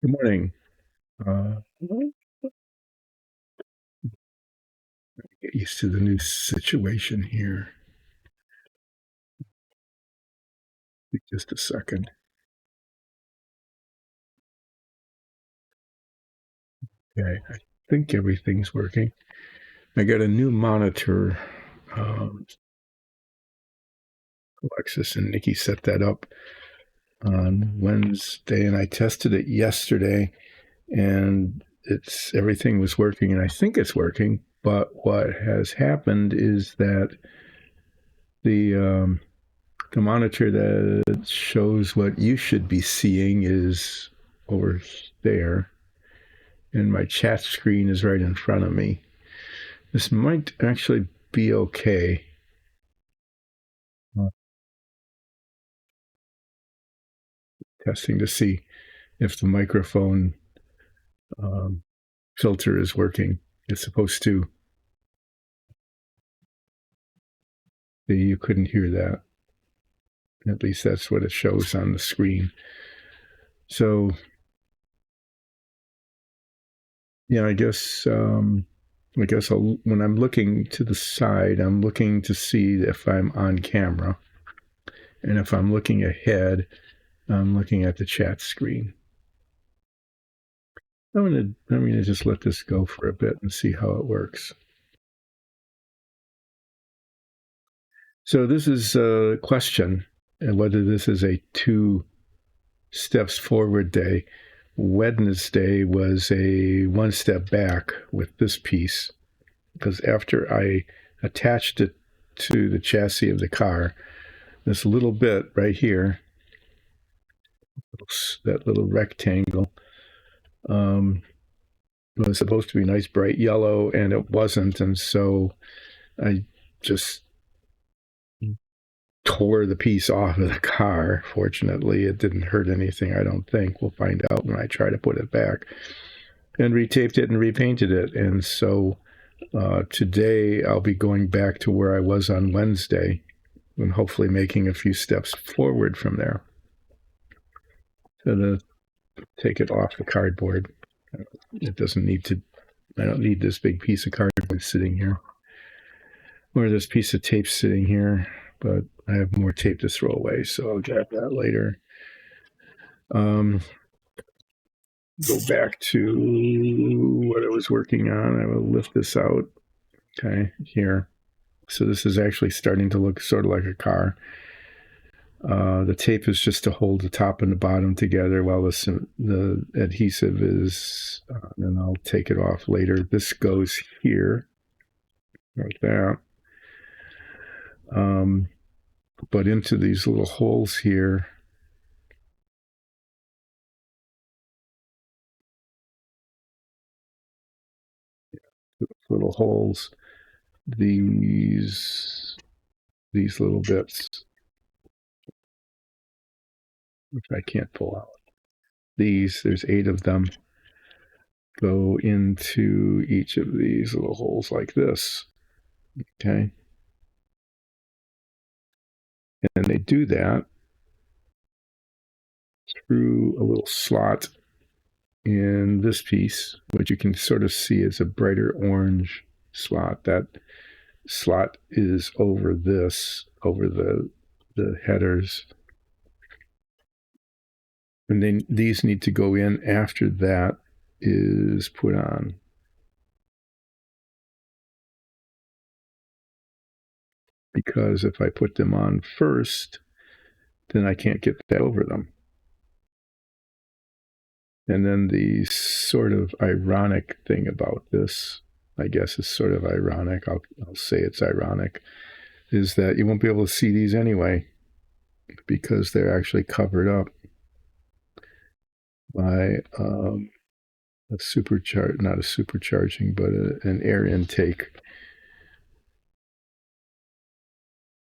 Good morning. Get used to the new situation here. Just a second. Okay, I think everything's working. I got a new monitor. Alexis and Nikki set that up on Wednesday, and I tested it yesterday, and everything was working, and I think it's working. But what has happened is that the monitor that shows what you should be seeing is over there, and my chat screen is right in front of me. This might actually be okay. Testing to see if the microphone filter is working. It's supposed to. You couldn't hear that. At least that's what it shows on the screen. So, yeah, I guess when I'm looking to the side, I'm looking to see if I'm on camera. And if I'm looking ahead, I'm looking at the chat screen. I'm gonna just let this go for a bit and see how it works. So this is a question, and whether this is a 2 steps forward day. Wednesday was a 1 step back with this piece, because after I attached it to the chassis of the car, this little bit right here, that little rectangle, was supposed to be nice bright yellow, and it wasn't, and so I just tore the piece off of the car. Fortunately, it didn't hurt anything, I don't think. We'll find out when I try to put it back. And retaped it and repainted it. And so today I'll be going back to where I was on Wednesday and hopefully making a few steps forward from there. So to take it off the cardboard. It doesn't need to, I don't need this big piece of cardboard sitting here, or this piece of tape sitting here, but I have more tape to throw away, so I'll grab that later. Go back to what I was working on. I will lift this out, okay, here. So this is actually starting to look sort of like a car. The tape is just to hold the top and the bottom together while the adhesive is, and I'll take it off later. This goes here, like that. But into these little holes here, little holes, these little bits, which I can't pull out. There's 8 of them, go into each of these little holes like this, okay? And they do that through a little slot in this piece, which you can sort of see as a brighter orange slot. That slot is over the headers. And then these need to go in after that is put on. Because if I put them on first, then I can't get that over them. And then the sort of ironic thing about this, I guess is sort of ironic, I'll say it's ironic, is that you won't be able to see these anyway because they're actually covered up by not a supercharging, but an air intake.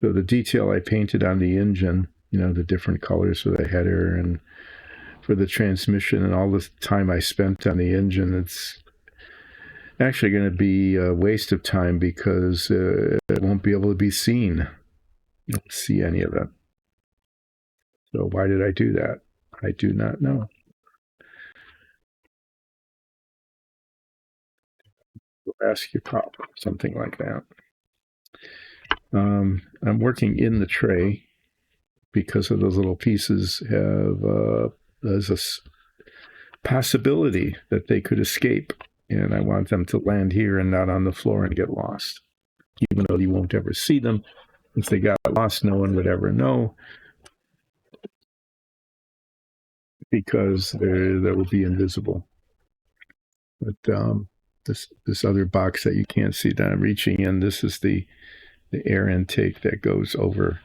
So the detail I painted on the engine, the different colors for the header and for the transmission and all this time I spent on the engine, it's actually going to be a waste of time because it won't be able to be seen. You won't see any of it. So why did I do that? I do not know. rescue problem, something like that. I'm working in the tray because of those little pieces have there's a possibility that they could escape, and I want them to land here and not on the floor and get lost. Even though you won't ever see them, if they got lost, no one would ever know because they will be invisible. But this other box that you can't see that I'm reaching in, this is the air intake that goes over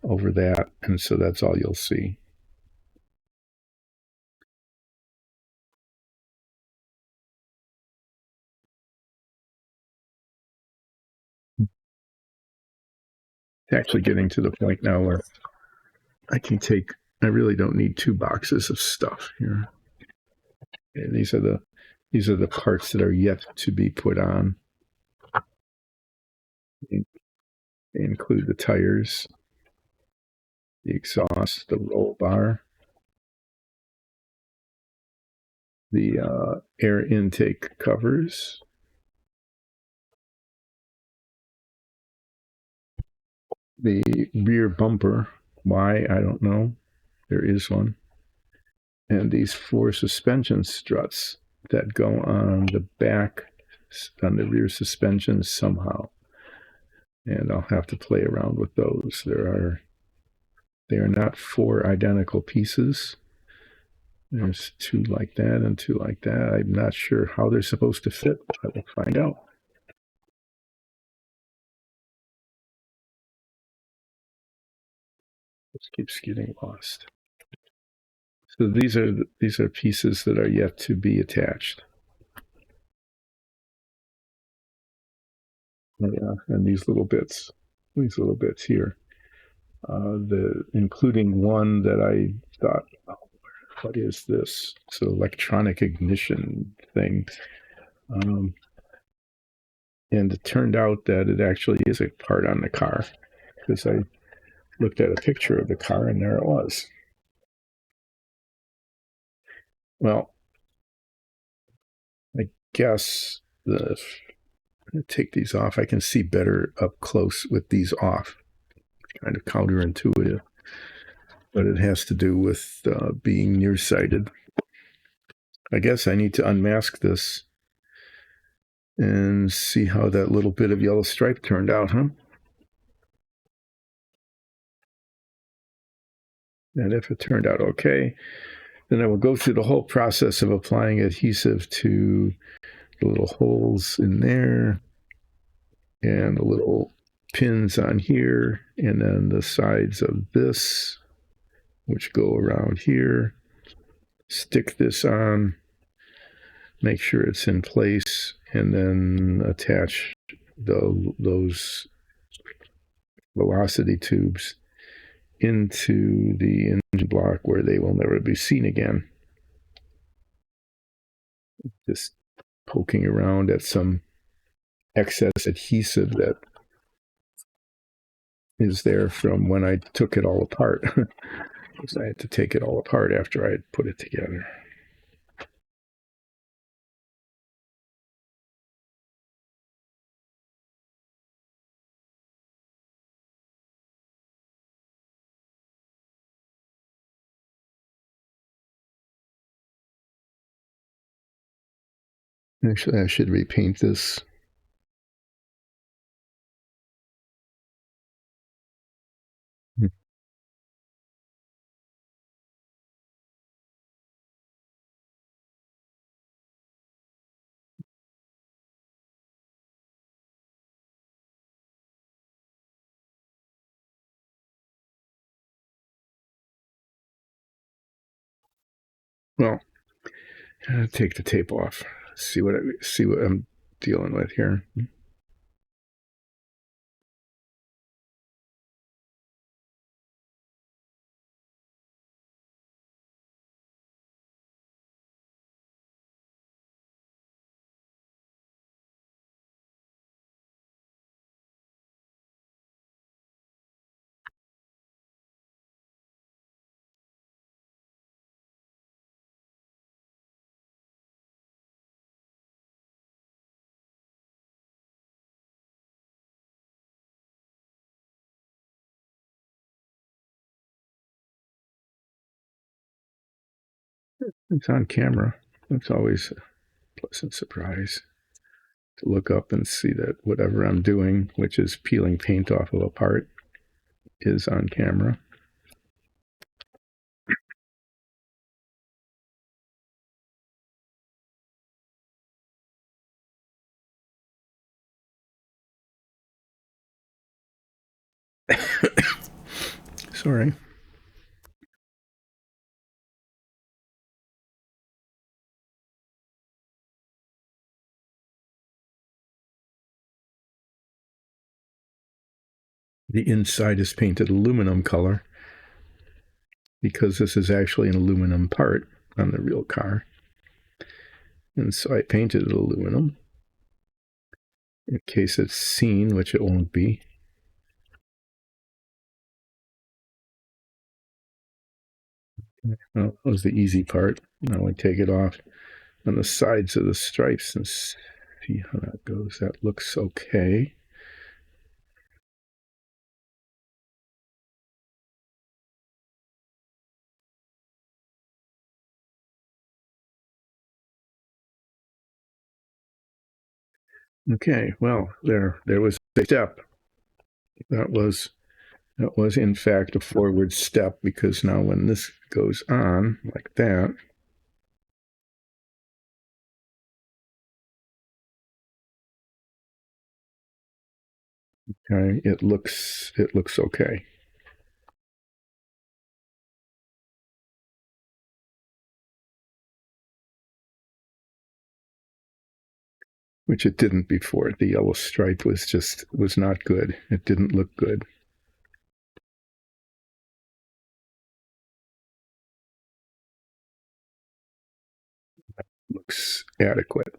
that, and so that's all you'll see. It's actually getting to the point now where I really don't need 2 boxes of stuff here. And these are the parts that are yet to be put on. They include the tires, the exhaust, the roll bar, the air intake covers, the rear bumper. Why, I don't know. There is one. And these 4 suspension struts that go on the back, on the rear suspension somehow. And I'll have to play around with those. They are not 4 identical pieces. There's 2 like that and 2 like that. I'm not sure how they're supposed to fit. I will find out. This keeps getting lost. So these are pieces that are yet to be attached. Yeah, and these little bits here, including one that I thought, oh, what is this? It's an electronic ignition thing. And it turned out that it actually is a part on the car, because I looked at a picture of the car and there it was. Well, I guess take these off. I can see better up close with these off. It's kind of counterintuitive, but it has to do with being nearsighted. I guess I need to unmask this and see how that little bit of yellow stripe turned out, huh? And if it turned out okay, then I will go through the whole process of applying adhesive to the little holes in there and the little pins on here, and then the sides of this, which go around here. Stick this on, make sure it's in place, and then attach those velocity tubes into the engine block where they will never be seen again. Just poking around at some excess adhesive that is there from when I took it all apart. Because I had to take it all apart after I had put it together. Actually, I should repaint this. Well, I'll take the tape off. See what I'm dealing with here. It's on camera. It's always a pleasant surprise to look up and see that whatever I'm doing, which is peeling paint off of a part, is on camera. Sorry. The inside is painted aluminum color because this is actually an aluminum part on the real car. And so I painted it aluminum in case it's seen, which it won't be. Well, that was the easy part. Now I take it off on the sides of the stripes and see how that goes. That looks okay. Okay, well, there was a step. That was in fact a forward step, because now when this goes on like that, okay, it looks okay. Which it didn't before. The yellow stripe was not good. It didn't look good. Looks adequate.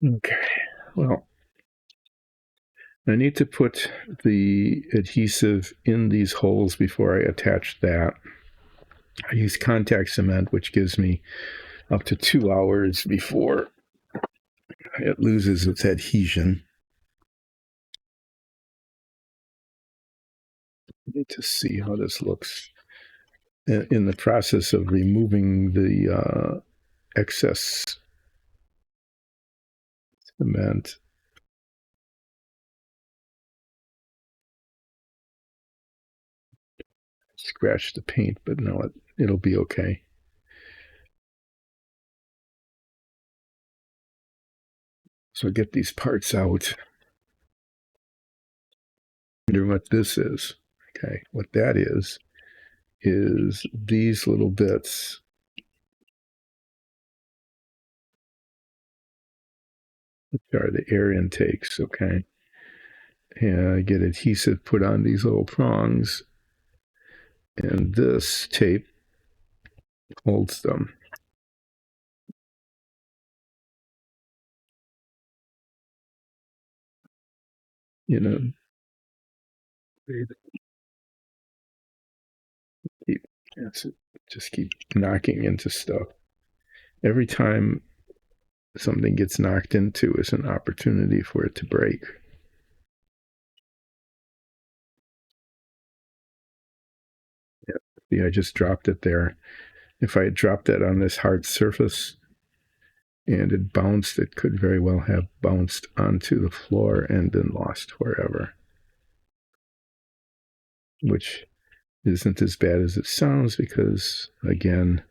Okay, well, I need to put the adhesive in these holes before I attach that. I use contact cement, which gives me up to 2 hours before it loses its adhesion. I need to see how this looks. In the process of removing the excess cement, scratch the paint, but no, it'll be okay. So get these parts out. Wonder what this is. Okay, what that is these little bits. Which are the air intakes, okay? And I get adhesive put on these little prongs, and this tape holds them. You know, keep, just keep knocking into stuff. Every time something gets knocked into is an opportunity for it to break. Yeah. See, I just dropped it there. If I had dropped that on this hard surface and it bounced, it could very well have bounced onto the floor and been lost forever, which isn't as bad as it sounds, because, again,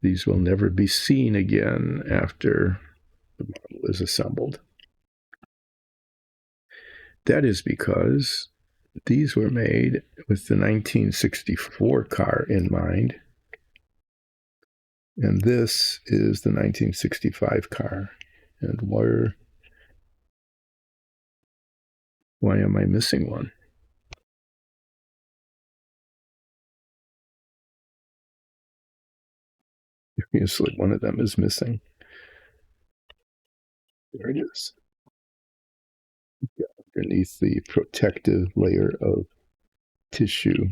these will never be seen again after the model is assembled. That is because these were made with the 1964 car in mind, and this is the 1965 car. And why am I missing one? Obviously, one of them is missing. There it is. Underneath the protective layer of tissue.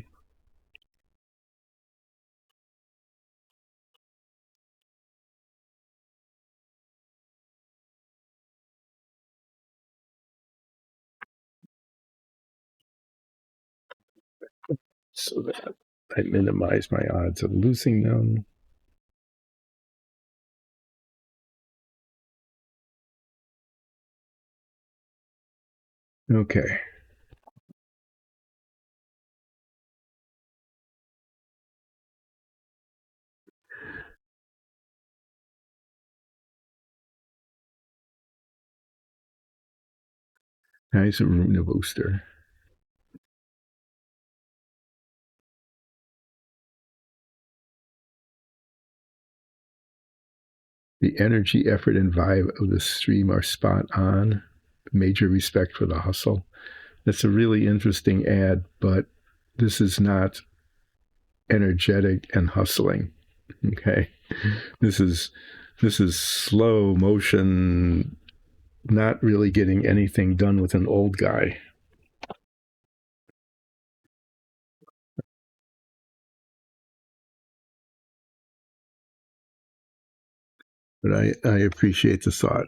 so that I minimize my odds of losing them. Okay. Nice Runa booster. The energy, effort, and vibe of the stream are spot on. Major respect for the hustle. That's a really interesting ad, but this is not energetic and hustling. Okay. This is slow motion, not really getting anything done with an old guy. But I appreciate the thought.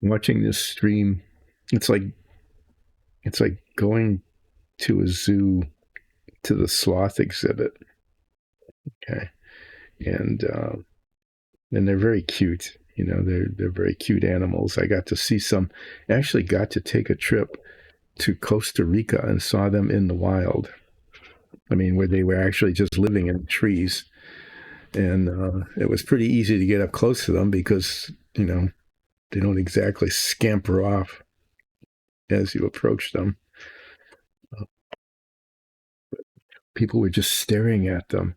Watching this stream, it's like going to a zoo to the sloth exhibit. Okay, and they're very cute. You know, they're very cute animals. I got to see some. Actually, got to take a trip to Costa Rica and saw them in the wild. I mean, where they were actually just living in trees, and it was pretty easy to get up close to them because they don't exactly scamper off as you approach them. People were just staring at them,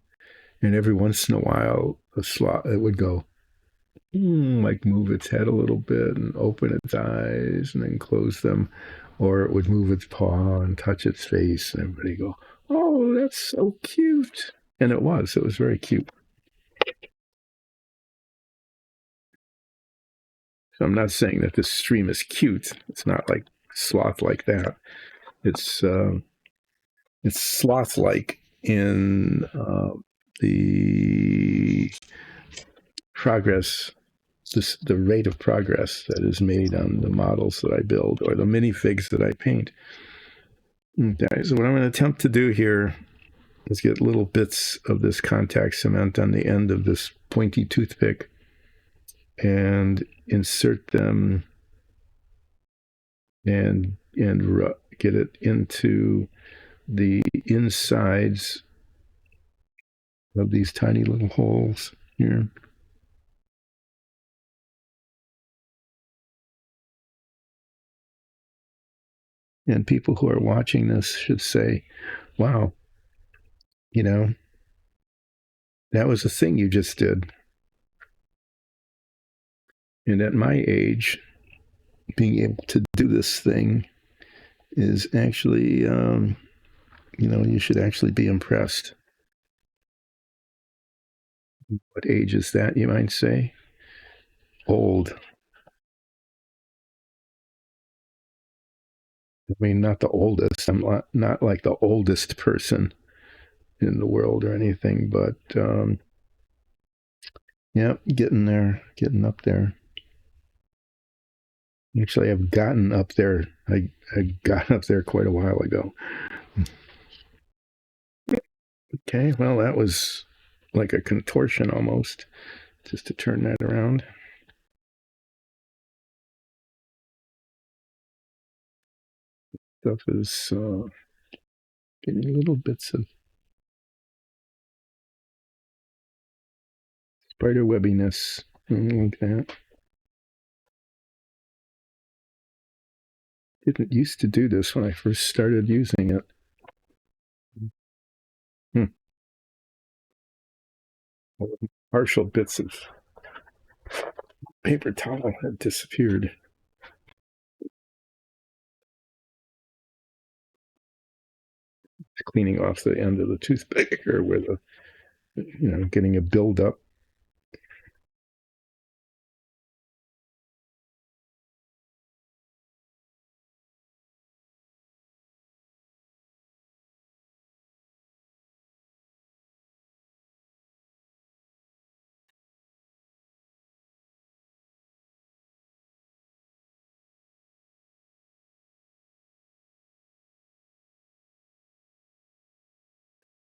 and every once in a while, the sloth it would go, like move its head a little bit and open its eyes and then close them, or it would move its paw and touch its face, and everybody go, "Oh, that's so cute!" And it was very cute. So I'm not saying that this stream is cute. It's not like sloth like that. It's sloth like in the progress, the rate of progress that is made on the models that I build or the minifigs that I paint. Okay, so what I'm going to attempt to do here is get little bits of this contact cement on the end of this pointy toothpick and insert them and get it into the insides of these tiny little holes here. And people who are watching this should say, wow, that was a thing you just did. And at my age, being able to do this thing is actually, you should actually be impressed. What age is that, you might say? Old. I mean, not the oldest. I'm not like the oldest person in the world or anything, but yeah, getting there, getting up there. Actually, I've gotten up there. I got up there quite a while ago. Okay, well, that was like a contortion almost, just to turn that around. Stuff is getting little bits of spider webbiness, like that. Didn't used to do this when I first started using it. Partial bits of paper towel had disappeared. Cleaning off the end of the toothpick or where getting a buildup.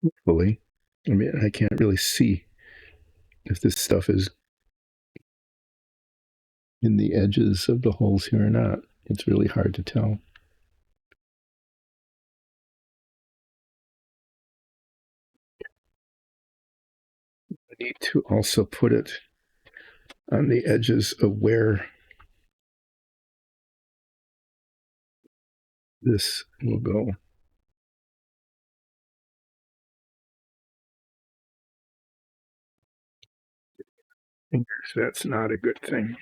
Hopefully. I mean, I can't really see if this stuff is in the edges of the holes here or not. It's really hard to tell. I need to also put it on the edges of where this will go. Fingers, that's not a good thing.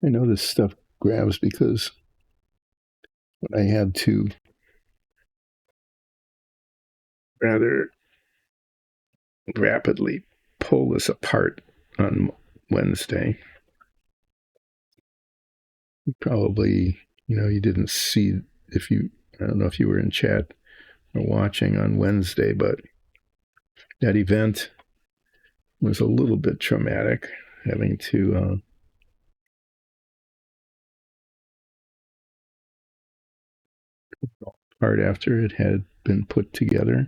I know this stuff grabs because when I had to rather rapidly pull this apart on Wednesday, probably, you didn't see if you, I don't know if you were in chat or watching on Wednesday, but that event was a little bit traumatic, having to part after it had been put together.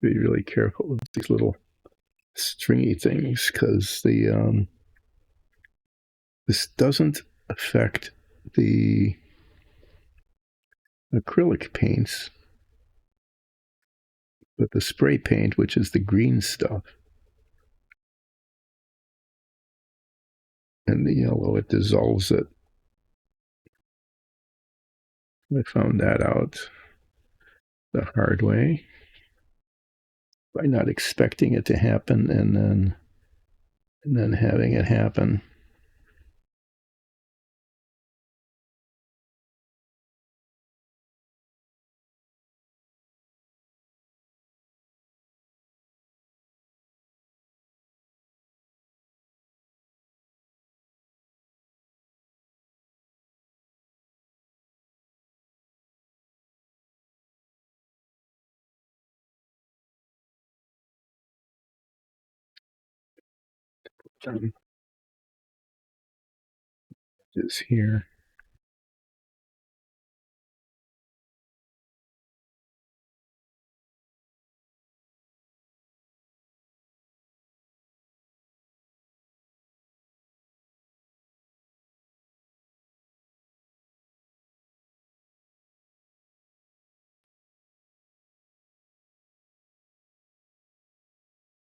Be really careful with these little stringy things because this doesn't affect the acrylic paints, but the spray paint, which is the green stuff, and the yellow, it dissolves it. I found that out the hard way by not expecting it to happen and then having it happen. Is here.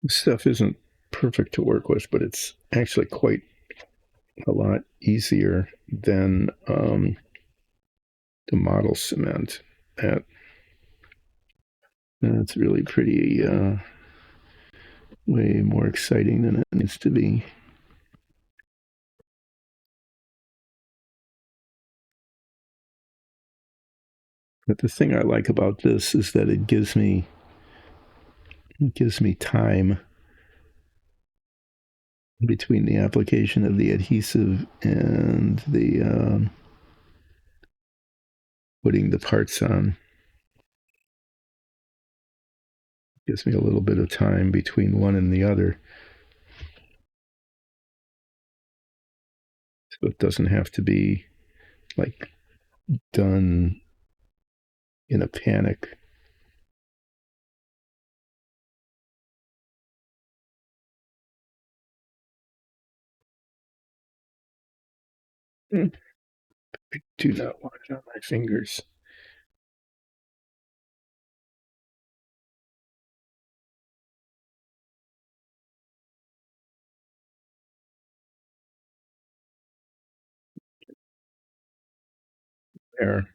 This stuff isn't perfect to work with, but it's actually quite a lot easier than the model cement. That's really pretty way more exciting than it needs to be. But the thing I like about this is that it gives me time between the application of the adhesive and the putting the parts on. Gives me a little bit of time between one and the other. So it doesn't have to be like done in a panic. I do not want it on my fingers. There.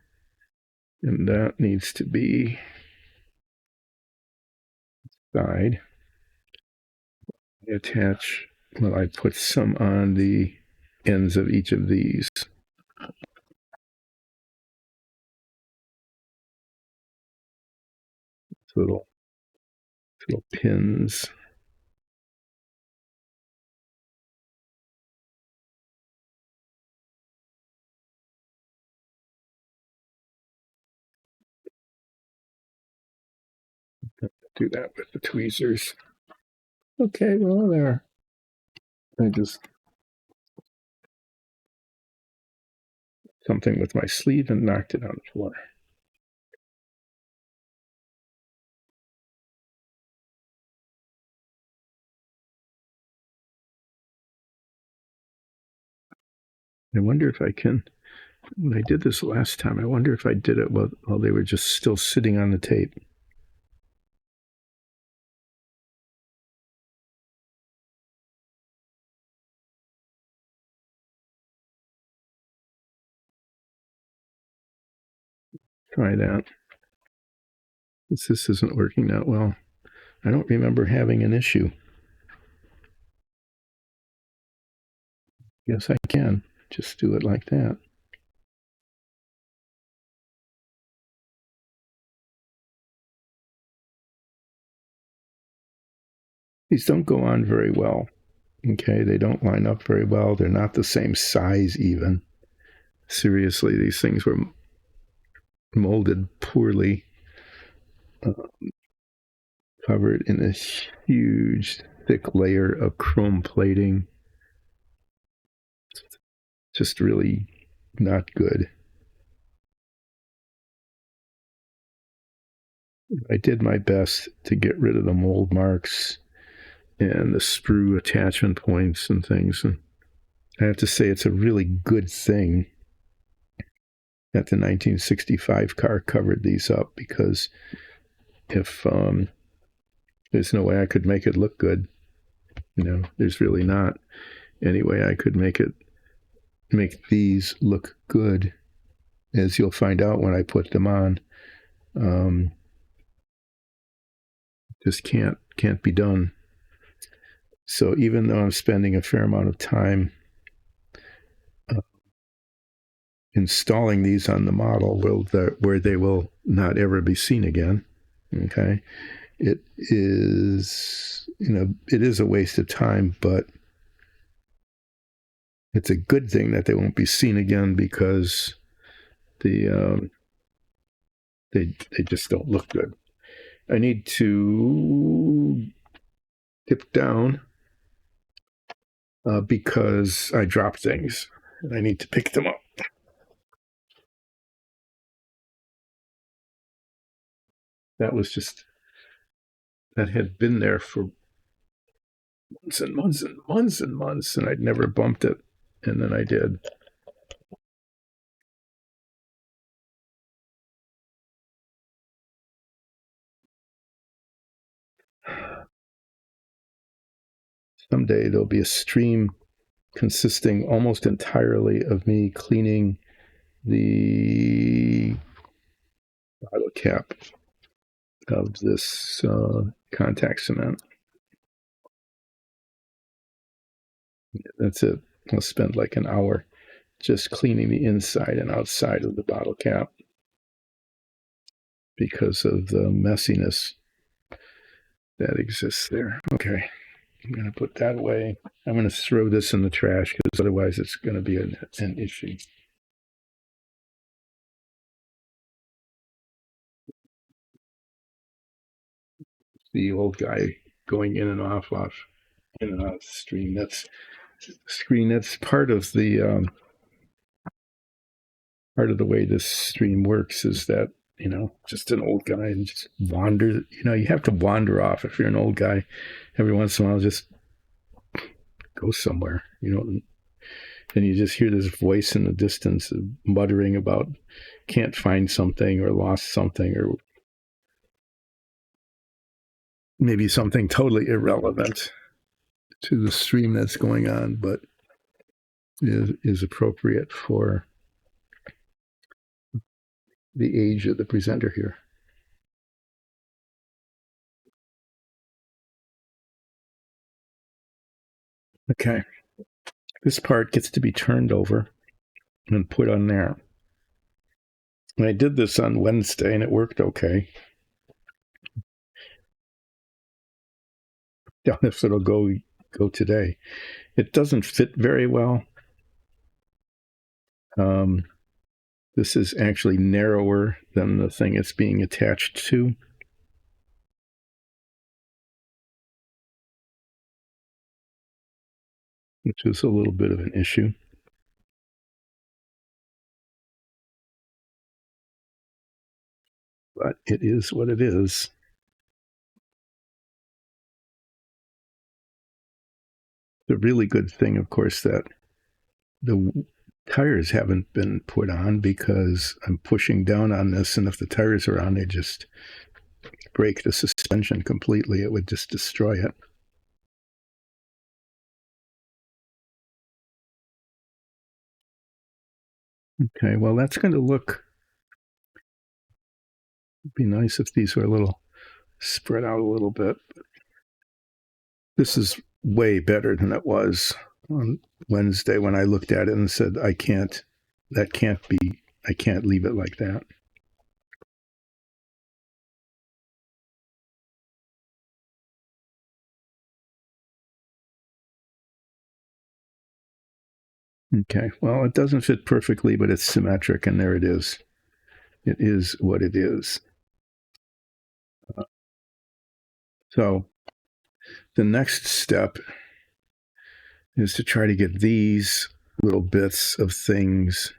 And that needs to be side. I attach, well, I put some on the ends of each of these. Little pins. Do that with the tweezers. Okay, well, there. I just something with my sleeve and knocked it on the floor. I wonder if I can. When I did this last time, I wonder if I did it while they were just still sitting on the tape. Try that. This isn't working that well. I don't remember having an issue. Yes, I can. Just do it like that. These don't go on very well. Okay, they don't line up very well. They're not the same size even. Seriously, these things were molded poorly, covered in a huge, thick layer of chrome plating. Just really not good. I did my best to get rid of the mold marks and the sprue attachment points and things. And I have to say, it's a really good thing that the 1965 car covered these up, because if there's no way I could make it look good, there's really not any way I could make these look good, as you'll find out when I put them on. Just can't be done. So even though I'm spending a fair amount of time installing these on the model where they will not ever be seen again, okay, it is a waste of time, but it's a good thing that they won't be seen again, because they just don't look good. I need to dip down because I dropped things and I need to pick them up. That had been there for months and months and months and months, and I'd never bumped it, and then I did. Someday there'll be a stream consisting almost entirely of me cleaning the bottle cap of this contact cement. That's it. I'll spend like an hour just cleaning the inside and outside of the bottle cap because of the messiness that exists there. Okay, I'm going to put that away. I'm going to throw this in the trash because otherwise it's going to be an issue. The old guy going in and off, in and out of the stream. That's part of the way this stream works is that, just an old guy and just wander. You have to wander off if you're an old guy. Every once in a while, just go somewhere, and you just hear this voice in the distance muttering about can't find something or lost something or maybe something totally irrelevant to the stream that's going on, but is appropriate for the age of the presenter here. Okay. This part gets to be turned over and put on there. And I did this on Wednesday and it worked okay. Don't know if it'll go today. It doesn't fit very well. This is actually narrower than the thing it's being attached to. Which is a little bit of an issue. But it is what it is. The really good thing, of course, that the tires haven't been put on because I'm pushing down on this, and if the tires are on, they just break the suspension completely. It would just destroy it. Okay, well, that's going to look... It'd be nice if these were a little spread out a little bit. This is way better than it was on Wednesday when I looked at it and said, I can't leave it like that. Okay, well, it doesn't fit perfectly, but it's symmetric, and there it is. It is what it is. So the next step is to try to get these little bits of things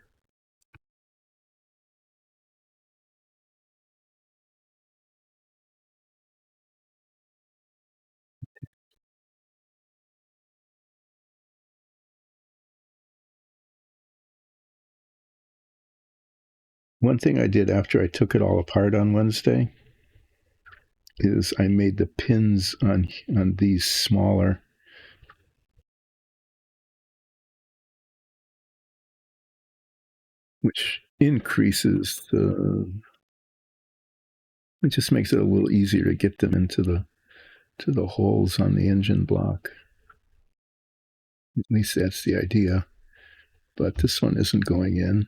One thing I did after I took it all apart on Wednesday is I made the pins on these smaller. Which increases it just makes it a little easier to get them into the holes on the engine block. At least that's the idea. But this one isn't going in.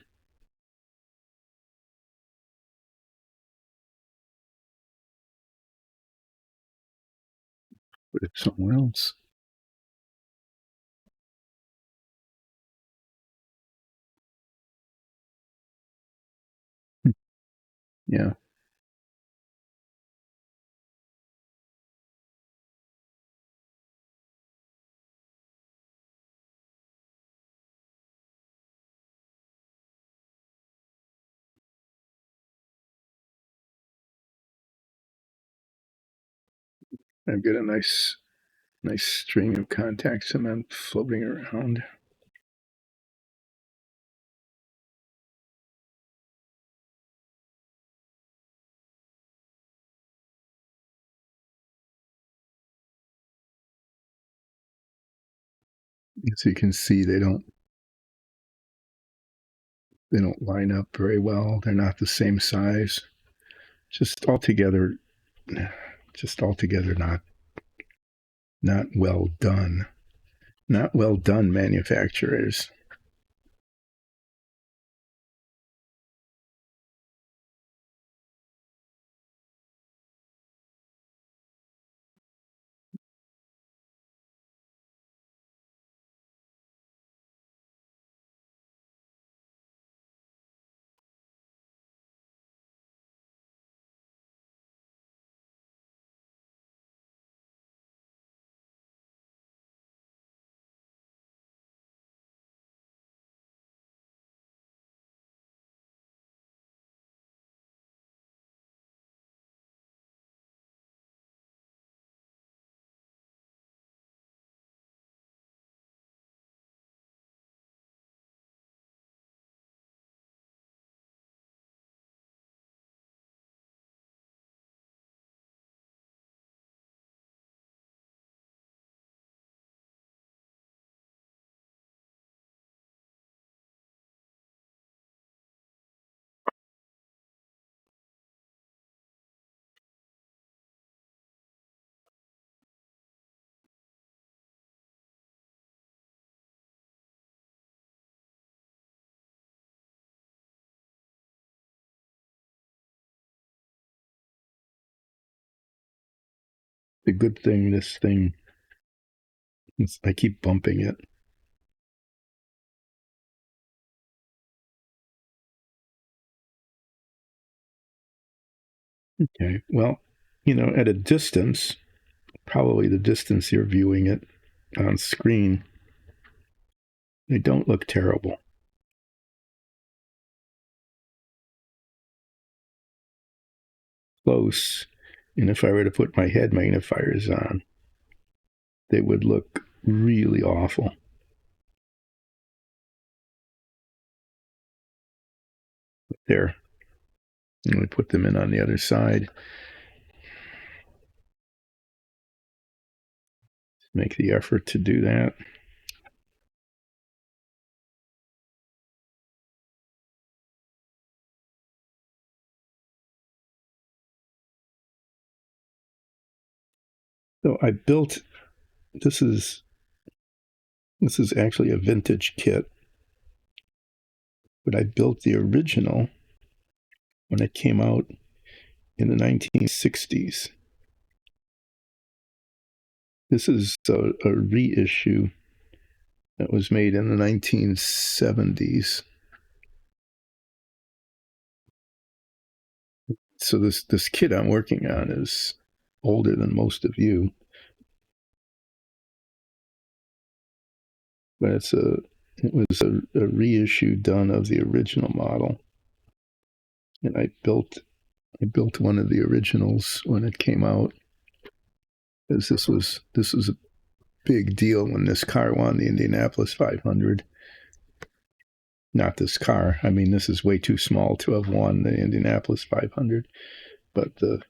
Put it somewhere else. Yeah. I've got a nice string of contact cement floating around. As you can see, they don't line up very well. They're not the same size. Just altogether not well done. Not well done, manufacturers. The good thing, this thing, I keep bumping it. Okay, well, at a distance, probably the distance you're viewing it on screen, they don't look terrible. Close, and if I were to put my head magnifiers on, they would look really awful. There, and we put them in on the other side. Make the effort to do that. So I built. This is actually a vintage kit, but I built the original when it came out in the 1960s. This is a reissue that was made in the 1970s. So this kit I'm working on is older than most of you, but it was a reissue done of the original model, and I built one of the originals when it came out, because this was a big deal when this car won the Indianapolis 500. Not this car. I mean, this is way too small to have won the Indianapolis 500, but the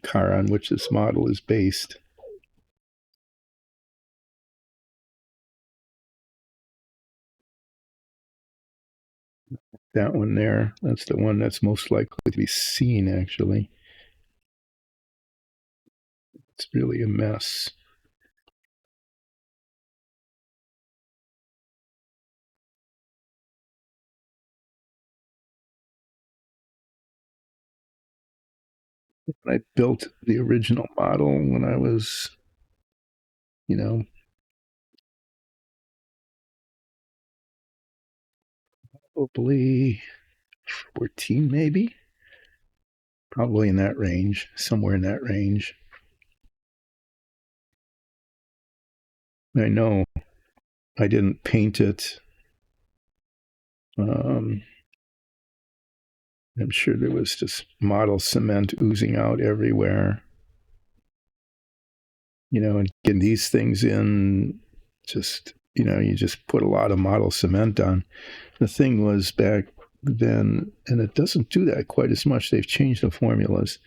car on which this model is based. That one there, that's the one that's most likely to be seen, actually. It's really a mess. I built the original model when I was, probably 14, maybe. Probably in that range, somewhere in that range. I know I didn't paint it. I'm sure there was just model cement oozing out everywhere. And getting these things in, just, you just put a lot of model cement on. The thing was back then, and it doesn't do that quite as much. They've changed the formulas.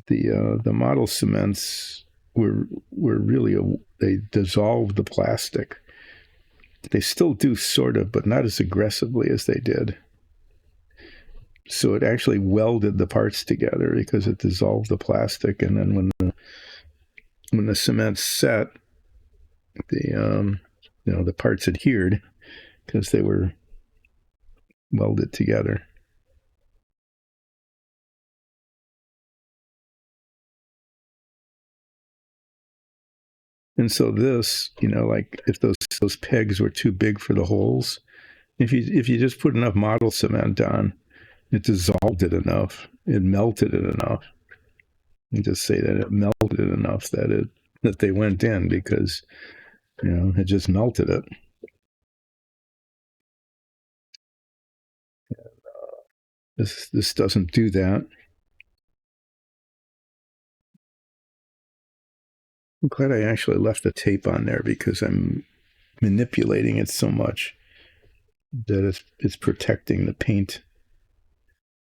The model cements were really they dissolved the plastic. They still do sort of, but not as aggressively as they did. So it actually welded the parts together because it dissolved the plastic, and then when the cement set, the parts adhered because they were welded together. And so this, like if those pegs were too big for the holes, if you just put enough model cement on, it dissolved it enough, it melted it enough. You just say that it melted it enough that they went in, because it just melted it. This doesn't do that. I'm glad I actually left the tape on there, because I'm manipulating it so much that it's protecting the paint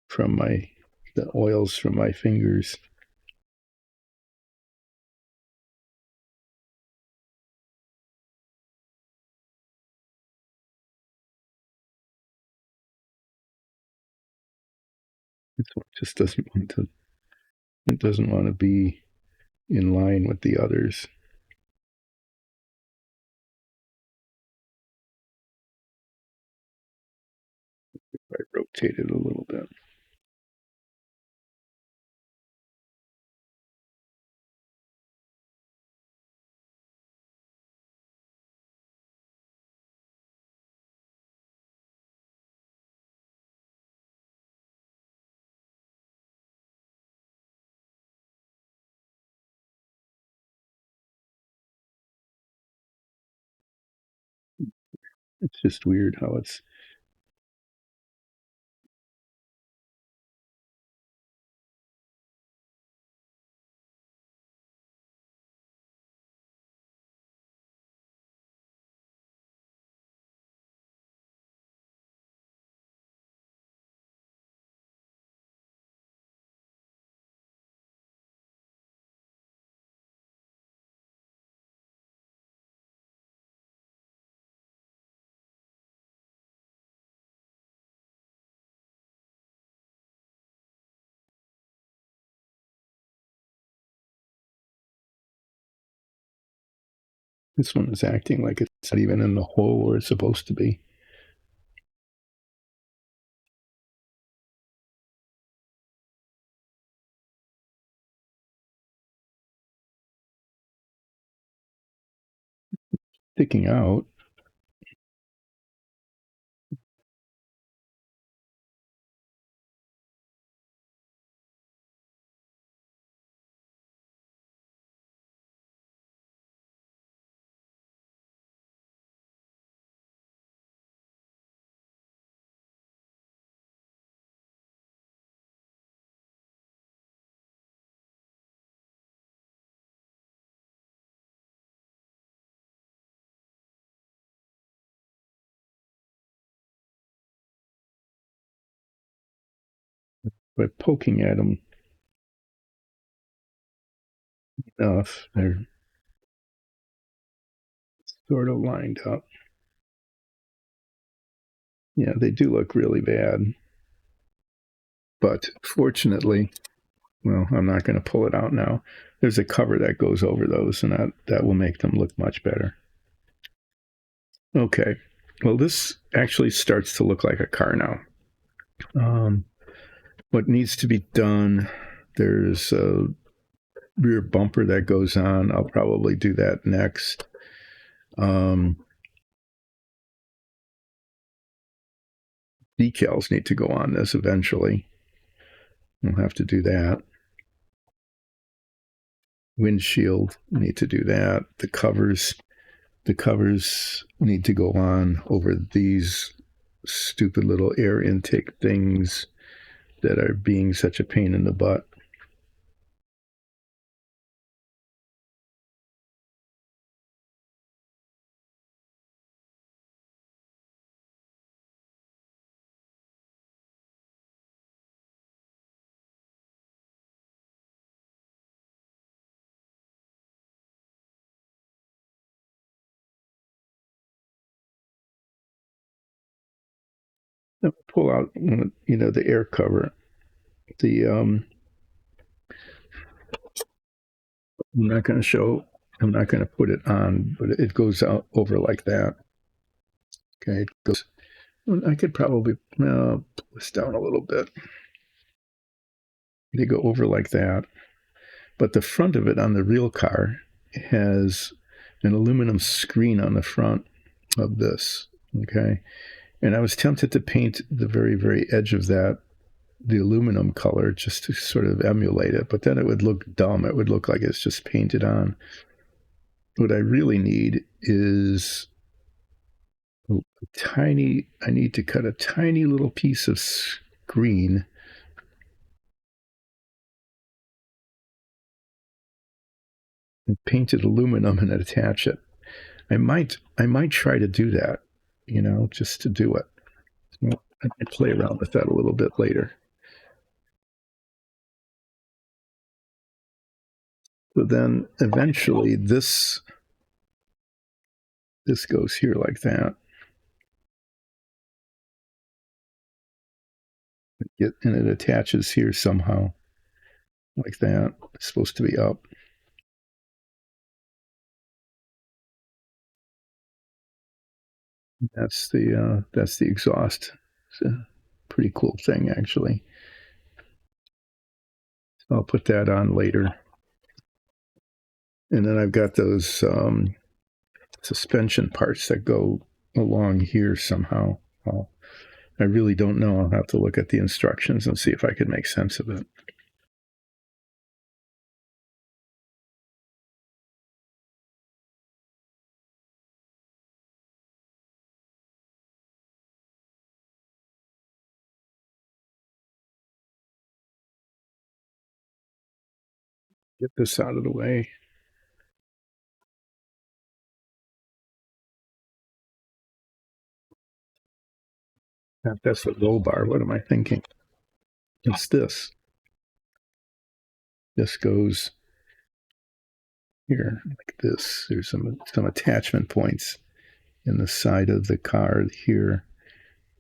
from the oils from my fingers. This one just doesn't want to. It doesn't want to be in line with the others. I rotate it a little bit. It's just weird how it's. This one is acting like it's not even in the hole where it's supposed to be. Sticking out. By poking at them enough, they're sort of lined up. Yeah, they do look really bad. But fortunately, well, I'm not going to pull it out now. There's a cover that goes over those, and that will make them look much better. Okay. Well, this actually starts to look like a car now. What needs to be done, there's a rear bumper that goes on. I'll probably do that next. Decals need to go on this eventually. We'll have to do that. Windshield, need to do that. The covers need to go on over these stupid little air intake things that are being such a pain in the butt. Pull out, the air cover. The I'm not going to show. I'm not going to put it on, but it goes out over like that. Okay, it goes. I could probably pull this down a little bit. They go over like that, but the front of it on the real car has an aluminum screen on the front of this. Okay, and I was tempted to paint the very, very edge of that the aluminum color just to sort of emulate it, but then it would look dumb. It would look like it's just painted on. What I really need is I need to cut a tiny little piece of screen and paint it aluminum and attach it. I might try to do that, just to do it. Well, I might play around with that a little bit later. So then eventually this goes here like that. And it attaches here somehow like that. It's supposed to be up. That's the exhaust. It's a pretty cool thing, actually. I'll put that on later. And then I've got those suspension parts that go along here somehow. I really don't know. I'll have to look at the instructions and see if I can make sense of it. Get this out of the way. That's the roll bar. What am I thinking? It's this. This goes here like this. There's some attachment points in the side of the car here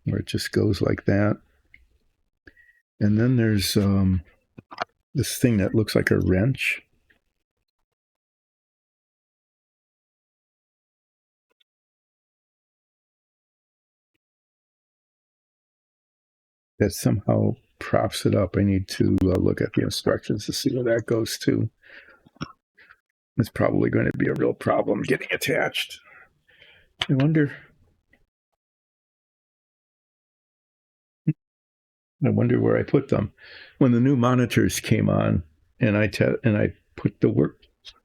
where it just goes like that. And then there's this thing that looks like a wrench. That somehow props it up. I need to look at the instructions to see where that goes to. It's probably going to be a real problem getting attached. I wonder where I put them. When the new monitors came on, and I put the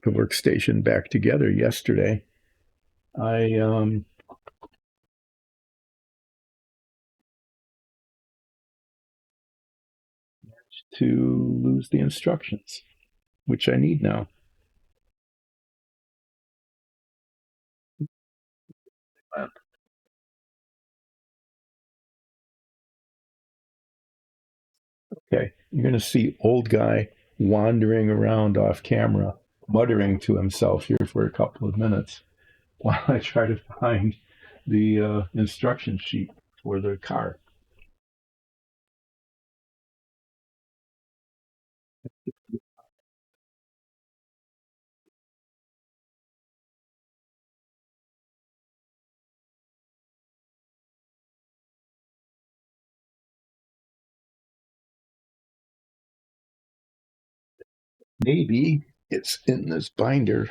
workstation back together yesterday, I to lose the instructions, which I need now. Okay, you're going to see old guy wandering around off camera, muttering to himself here for a couple of minutes while I try to find the instruction sheet for the car. Maybe it's in this binder,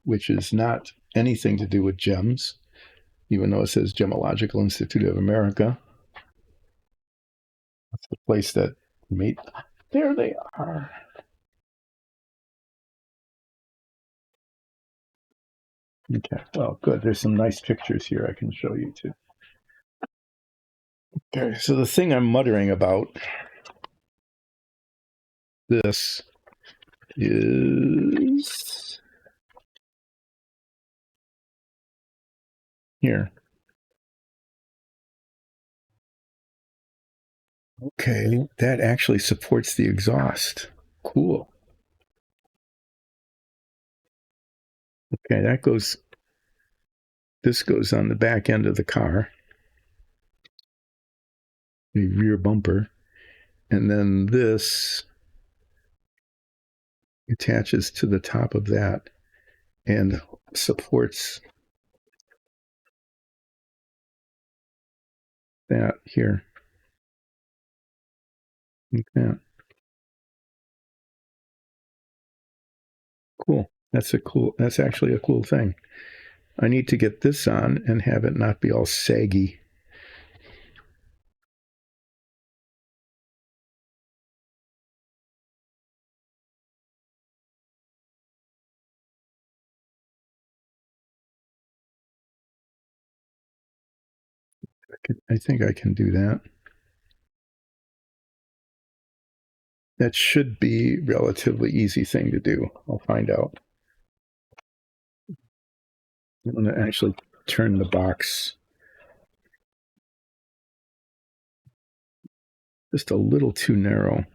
which is not anything to do with gems, even though it says Gemological Institute of America. That's the place that made. There they are. Okay, well, good. There's some nice pictures here I can show you too. Okay, so the thing I'm muttering about, this is here. Okay, that actually supports the exhaust. Cool. Okay, this goes on the back end of the car, the rear bumper, and then this attaches to the top of that and supports that here. Like that. Cool. That's actually a cool thing. I need to get this on and have it not be all saggy. I think I can do that. That should be a relatively easy thing to do. I'll find out. I'm going to actually turn the box just a little too narrow.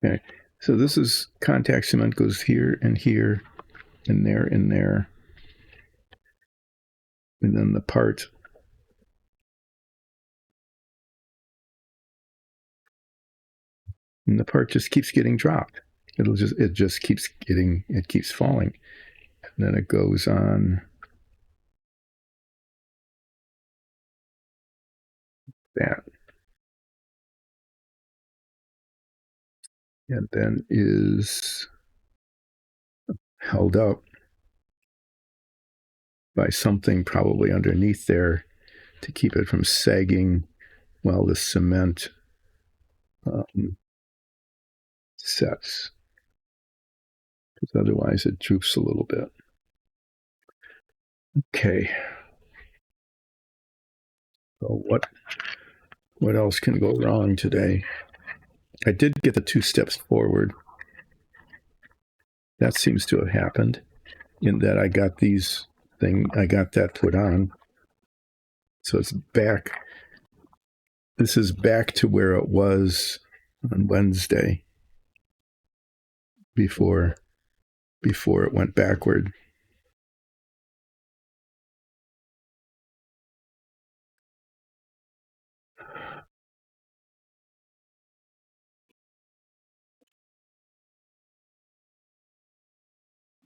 Okay, so this is contact cement goes here and here and there and there. And then the part just keeps getting dropped. It just keeps falling. And then it goes on that. And then is held up by something probably underneath there to keep it from sagging while the cement sets, because otherwise it droops a little bit. Okay. So what else can go wrong today? I did get the 2 steps forward. That seems to have happened in that I got that put on. So it's back. This is back to where it was on Wednesday before it went backward.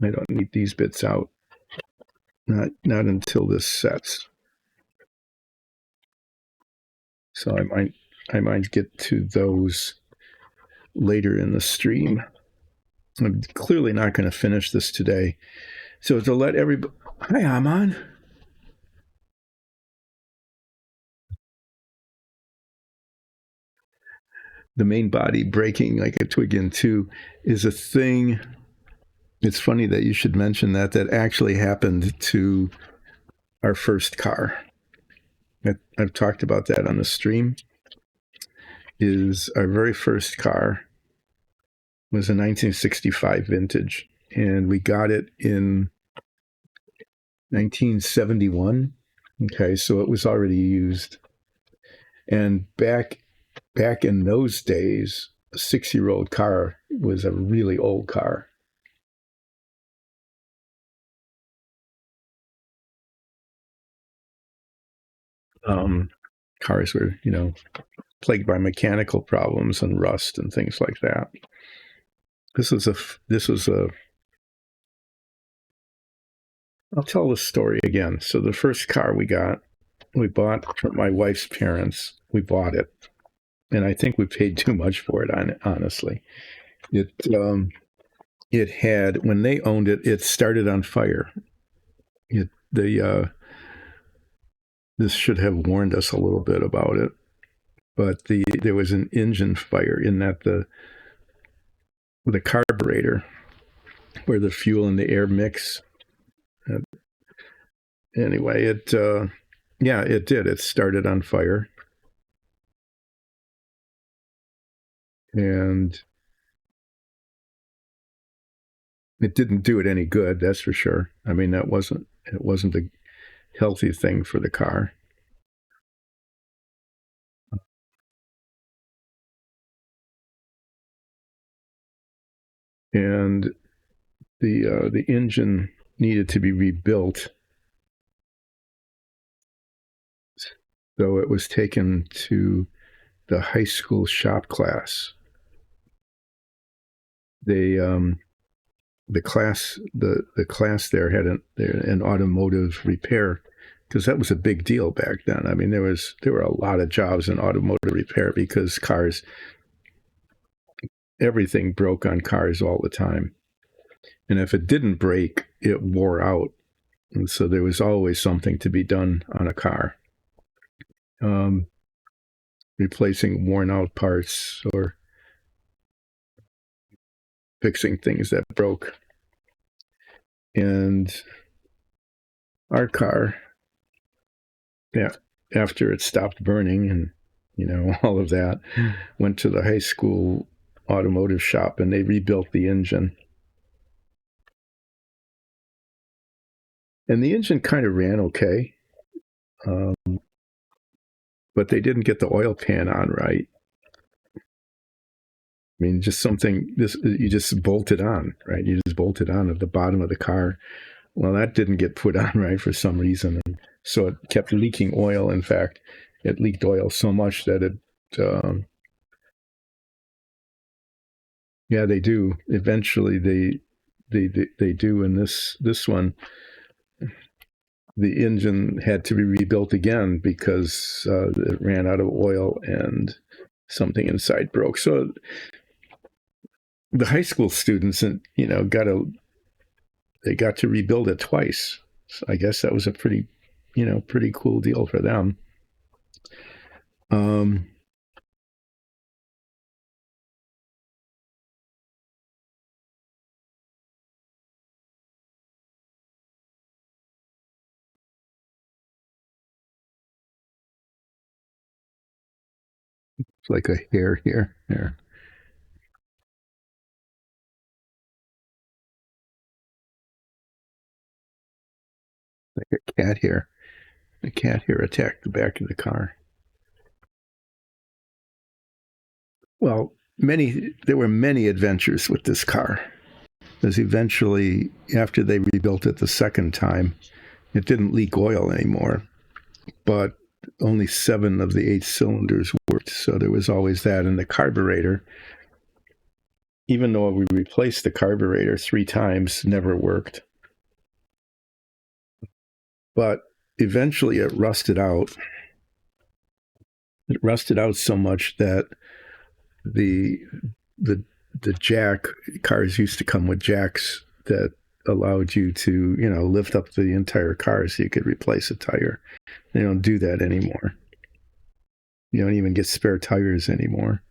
I don't need these bits out. Not until this sets. So I might get to those later in the stream. I'm clearly not going to finish this today. So to let everybody, hi Aman. The main body breaking like a twig in two is a thing. It's funny that you should mention that actually happened to our first car. I've talked about that on the stream. Is our very first car was a 1965 vintage, and we got it in 1971. Okay, so it was already used. And back in those days, a 6-year-old car was a really old car. Cars were, plagued by mechanical problems and rust and things like that. This was a. I'll tell the story again. So the first car we bought from my wife's parents. We bought it, and I think we paid too much for it. Honestly, it had, when they owned it, it started on fire. This should have warned us a little bit about it, but there was an engine fire in that the carburetor, where the fuel and the air mix. Anyway, it did. It started on fire, and it didn't do it any good. That's for sure. I mean, it wasn't a healthy thing for the car. And the engine needed to be rebuilt. So it was taken to the high school shop class. The class there had an automotive repair, because that was a big deal back then. I mean, there were a lot of jobs in automotive repair because everything broke on cars all the time. And if it didn't break, it wore out. And so there was always something to be done on a car. Replacing worn out parts or fixing things that broke. And our car, after it stopped burning and, all of that, went to the high school automotive shop and they rebuilt the engine. And the engine kind of ran okay. But they didn't get the oil pan on right. I mean, just you just bolt it on, right? You just bolt it on at the bottom of the car. Well, that didn't get put on right for some reason. And so it kept leaking oil. In fact, it leaked oil so much that it, they do. Eventually they do. And this one, the engine had to be rebuilt again because it ran out of oil and something inside broke. So the high school students, they got to rebuild it twice. So I guess that was a pretty cool deal for them. It's like a hair here. There. Like a cat hair. A cat hair attacked the back of the car. Well, there were many adventures with this car. Because eventually, after they rebuilt it the second time, it didn't leak oil anymore. But only 7 of the 8 cylinders worked. So there was always that. And the carburetor, even though we replaced the carburetor 3 times, never worked. But eventually it rusted out. It rusted out so much that the jack cars used to come with jacks that allowed you to, lift up the entire car so you could replace a tire. They don't do that anymore. You don't even get spare tires anymore.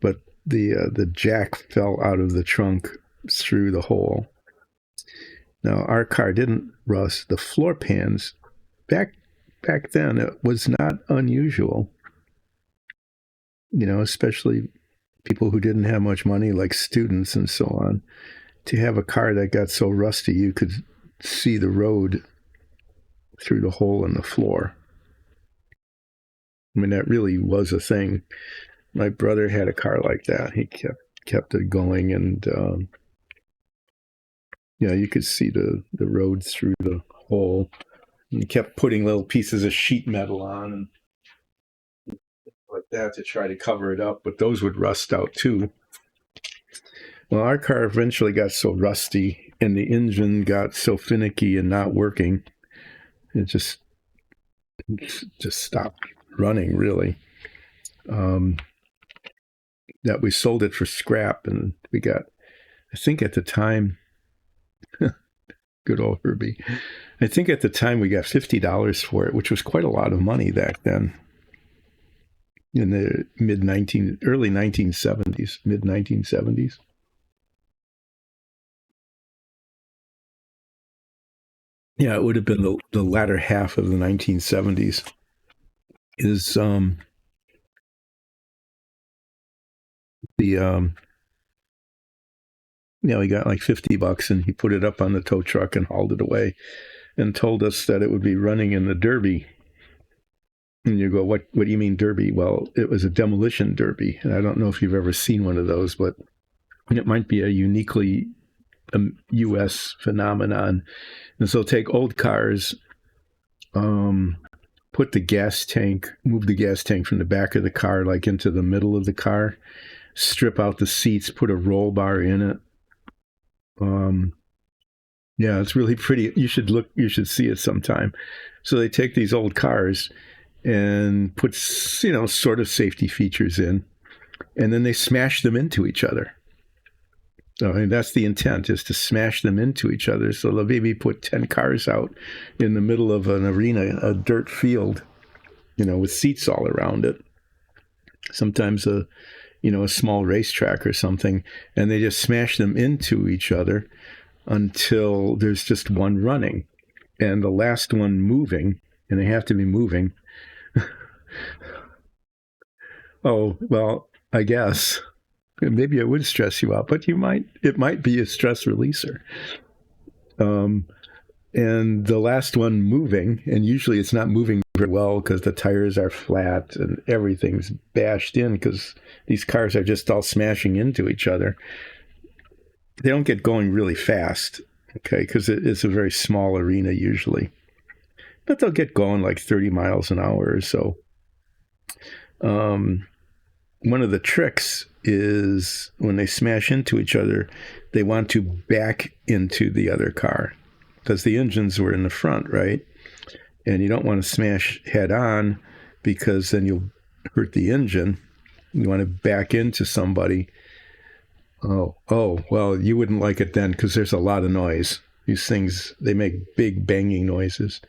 But the jack fell out of the trunk through the hole. Now our car didn't rust. The floor pans back then, it was not unusual. Especially people who didn't have much money, like students and so on, to have a car that got so rusty you could see the road through the hole in the floor. I mean, that really was a thing. My brother had a car like that. He kept it going, and you could see the road through the hole. And he kept putting little pieces of sheet metal on and like that to try to cover it up, but those would rust out too. Well, our car eventually got so rusty and the engine got so finicky and not working, it just stopped running, really. That we sold it for scrap, and we got, I think at the time, good old Herbie, I think at the time we got $50 for it, which was quite a lot of money back then. In the early 1970s, mid 1970s. Yeah, it would have been the latter half of the 1970s. He got like $50 and he put it up on the tow truck and hauled it away and told us that it would be running in the Derby. And you go, what do you mean Derby? Well, it was a demolition derby. And I don't know if you've ever seen one of those, but it might be a uniquely U.S. phenomenon. And so take old cars, move the gas tank from the back of the car, like into the middle of the car, strip out the seats, put a roll bar in it. Yeah, it's really pretty. You should see it sometime. So they take these old cars and put, sort of safety features in, and then they smash them into each other. So, I mean, that's the intent, is to smash them into each other. So they'll maybe put 10 cars out in the middle of an arena, a dirt field, with seats all around it. Sometimes a small racetrack or something, and they just smash them into each other until there's just one running and the last one moving, and they have to be moving. Oh, well, I guess maybe it would stress you out, but it might be a stress releaser. And the last one moving, and usually it's not moving very well because the tires are flat and everything's bashed in because these cars are just all smashing into each other. They don't get going really fast, okay, because it's a very small arena usually. But they'll get going like 30 miles an hour or so. One of the tricks is when they smash into each other, they want to back into the other car because the engines were in the front, right? And you don't want to smash head on because then you'll hurt the engine. You want to back into somebody. Oh, well, you wouldn't like it then because there's a lot of noise. These things, they make big banging noises.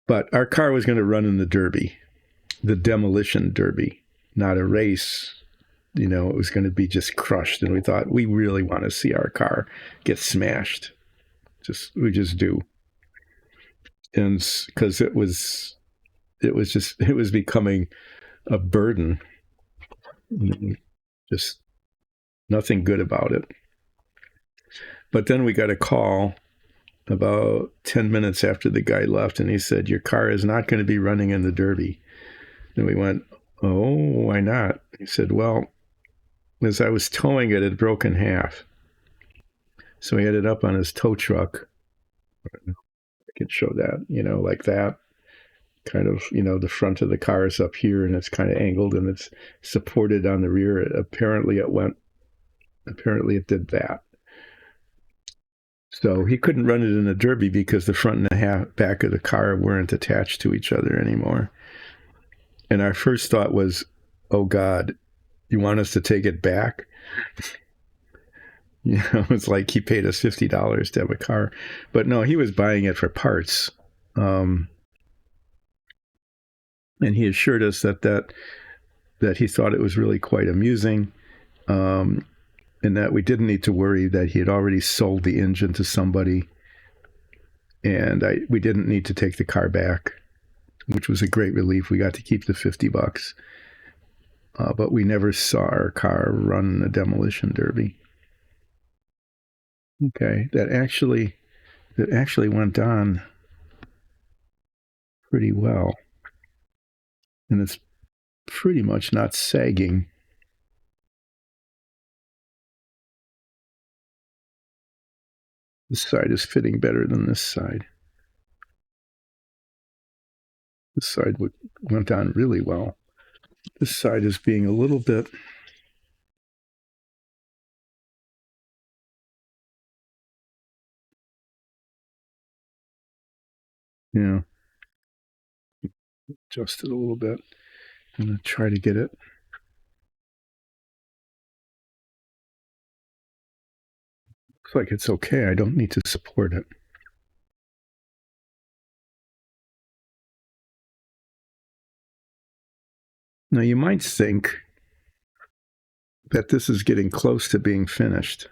But our car was going to run in the Derby, the demolition derby, not a race. It was going to be just crushed. And we thought, we really want to see our car get smashed. We just do. And because it was becoming a burden. Just nothing good about it. But then we got a call about 10 minutes after the guy left, and he said, your car is not going to be running in the Derby. And we went, oh, why not? He said, well, as I was towing it, it broke in half. So he had it up on his tow truck. I can show that, like that. Kind of, the front of the car is up here and it's kind of angled and it's supported on the rear. Apparently it did that. So he couldn't run it in the Derby because the front and back of the car weren't attached to each other anymore. And our first thought was, oh God, you want us to take it back? It's like he paid us $50 to have a car. But no, he was buying it for parts. And he assured us that he thought it was really quite amusing. And that we didn't need to worry, that he had already sold the engine to somebody, and we didn't need to take the car back, which was a great relief. We got to keep the $50, but we never saw our car run a demolition derby. Okay, that actually went on pretty well, and it's pretty much not sagging. This side is fitting better than this side. This side went on really well. This side is being a little bit, adjust it a little bit. I'm going to try to get it. Looks like it's okay. I don't need to support it. Now, you might think that this is getting close to being finished.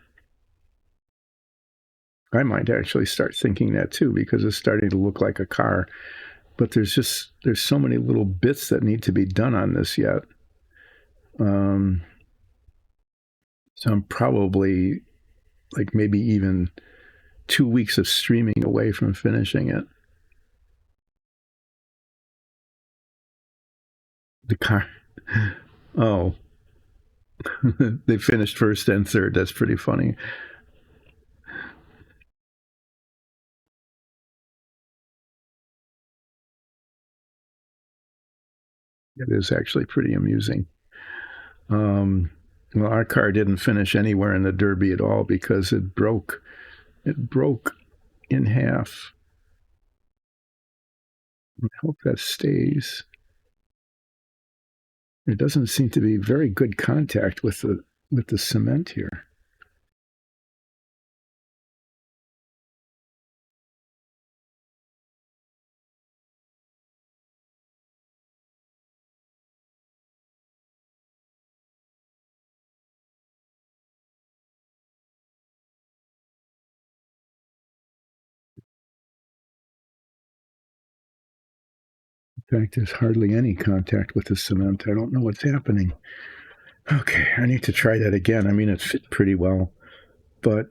I might actually start thinking that too, because it's starting to look like a car. But there's so many little bits that need to be done on this yet. So I'm probably like maybe even 2 weeks of streaming away from finishing it. The car. Oh. They finished first and third. That's pretty funny. It is actually pretty amusing. Well, our car didn't finish anywhere in the Derby at all because it broke. It broke in half. I hope that stays. There doesn't seem to be very good contact with the cement here. In fact, there's hardly any contact with the cement. I don't know what's happening. Okay, I need to try that again. I mean, it fit pretty well, but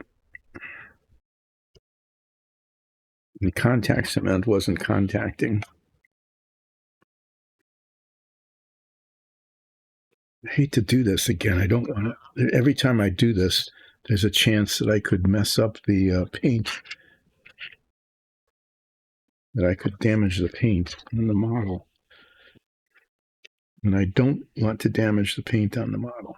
the contact cement wasn't contacting. I hate to do this again. I don't want to. Every time I do this, there's a chance that I could mess up the paint, that I could damage the paint on the model. And I don't want to damage the paint on the model.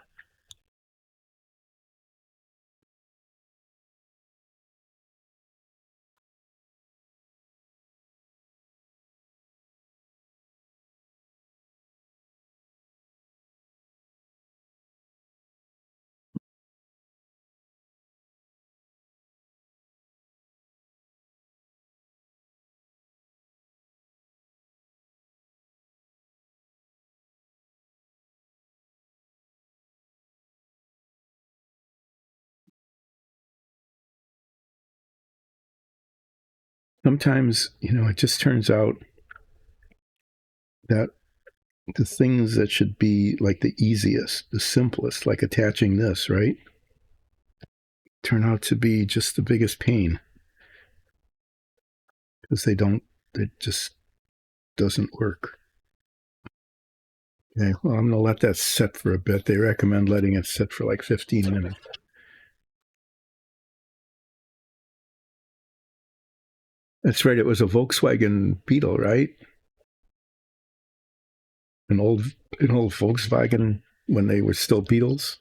Sometimes, it just turns out that the things that should be like the easiest, the simplest, like attaching this, right, turn out to be just the biggest pain because it just doesn't work. Okay, well, I'm going to let that sit for a bit. They recommend letting it sit for like 15 minutes. That's right. It was a Volkswagen Beetle, right? An old Volkswagen when they were still Beetles.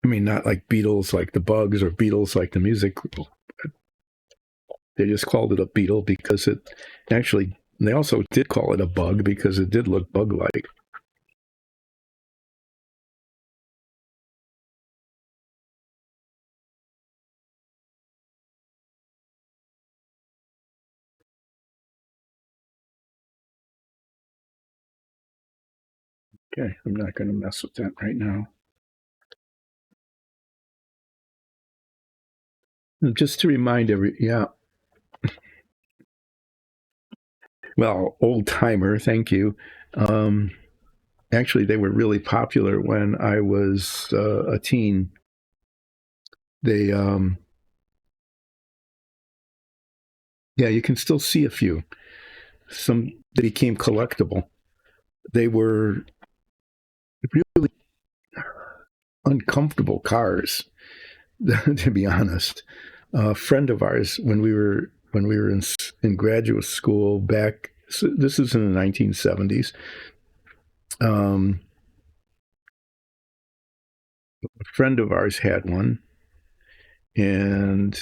I mean, not like Beatles like the Bugs or Beatles like the music. They just called it a Beetle because it actually, they also did call it a bug because it did look bug-like. Okay, I'm not going to mess with that right now. And just to remind well, old timer, thank you. Actually, they were really popular when I was a teen. They, you can still see a few. Some that became collectible. They were really uncomfortable cars, to be honest. A friend of ours, when we were in graduate school back, so this is in the 1970s. A friend of ours had one, and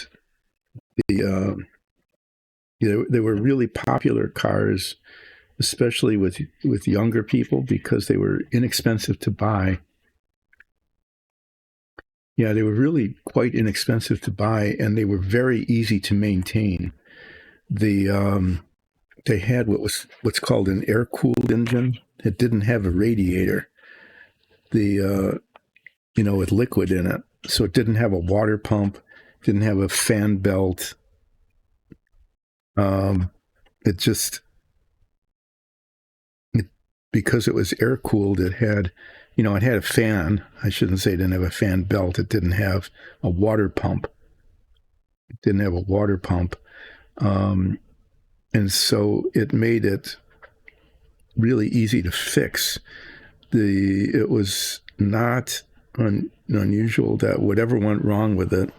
they were really popular cars, especially with younger people because they were inexpensive to buy. Yeah, they were really quite inexpensive to buy, and they were very easy to maintain. They had what's called an air-cooled engine. It didn't have a radiator. With liquid in it, so it didn't have a water pump, didn't have a fan belt. Because it was air cooled, it had a fan. I shouldn't say it didn't have a fan belt. It didn't have a water pump. And so it made it really easy to fix. It was not unusual that whatever went wrong with it,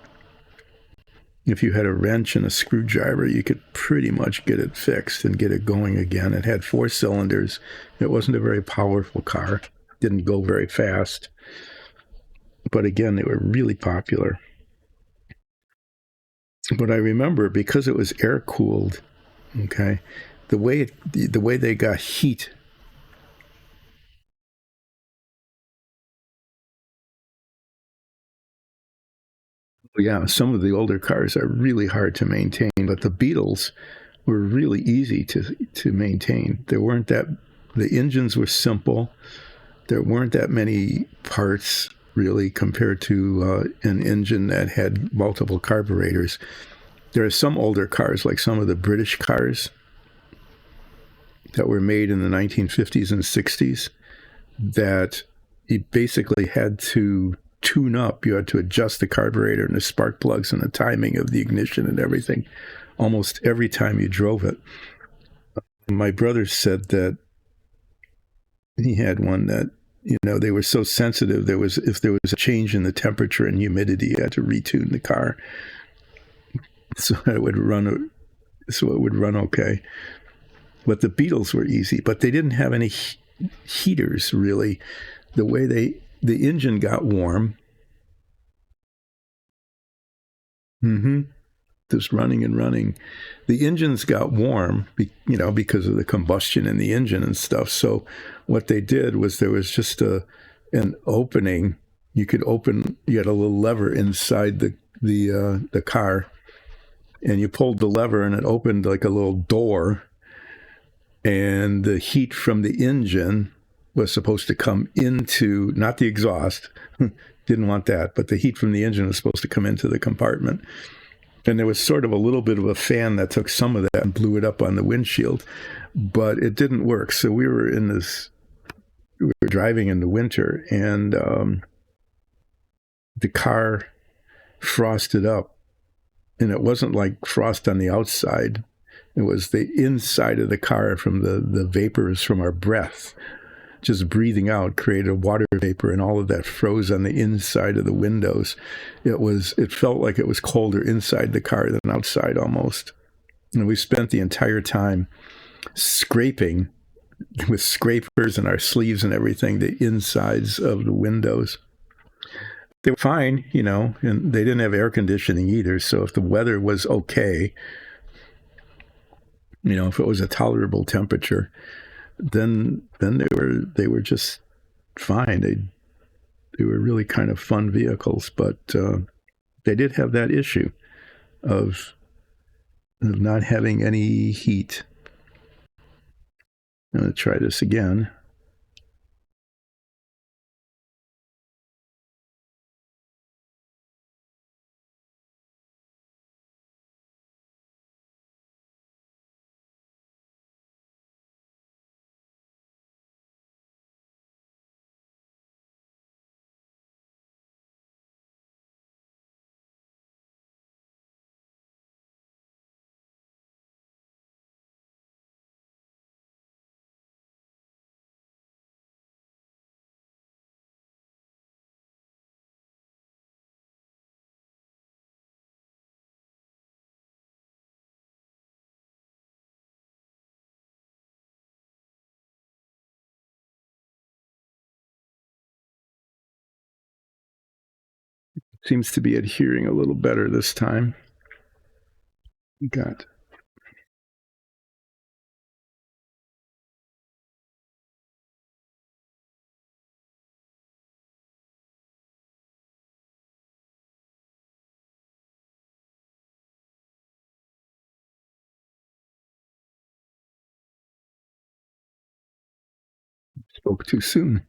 if you had a wrench and a screwdriver, you could pretty much get it fixed and get it going again. It had 4 cylinders. It wasn't a very powerful car. Didn't go very fast. But again, they were really popular. But I remember, because it was air cooled, okay, the way they got heat. Yeah, some of the older cars are really hard to maintain, but the Beetles were really easy to maintain. The engines were simple. There weren't that many parts really compared to an engine that had multiple carburetors. There are some older cars, like some of the British cars that were made in the 1950s and 60s, that you basically had to tune up. You had to adjust the carburetor and the spark plugs and the timing of the ignition and everything almost every time you drove it. My brother said that he had one that, they were so sensitive. If there was a change in the temperature and humidity, you had to retune the car so it would run okay. But the Beetles were easy, but they didn't have any heaters really. The way the engine got warm. Just running and running. The engines got warm, because of the combustion in the engine and stuff. So what they did was there was just an opening. You had a little lever inside the car, and you pulled the lever and it opened like a little door, and the heat from the engine was supposed to come into, not the exhaust, didn't want that, but the heat from the engine was supposed to come into the compartment. And there was sort of a little bit of a fan that took some of that and blew it up on the windshield, but it didn't work. So we were driving in the winter, and the car frosted up, and it wasn't like frost on the outside. It was the inside of the car from the vapors from our breath. Just breathing out created a water vapor, and all of that froze on the inside of the windows. It felt like it was colder inside the car than outside almost. And we spent the entire time scraping with scrapers and our sleeves and everything, the insides of the windows. They were fine, and they didn't have air conditioning either. So if the weather was okay, if it was a tolerable temperature, then they were just fine. They were really kind of fun vehicles, but they did have that issue of not having any heat. I'm going to try this again. Seems to be adhering a little better this time. Got spoke too soon.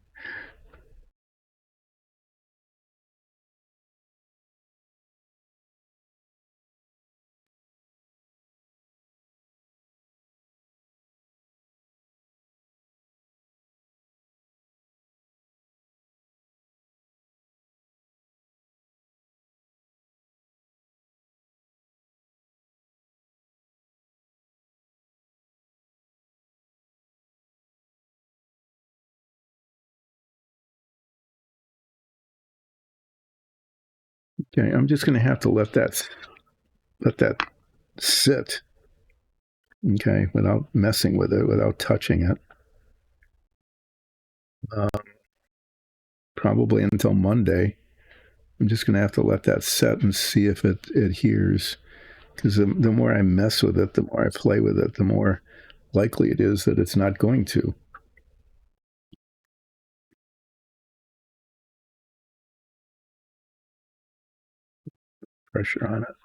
Okay, I'm just going to have to let that sit. Okay, without messing with it, without touching it. Probably until Monday. I'm just going to have to let that set and see if it adheres. Because the more I mess with it, the more I play with it, the more likely it is that it's not going to. Pressure on it.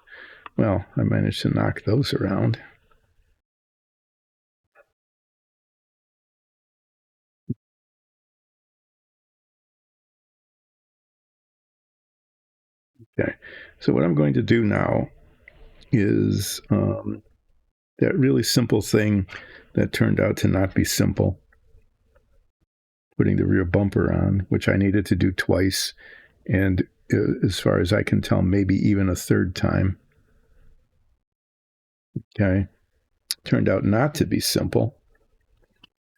Well, I managed to knock those around. Okay, so what I'm going to do now is that really simple thing that turned out to not be simple, putting the rear bumper on, which I needed to do twice, and as far as I can tell, maybe even a third time. Okay, turned out not to be simple,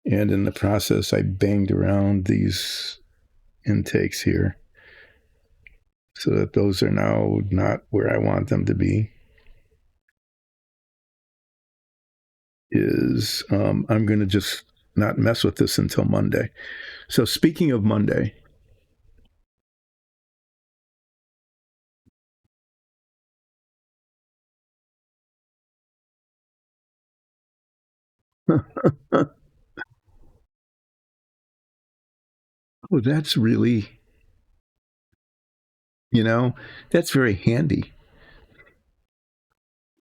and in the process, I banged around these intakes here so that those are now not where I want them to be. I'm going to just not mess with this until Monday. So speaking of Monday, oh, that's really, that's very handy.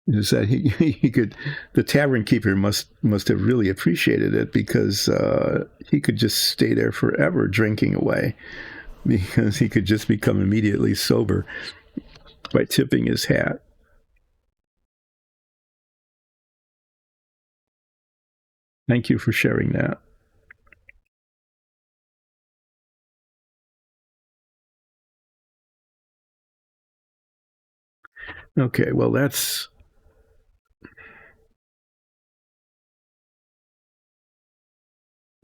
Is that he could, the tavern keeper must have really appreciated it, because he could just stay there forever drinking away, because he could just become immediately sober by tipping his hat. Thank you for sharing that. Okay, well, that's...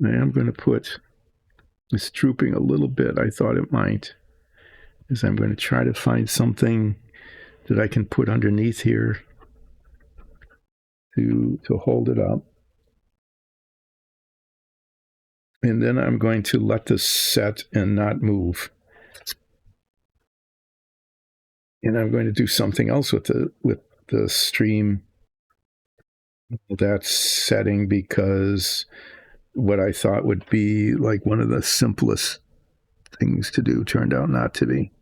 I am going to put... It's drooping a little bit. I thought it might. Is I'm going to try to find something that I can put underneath here to hold it up. And then I'm going to let this set and not move. And I'm going to do something else with the stream, that setting, because what I thought would be like one of the simplest things to do turned out not to be.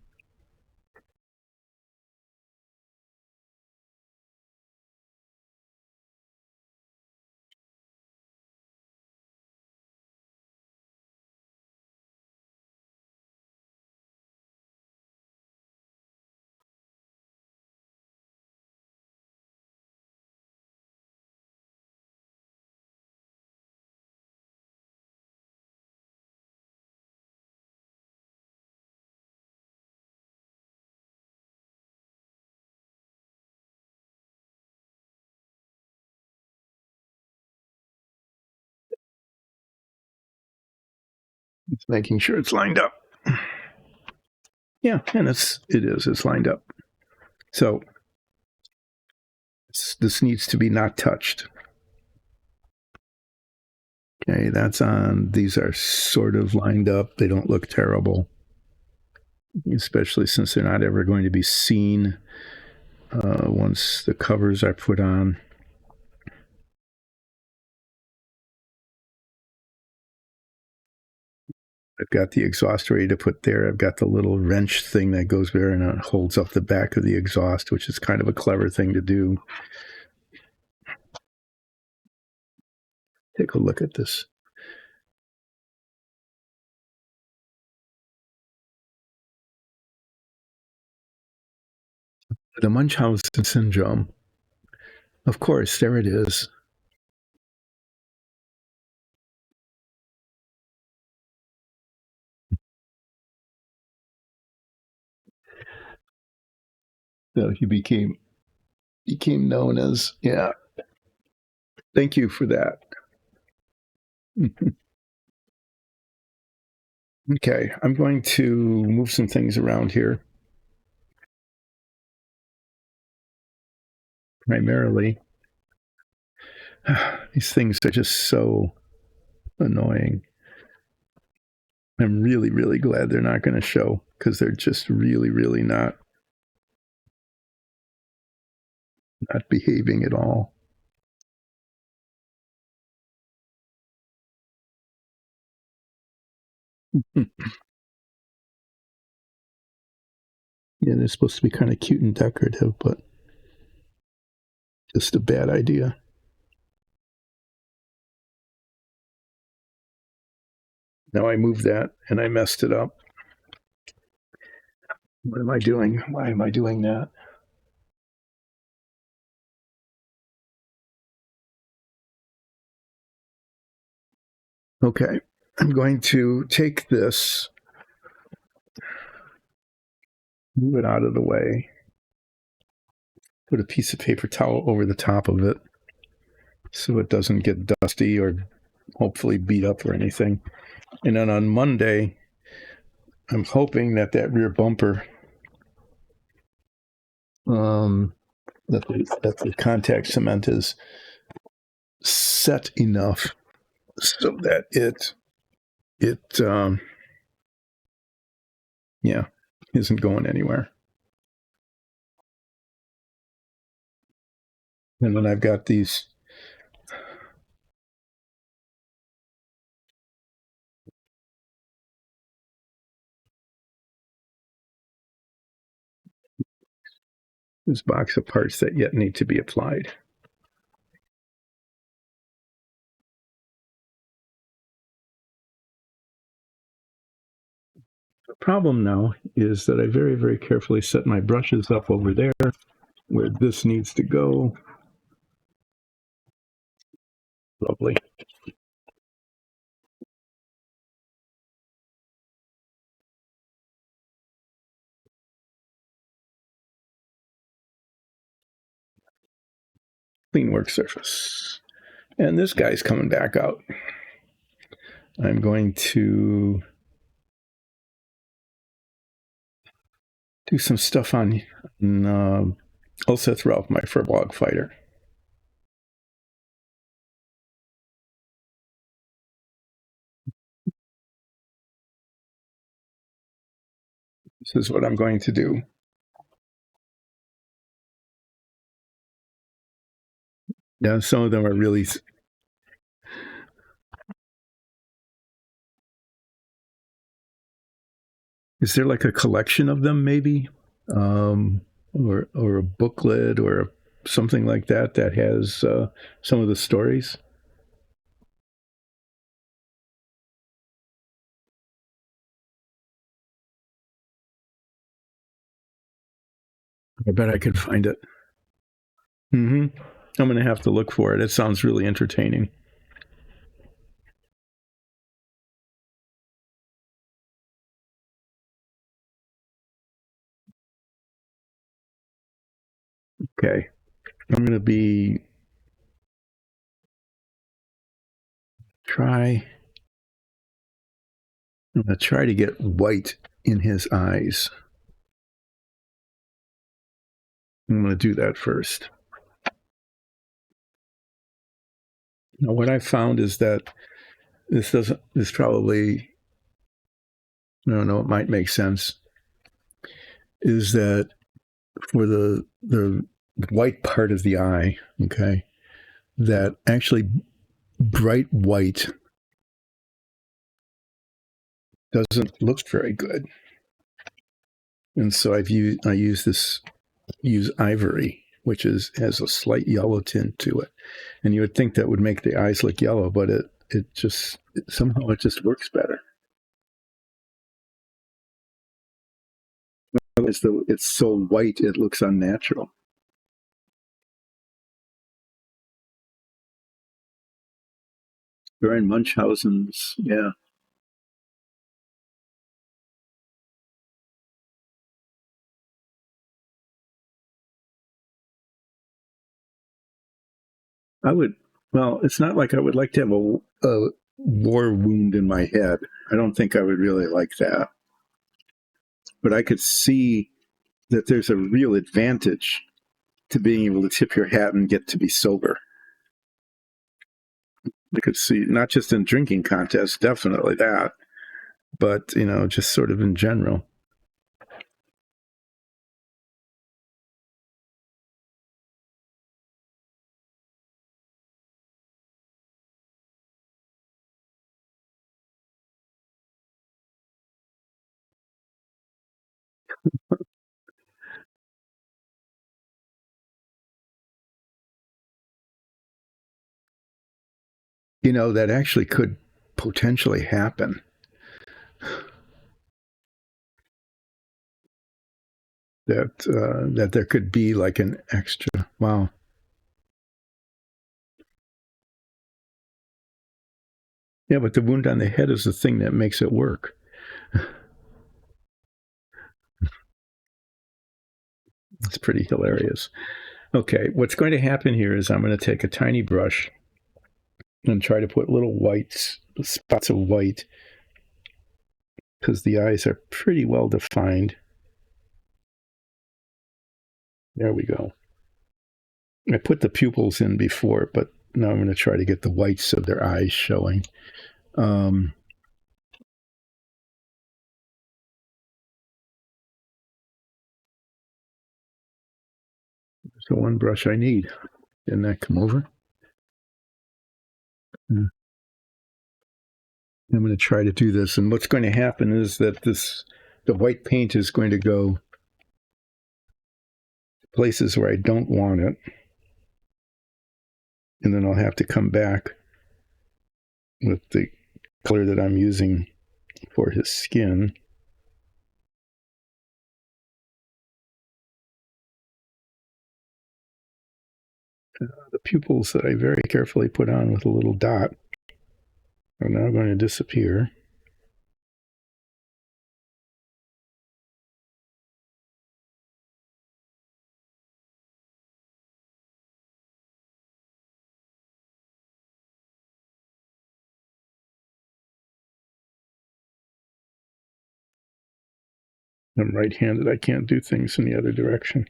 It's making sure it's lined up. Yeah, and it's lined up. So this needs to be not touched. Okay, that's on. These are sort of lined up. They don't look terrible, especially since they're not ever going to be seen once the covers are put on. I've got the exhaust ready to put there. I've got the little wrench thing that goes there and it holds up the back of the exhaust, which is kind of a clever thing to do. Take a look at this. The Munchausen syndrome. Of course, there it is. So he became known as, yeah. Thank you for that. Okay, I'm going to move some things around here. Primarily, these things are just so annoying. I'm really, really glad they're not going to show, because they're just really, really not behaving at all. Yeah, they're supposed to be kind of cute and decorative, but just a bad idea. Now I moved that and I messed it up. What am I doing? Why am I doing that? Okay, I'm going to take this, move it out of the way, put a piece of paper towel over the top of it so it doesn't get dusty or hopefully beat up or anything. And then on Monday, I'm hoping that rear bumper, that the contact cement is set enough so that it isn't going anywhere. And then I've got these this box of parts that yet need to be applied. The problem now is that I very, very carefully set my brushes up over there where this needs to go. Lovely. Clean work surface. And this guy's coming back out. I'm going to do some stuff on Ulseth Ralph, my furbolg fighter. This is what I'm going to do. Yeah, some of them are really. Is there like a collection of them, maybe, or a booklet or something like that that has some of the stories? I bet I could find it. I'm going to have to look for it. It sounds really entertaining. Okay, I'm going to be try. I'm going to try to get white in his eyes. I'm going to do that first. Now, what I found is that this probably, I don't know, it might make sense, is that for the white part of the eye, okay, that actually bright white doesn't look very good. And so I use ivory, which has a slight yellow tint to it. And you would think that would make the eyes look yellow, but somehow it just works better. It's so white it looks unnatural. Baron Munchausen's, yeah. I would, well, it's not like I would like to have a war wound in my head. I don't think I would really like that. But I could see that there's a real advantage to being able to tip your hat and get to be sober. I could see, not just in drinking contests, definitely that, but, just sort of in general. That actually could potentially happen. That there could be like an extra. Wow. Yeah, but the wound on the head is the thing that makes it work. It's pretty hilarious. Okay, what's going to happen here is I'm going to take a tiny brush and try to put little spots of white, because the eyes are pretty well defined. There we go. I put the pupils in before, but now I'm going to try to get the whites of their eyes showing. So one brush I need. Didn't that come over? Yeah. I'm going to try to do this. And what's going to happen is that the white paint is going to go places where I don't want it. And then I'll have to come back with the color that I'm using for his skin. The pupils that I very carefully put on with a little dot are now going to disappear. I'm right-handed. I can't do things in the other direction.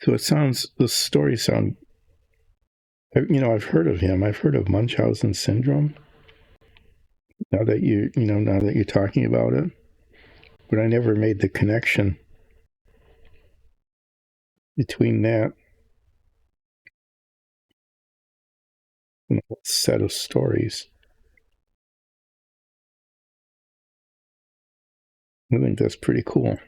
So the stories sound, I've heard of him. I've heard of Munchausen syndrome. Now that you're talking about it, but I never made the connection between that and a whole set of stories. I think that's pretty cool.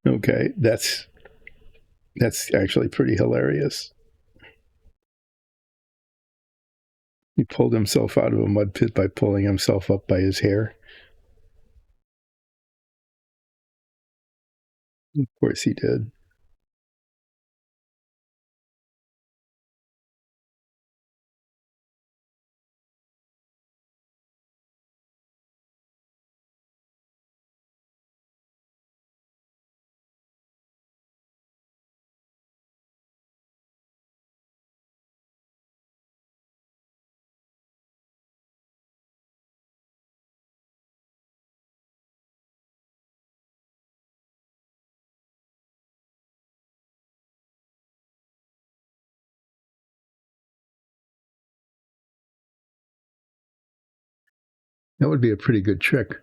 Okay, that's actually pretty hilarious. He pulled himself out of a mud pit by pulling himself up by his hair. Of course he did. That would be a pretty good trick.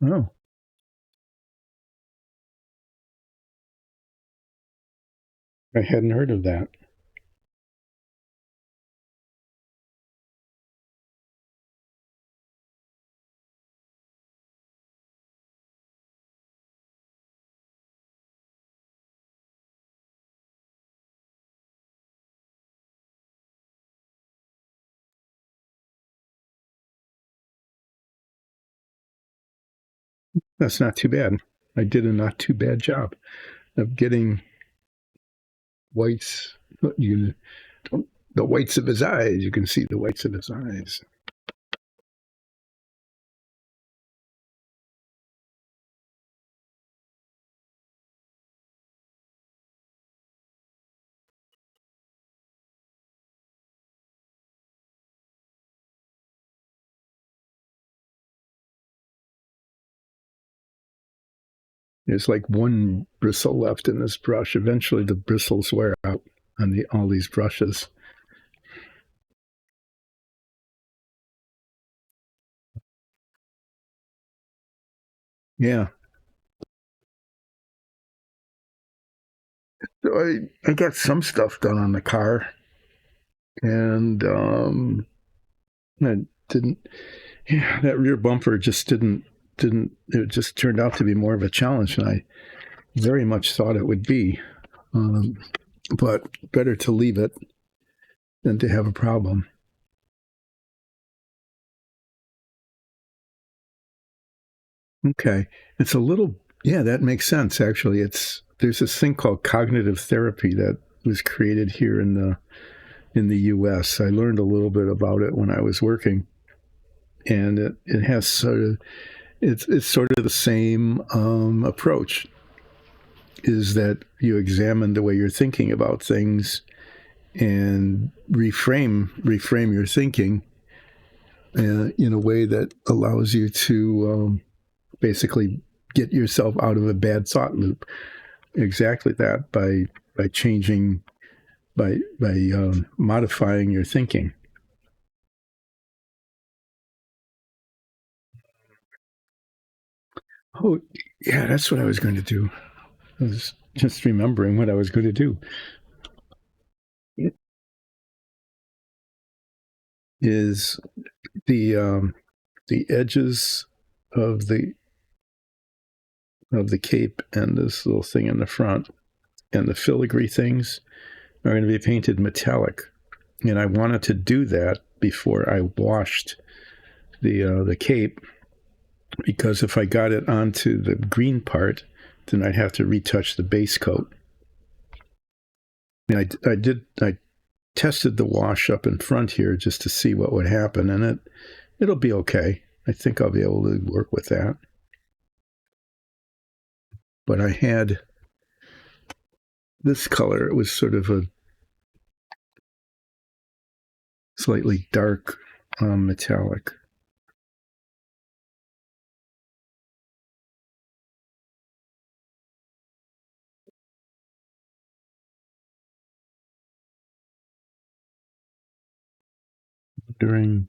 Oh, I hadn't heard of that. That's not too bad. I did a not too bad job of getting whites. You, the whites of his eyes. You can see the whites of his eyes. There's like one bristle left in this brush. Eventually, the bristles wear out on all these brushes. Yeah, so I got some stuff done on the car, and I didn't. Yeah, that rear bumper just didn't. It just turned out to be more of a challenge than I very much thought it would be. Um, but better to leave it than to have a problem. Okay, it's a little. Yeah, that makes sense. Actually, there's this thing called cognitive therapy that was created here in the U.S. I learned a little bit about it when I was working, and it has sort of it's sort of the same approach. Is that you examine the way you're thinking about things and reframe your thinking in a way that allows you to basically get yourself out of a bad thought loop. Exactly that by changing by modifying your thinking. Oh, yeah, that's what I was going to do. I was just remembering what I was going to do. It is the edges of the cape and this little thing in the front and the filigree things are going to be painted metallic, and I wanted to do that before I washed the cape, because if I got it onto the green part, then I'd have to retouch the base coat. And I tested the wash up in front here just to see what would happen, and it'll be okay. I think I'll be able to work with that. But I had this color. It was sort of a slightly dark metallic. Wondering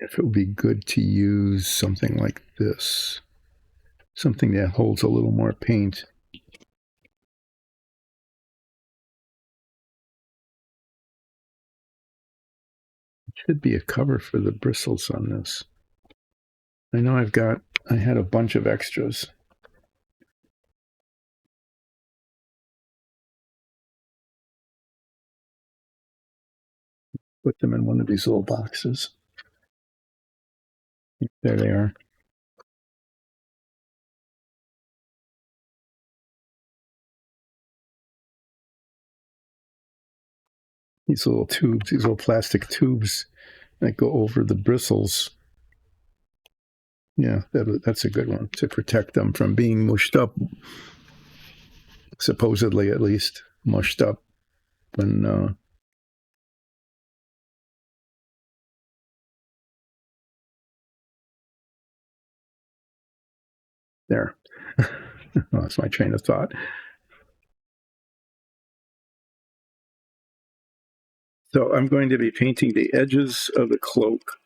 if it would be good to use something like this, something that holds a little more paint. Should be a cover for the bristles on this. I know I had a bunch of extras. Put them in one of these little boxes. There they are. These little tubes, these little plastic tubes that go over the bristles. Yeah, that's a good one to protect them from being mushed up, supposedly at least, mushed up when there. Well, that's my train of thought. So I'm going to be painting the edges of the cloak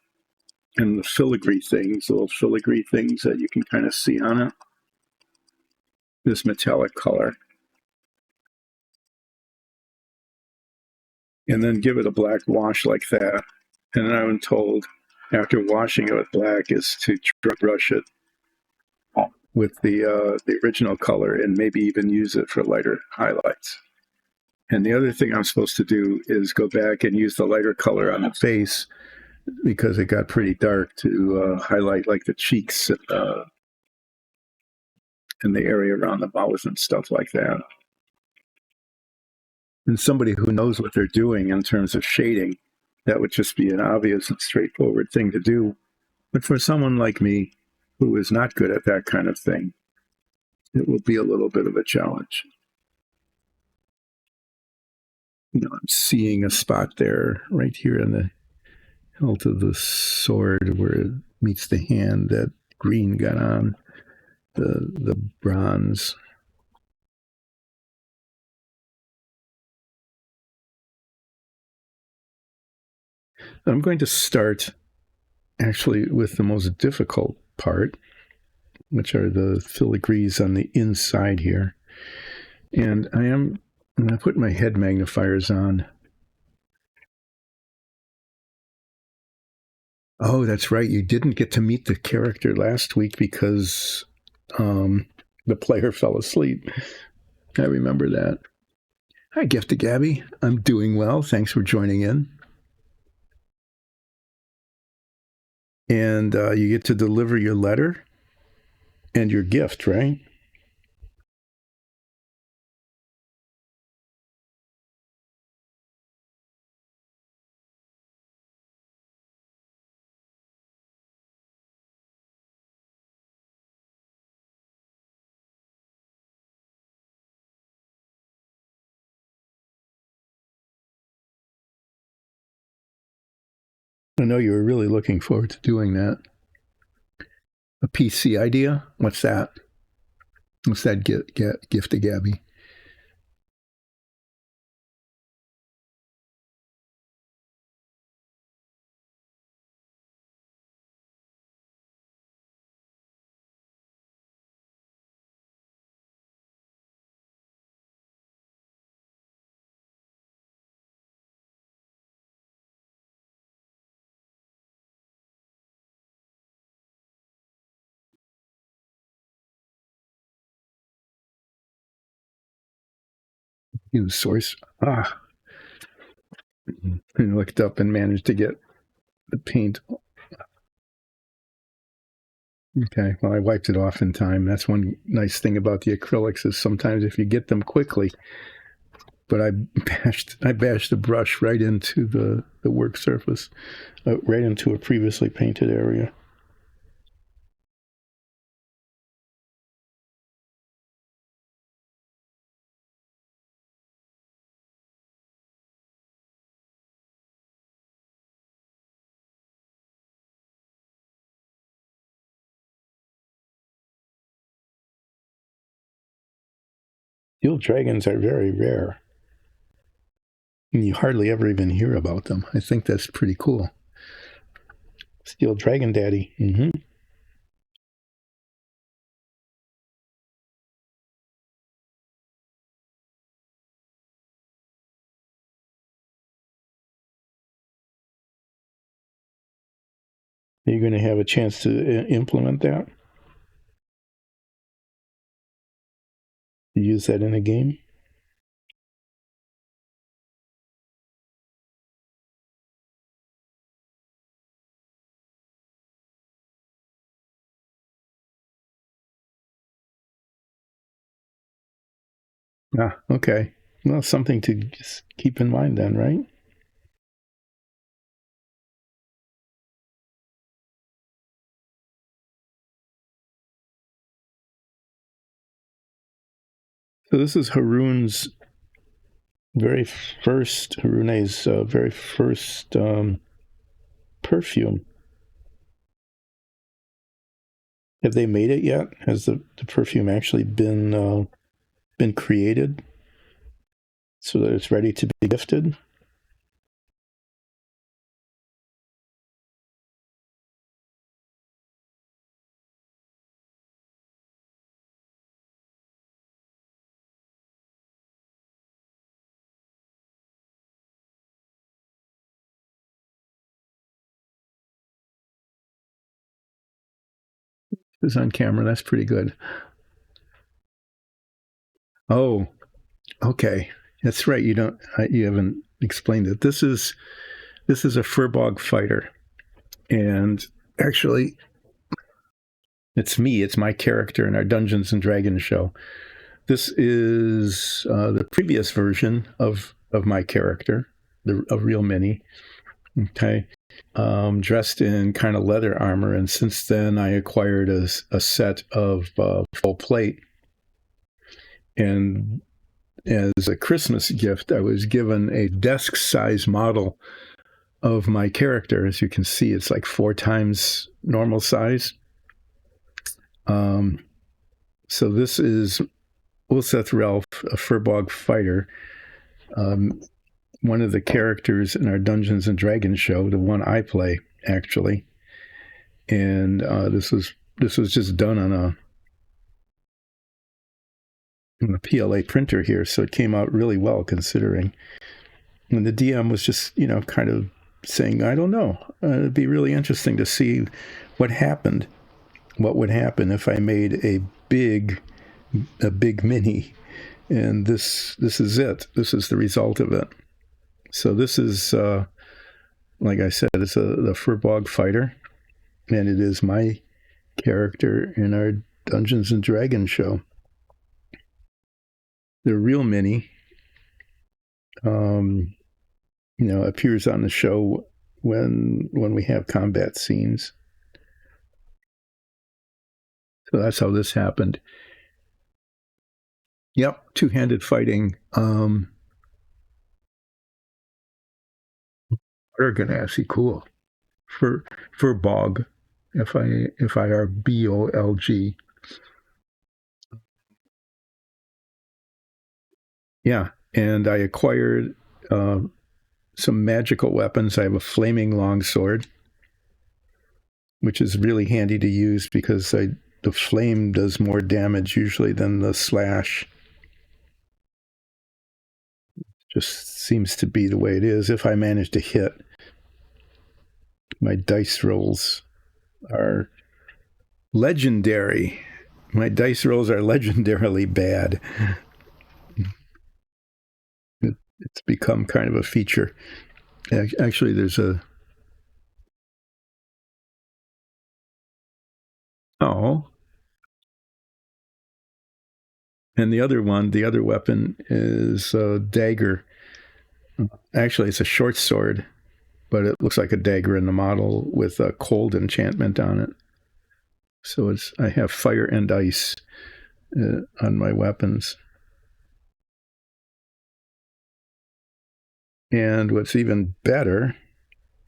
and the filigree things, little filigree things that you can kind of see on it, this metallic color. And then give it a black wash like that. And then I'm told after washing it with black is to brush it with the original color and maybe even use it for lighter highlights. And the other thing I'm supposed to do is go back and use the lighter color on the face, because it got pretty dark, to highlight like the cheeks and the area around the mouth and stuff like that. And somebody who knows what they're doing in terms of shading, that would just be an obvious and straightforward thing to do. But for someone like me, who is not good at that kind of thing, it will be a little bit of a challenge. I'm seeing a spot there right here in the hilt of the sword where it meets the hand that green got on the bronze. I'm going to start actually with the most difficult part, which are the filigrees on the inside here. And I'm going to put my head magnifiers on. Oh, that's right. You didn't get to meet the character last week because the player fell asleep. I remember that. Hi, Gift to Gabby. I'm doing well. Thanks for joining in. And you get to deliver your letter and your gift, right? I know you were really looking forward to doing that. A PC idea? What's that? What's that gift to Gabby? Use source. And looked up and managed to get the paint. Okay, well, I wiped it off in time. That's one nice thing about the acrylics is sometimes if you get them quickly, but I bashed the brush right into the work surface, right into a previously painted area. Steel dragons are very rare. And you hardly ever even hear about them. I think that's pretty cool. Steel Dragon Daddy. Mm-hmm. Are you going to have a chance to implement that? Use that in a game? Ah, okay. Well, something to just keep in mind then, right? So this is Harune's very first perfume. Have they made it yet? Has the perfume actually been created so that it's ready to be gifted? It's on camera. That's pretty good. Oh, okay. That's right. You haven't explained it. This is a Furbog fighter, and actually, it's me. It's my character in our Dungeons and Dragons show. This is the previous version of my character, a real mini. Okay, dressed in kind of leather armor, and since then I acquired a set of full plate. And as a Christmas gift, I was given a desk-size model of my character. As you can see, it's like 4 times normal size. So this is Ulseth Relf, a Furbog fighter. One of the characters in our Dungeons and Dragons show, the one I play, actually. And this was just done on a PLA printer here, so it came out really well considering. And the DM was just, kind of saying, I don't know. It'd be really interesting to see what happened. What would happen if I made a big mini, and this is it. This is the result of it. So this is, like I said, it's the Furbog fighter, and it is my character in our Dungeons and Dragons show. The real mini, appears on the show when we have combat scenes. So that's how this happened. Yep, two-handed fighting. Ganassi, cool. Furbog, Firbolg. Yeah, and I acquired some magical weapons. I have a flaming longsword, which is really handy to use because the flame does more damage usually than the slash. Just seems to be the way it is. If I manage to hit, my dice rolls are legendary. My dice rolls are legendarily bad. It's become kind of a feature. Actually, there's a oh, and the other weapon is a dagger. Actually, it's a short sword, but it looks like a dagger in the model with a cold enchantment on it. So I have fire and ice on my weapons. And what's even better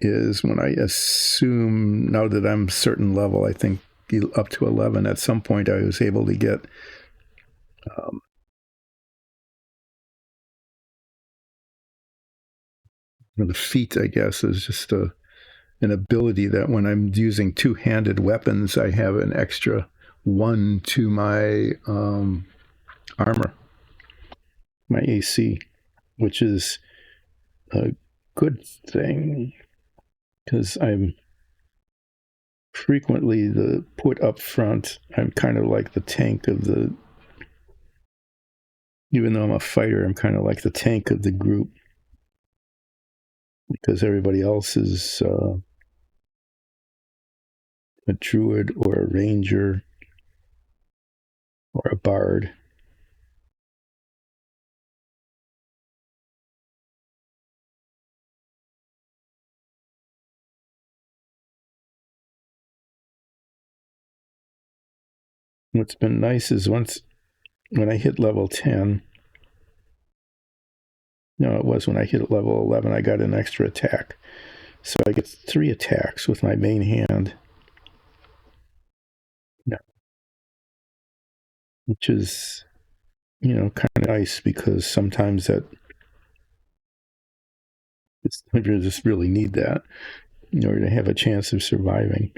is when I assume, now that I'm certain level, I think up to 11, at some point I was able to get um, the feat, I guess, is just an ability that when I'm using two-handed weapons, I have an extra 1 to my armor, my AC, which is a good thing because I'm frequently the put up front. I'm kind of like the tank of the, even though I'm a fighter, I'm kind of like the tank of the group because everybody else is a druid or a ranger or a bard. What's been nice is when I hit level 10, no, it was when I hit level 11, I got an extra attack. So I get 3 attacks with my main hand. Yeah. Which is, kind of nice because sometimes I just really need that in order to have a chance of surviving.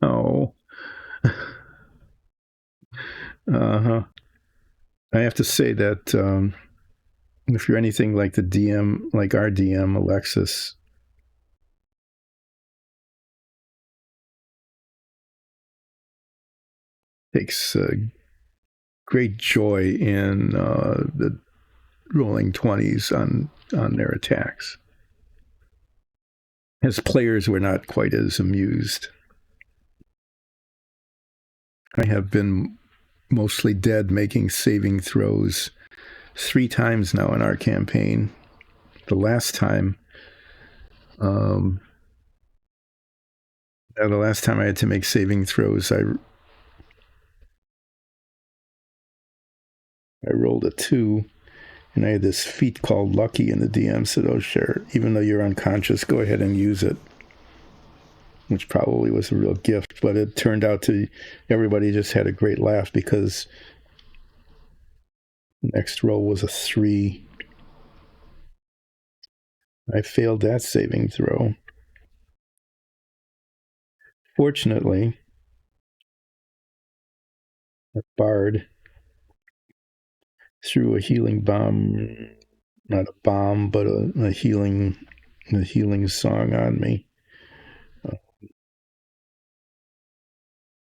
Oh, uh-huh. I have to say that if you're anything like the DM, like our DM, Alexis, takes great joy in the rolling 20s on their attacks. As players, we're not quite as amused. I have been mostly dead making saving throws 3 times now in our campaign. The last time, um, the last time I had to make saving throws, I rolled a 2, and I had this feat called Lucky, and the DM said, "Oh, sure, even though you're unconscious, go ahead and use it," which probably was a real gift. But it turned out to everybody just had a great laugh because the next roll was a 3. I failed that saving throw. Fortunately, a bard threw a healing bomb, not a bomb, but a healing song on me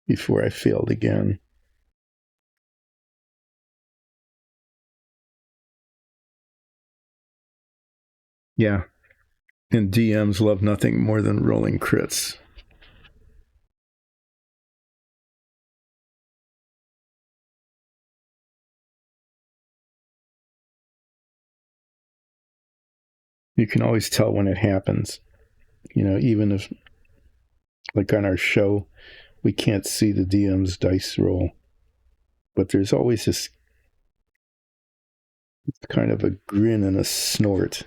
before I failed again. Yeah, and DMs love nothing more than rolling crits. You can always tell when it happens. Even if, like on our show, we can't see the DM's dice roll, but there's always this kind of a grin and a snort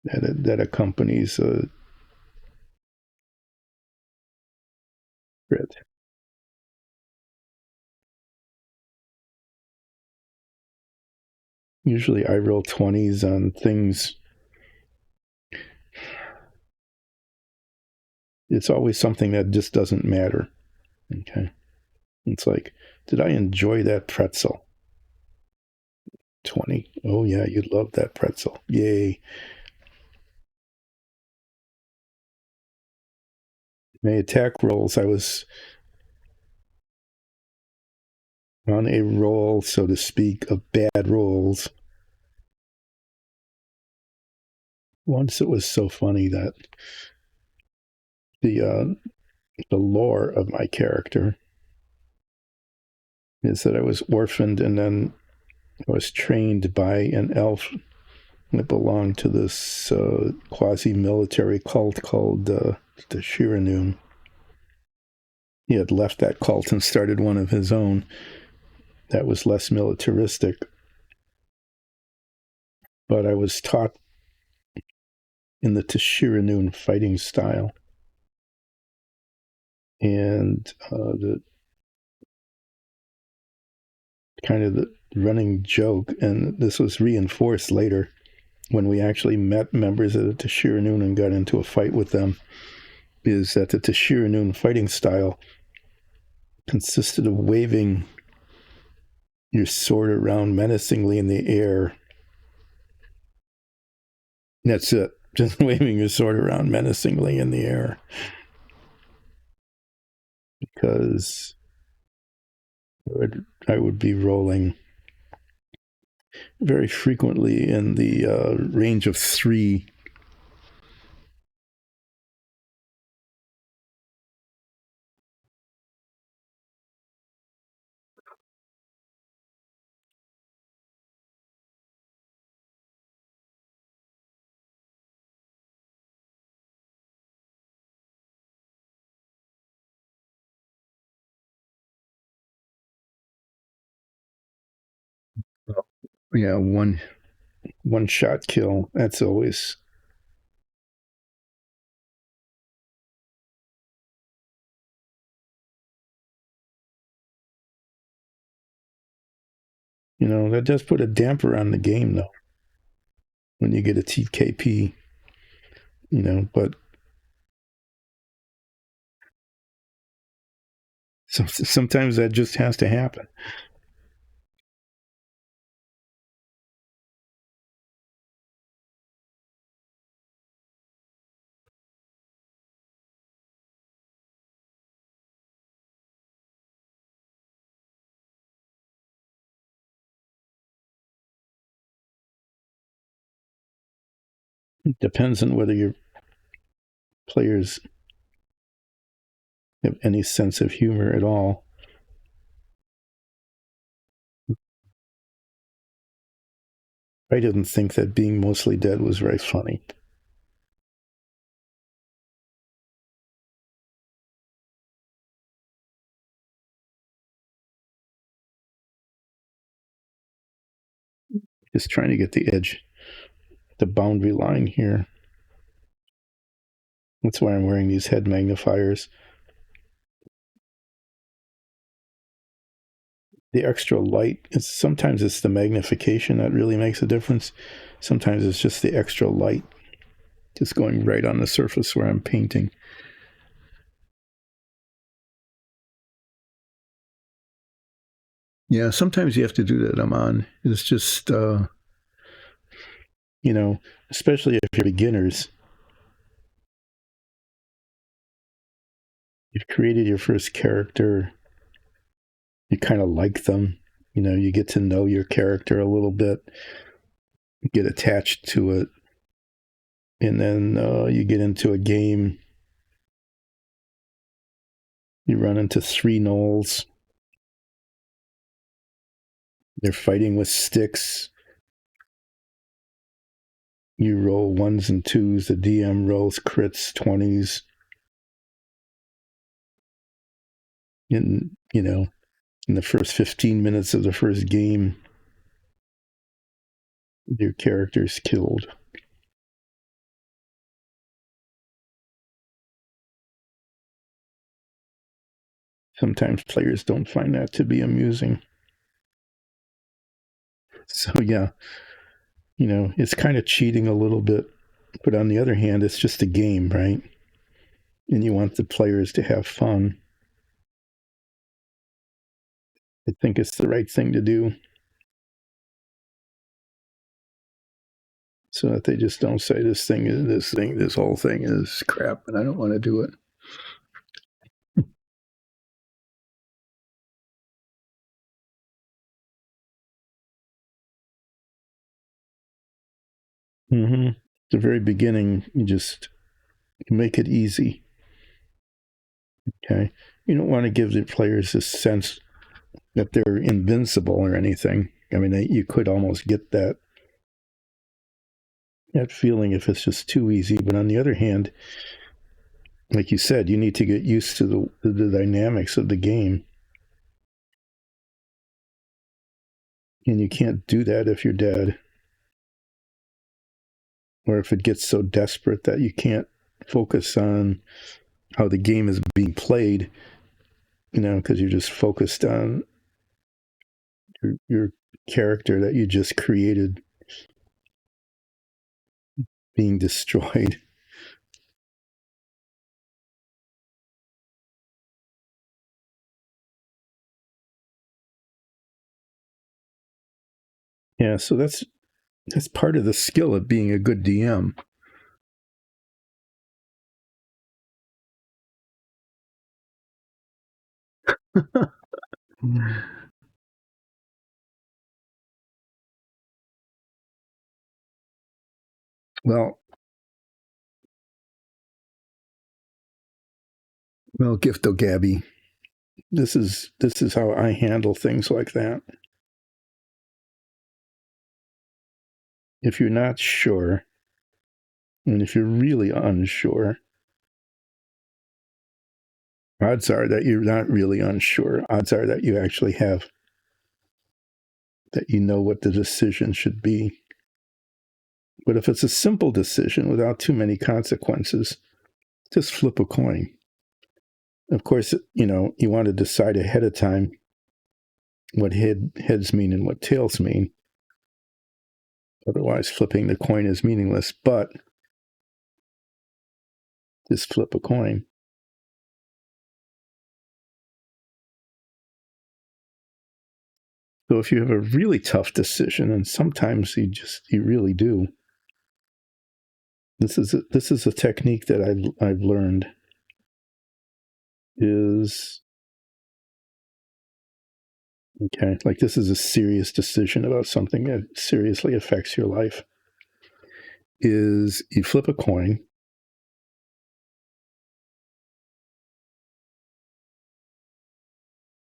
that accompanies a crit. Usually I roll 20s on things It's always something that just doesn't matter. Okay. It's like, did I enjoy that pretzel? 20. Oh, yeah, you love that pretzel. Yay. My attack rolls, I was on a roll, so to speak, of bad rolls. Once it was so funny that the lore of my character is that I was orphaned and then I was trained by an elf that belonged to this quasi-military cult called the Shiranoon. He had left that cult and started one of his own that was less militaristic. But I was taught in the Shiranoon fighting style. And the kind of the running joke, and this was reinforced later when we actually met members of the Shiranoon and got into a fight with them, is that the Shiranoon fighting style consisted of waving your sword around menacingly in the air. That's it. Just waving your sword around menacingly in the air. Because I would be rolling very frequently in the range of 3. Yeah, one shot kill. That's always. That does put a damper on the game, though, when you get a TKP, but sometimes that just has to happen. It depends on whether your players have any sense of humor at all. I didn't think that being mostly dead was very funny. Just trying to get the edge, the boundary line here. That's why I'm wearing these head magnifiers. The extra light, sometimes it's the magnification that really makes a difference. Sometimes it's just the extra light just going right on the surface where I'm painting. Yeah, sometimes you have to do that, Aman. It's just, especially if you're beginners. You've created your first character. You kind of like them. You get to know your character a little bit, get attached to it. And then you get into a game. You run into 3 gnolls. They're fighting with sticks. You roll 1s and 2s. The DM rolls crits, 20s. And, in the first 15 minutes of the first game, your character's killed. Sometimes players don't find that to be amusing. So, yeah, it's kind of cheating a little bit. But on the other hand, it's just a game, right? and you want the players to have fun, I think it's the right thing to do, so that they just don't say this whole thing is crap, and I don't want to do it. Mm-hmm. At the very beginning, you just make it easy. Okay, you don't want to give the players this sense that they're invincible or anything. I mean, you could almost get that feeling if it's just too easy. But on the other hand, like you said, you need to get used to the dynamics of the game. And you can't do that if you're dead. Or if it gets so desperate that you can't focus on how the game is being played, because you're just focused on your character that you just created being destroyed. Yeah, so that's part of the skill of being a good DM. Well, Gifto Gabby, this is how I handle things like that. If you're not sure, and if you're really unsure, odds are that you're not really unsure. Odds are that you actually have, that you know what the decision should be. But if it's a simple decision without too many consequences, just flip a coin. Of course, you want to decide ahead of time what heads mean and what tails mean. Otherwise, flipping the coin is meaningless, but just flip a coin. So if you have a really tough decision, and sometimes you really do, this is a technique that I've learned, is, okay, like this is a serious decision about something that seriously affects your life, is you flip a coin,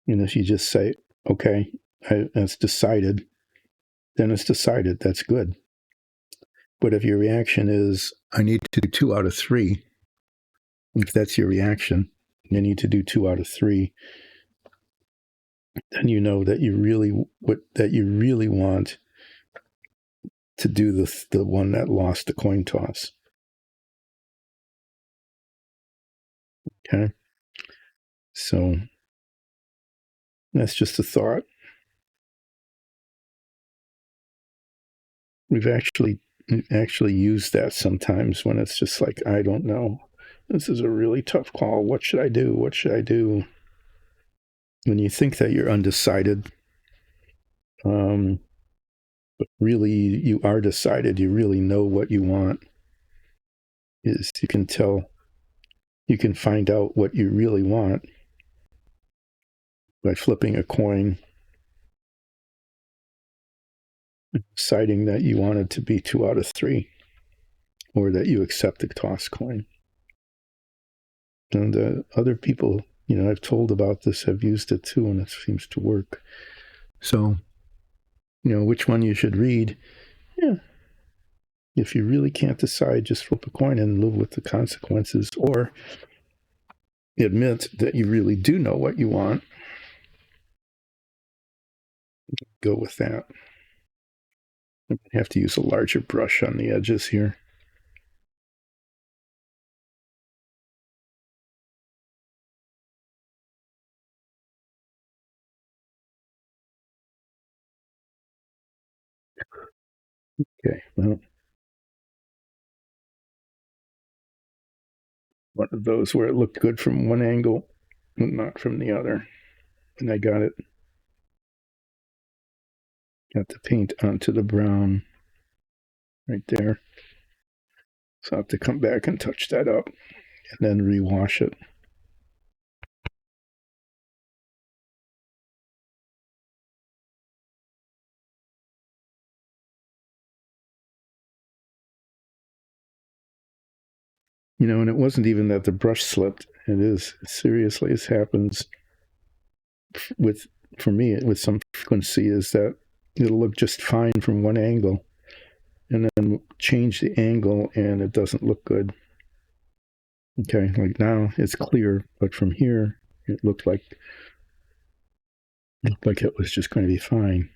if you just say, okay, it's decided, then it's decided, that's good. But if your reaction is, I need to do 2 out of 3, if that's your reaction, you need to do 2 out of 3, then you know that you really want to do the one that lost the coin toss. Okay, so that's just a thought. We've actually used that sometimes when it's just like, I don't know, this is a really tough call. What should I do? What should I do? When you think that you're undecided, but really you are decided, you really know what you want, is you can find out what you really want by flipping a coin, deciding that you want it to be 2 out of 3, or that you accept the toss coin. And other people, I've told about this, have used it too, and it seems to work. So, which one you should read, yeah. If you really can't decide, just flip a coin and live with the consequences, or admit that you really do know what you want. Go with that. I have to use a larger brush on the edges here. Okay, well, one of those where it looked good from one angle, but not from the other. And I got the paint onto the brown right there. So I have to come back and touch that up and then rewash it. And it wasn't even that the brush slipped. It is seriously, it happens for me with some frequency, is that it'll look just fine from one angle and then change the angle and it doesn't look good. Okay, like now it's clear, but from here it looked like it was just going to be fine.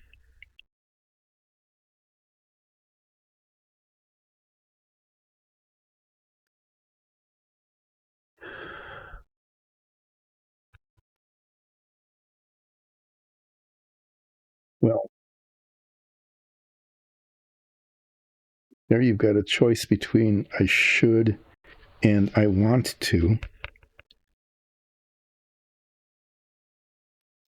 Well, there you've got a choice between I should and I want to.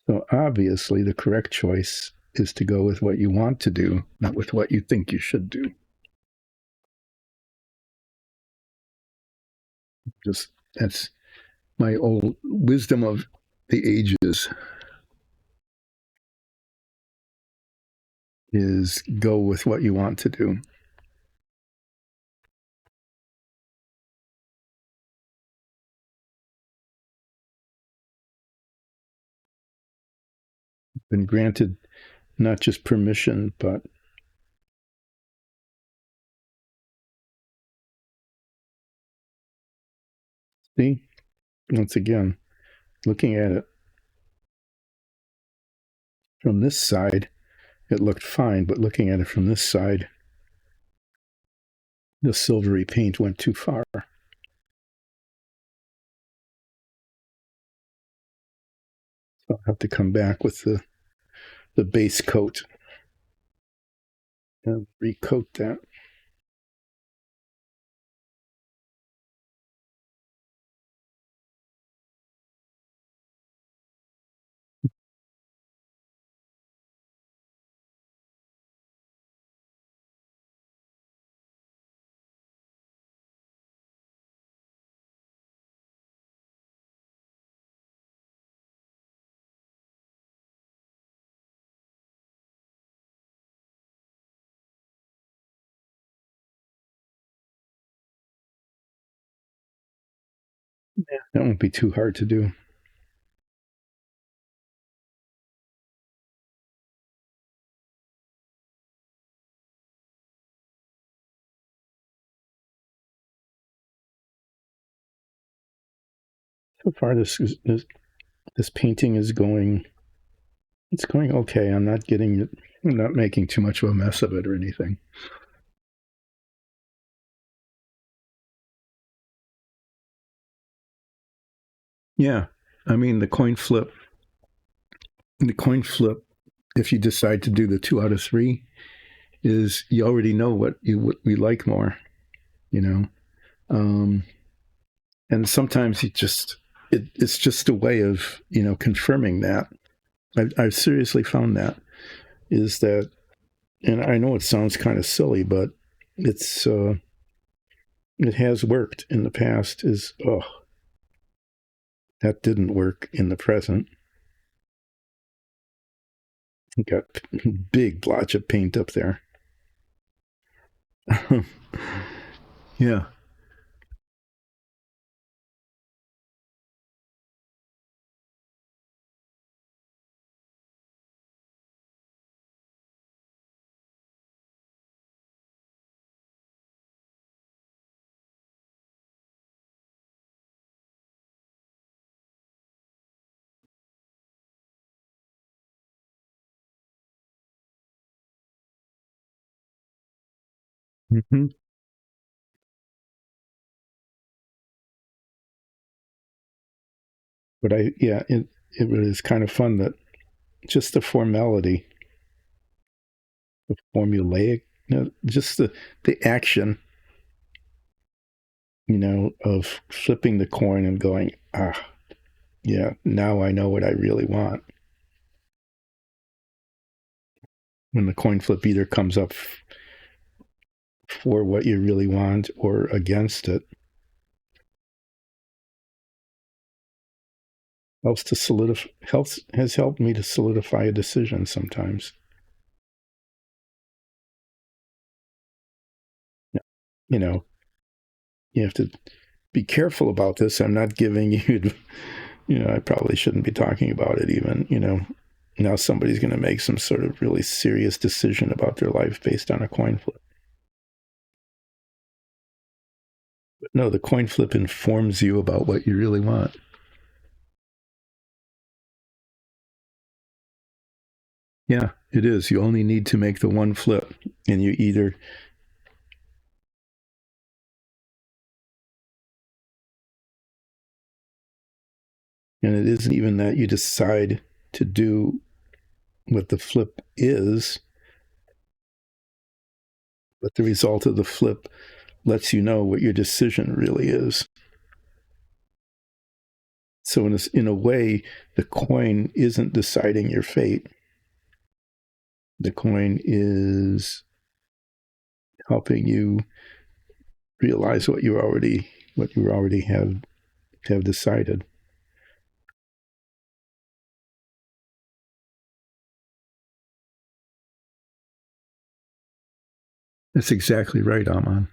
So obviously the correct choice is to go with what you want to do, not with what you think you should do. Just that's my old wisdom of the ages, is go with what you want to do. Been granted not just permission, but see, once again, looking at it from this side, it looked fine, but looking at it from this side, the silvery paint went too far. So I'll have to come back with the base coat and recoat that. Yeah, that won't be too hard to do. So far, this painting is going. It's going okay. I'm not making too much of a mess of it or anything. Yeah, I mean the coin flip. If you decide to do the 2 out of 3, is you already know what we like more, you know. And sometimes it's just a way of confirming that. I've seriously found that is that, and I know it sounds kind of silly, but it's it has worked in the past. That didn't work in the present. You got big blotch of paint up there. Yeah. Mm-hmm. But it was kind of fun that just the formality, the formulaic, just the action of flipping the coin and going, yeah, now I know what I really want. When the coin flip either comes up for what you really want or against it, has helped me to solidify a decision sometimes. You know, you have to be careful about this. I'm not giving you, I probably shouldn't be talking about it even, now somebody's going to make some sort of really serious decision about their life based on a coin flip. But no, the coin flip informs you about what you really want. Yeah, it is. You only need to make the one flip, and you either and it isn't even that you decide to do what the flip is, but the result of the flip lets you know what your decision really is. So in a way, the coin isn't deciding your fate. The coin is helping you realize what you already have decided. That's exactly right, Aman.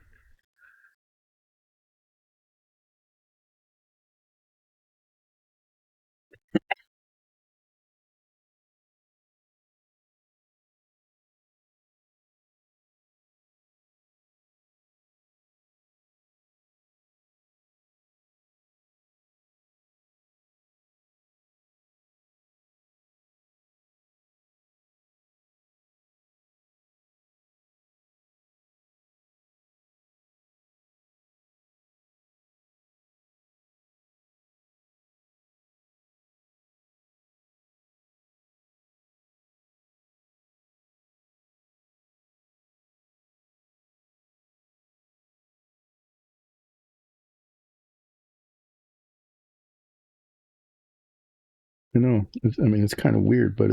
It's kind of weird, but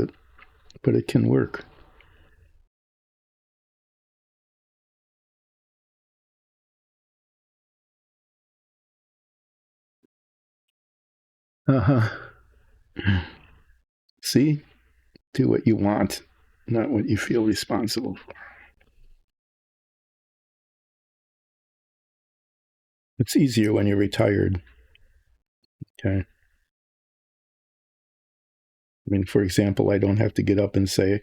it can work. Uh-huh. See? Do what you want, not what you feel responsible for. It's easier when you're retired. Okay. I mean, for example, I don't have to get up and say,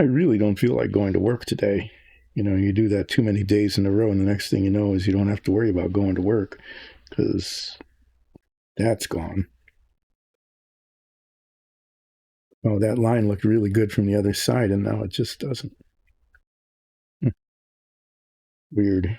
I really don't feel like going to work today. You do that too many days in a row, and the next thing you know is you don't have to worry about going to work because that's gone. Oh, that line looked really good from the other side, and now it just doesn't. Weird.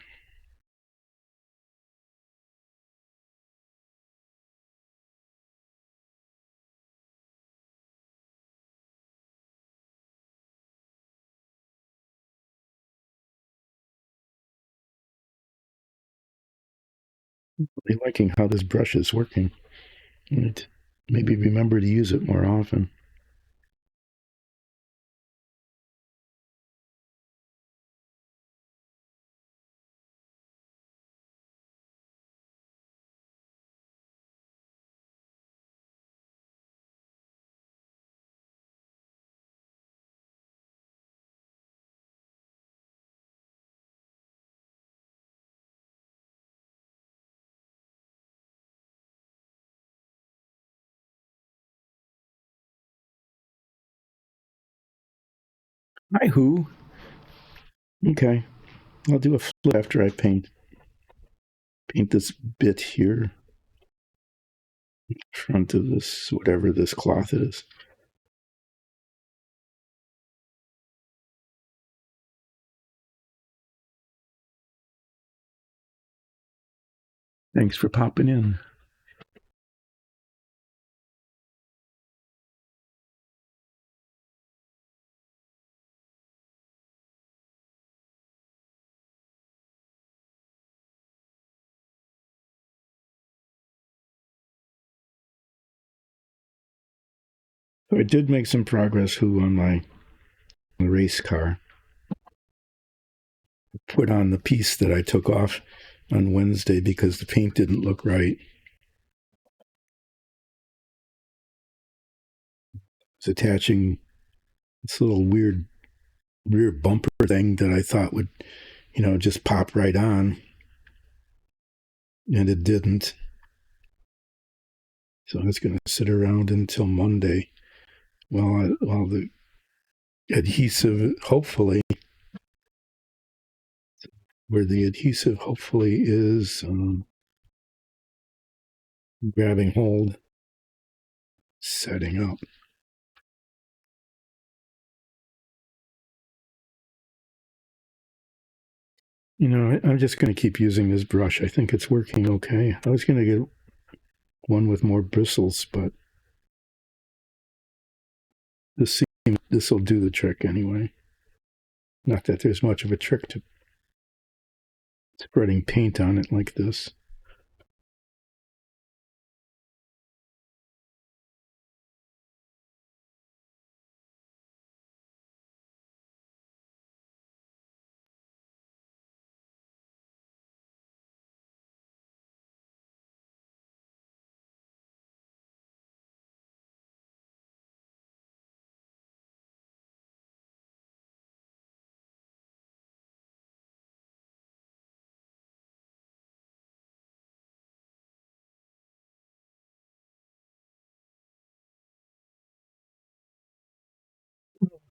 Really liking how this brush is working. And maybe remember to use it more often. Hi, who? Okay. I'll do a flip after I paint this bit here in front of this, whatever this cloth is. Thanks for popping in. So I did make some progress on my race car. Put on the piece that I took off on Wednesday because the paint didn't look right. It's attaching this little weird rear bumper thing that I thought would, just pop right on. And it didn't. So it's going to sit around until Monday while the adhesive, hopefully, where the adhesive hopefully is grabbing hold, setting up. I'm just going to keep using this brush. I think it's working okay. I was going to get one with more bristles, but this will do the trick anyway. Not that there's much of a trick to spreading paint on it like this.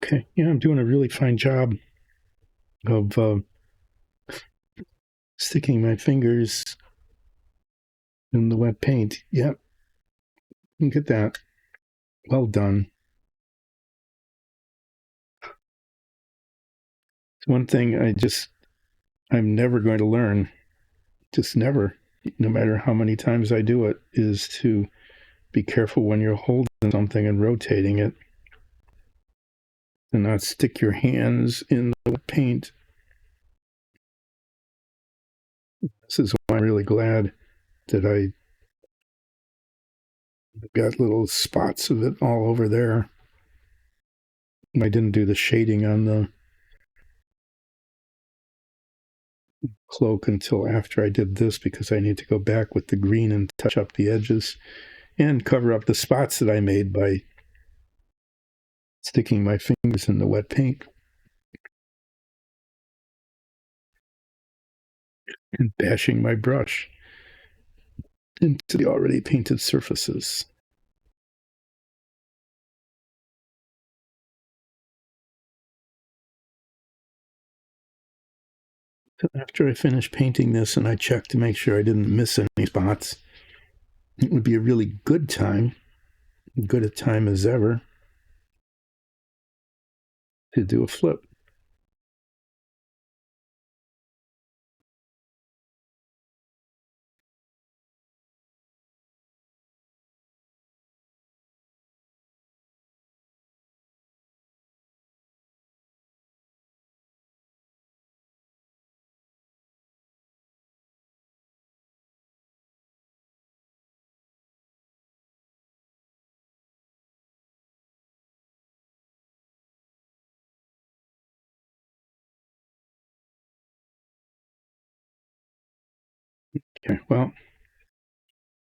Okay, yeah, I'm doing a really fine job of sticking my fingers in the wet paint. Yep, look at that. Well done. It's one thing I'm never going to learn, just never, no matter how many times I do it, is to be careful when you're holding something and rotating it and not stick your hands in the paint. This is why I'm really glad that I got little spots of it all over there. I didn't do the shading on the cloak until after I did this because I need to go back with the green and touch up the edges and cover up the spots that I made by sticking my fingers in the wet paint and bashing my brush into the already painted surfaces. So after I finish painting this and I check to make sure I didn't miss any spots, it would be a really good time, good a time as ever, to do a flip. Okay, well,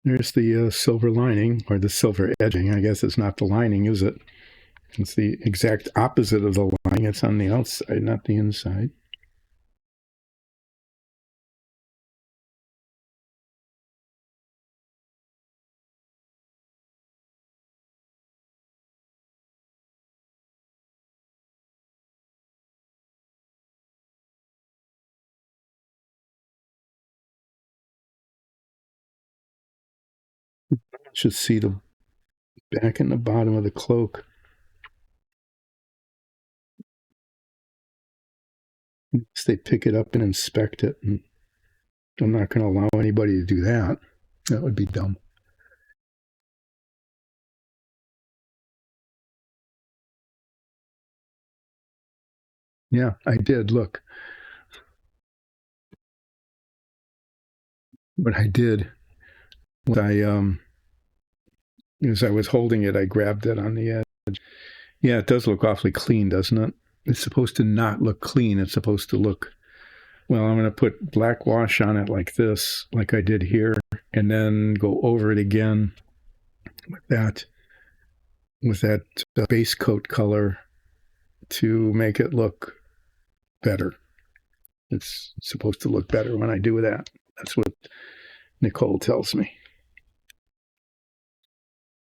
there's the silver lining, or the silver edging. I guess it's not the lining, is it? It's the exact opposite of the lining. It's on the outside, not the inside. Should see the back and the bottom of the cloak. They pick it up and inspect it. And I'm not going to allow anybody to do that. That would be dumb. Yeah, I did. Look, what I did was as I was holding it, I grabbed it on the edge. Yeah, it does look awfully clean, doesn't it? It's supposed to not look clean. It's supposed to look, well, I'm going to put black wash on it like this, like I did here, and then go over it again with that base coat color to make it look better. It's supposed to look better when I do that. That's what Nicole tells me.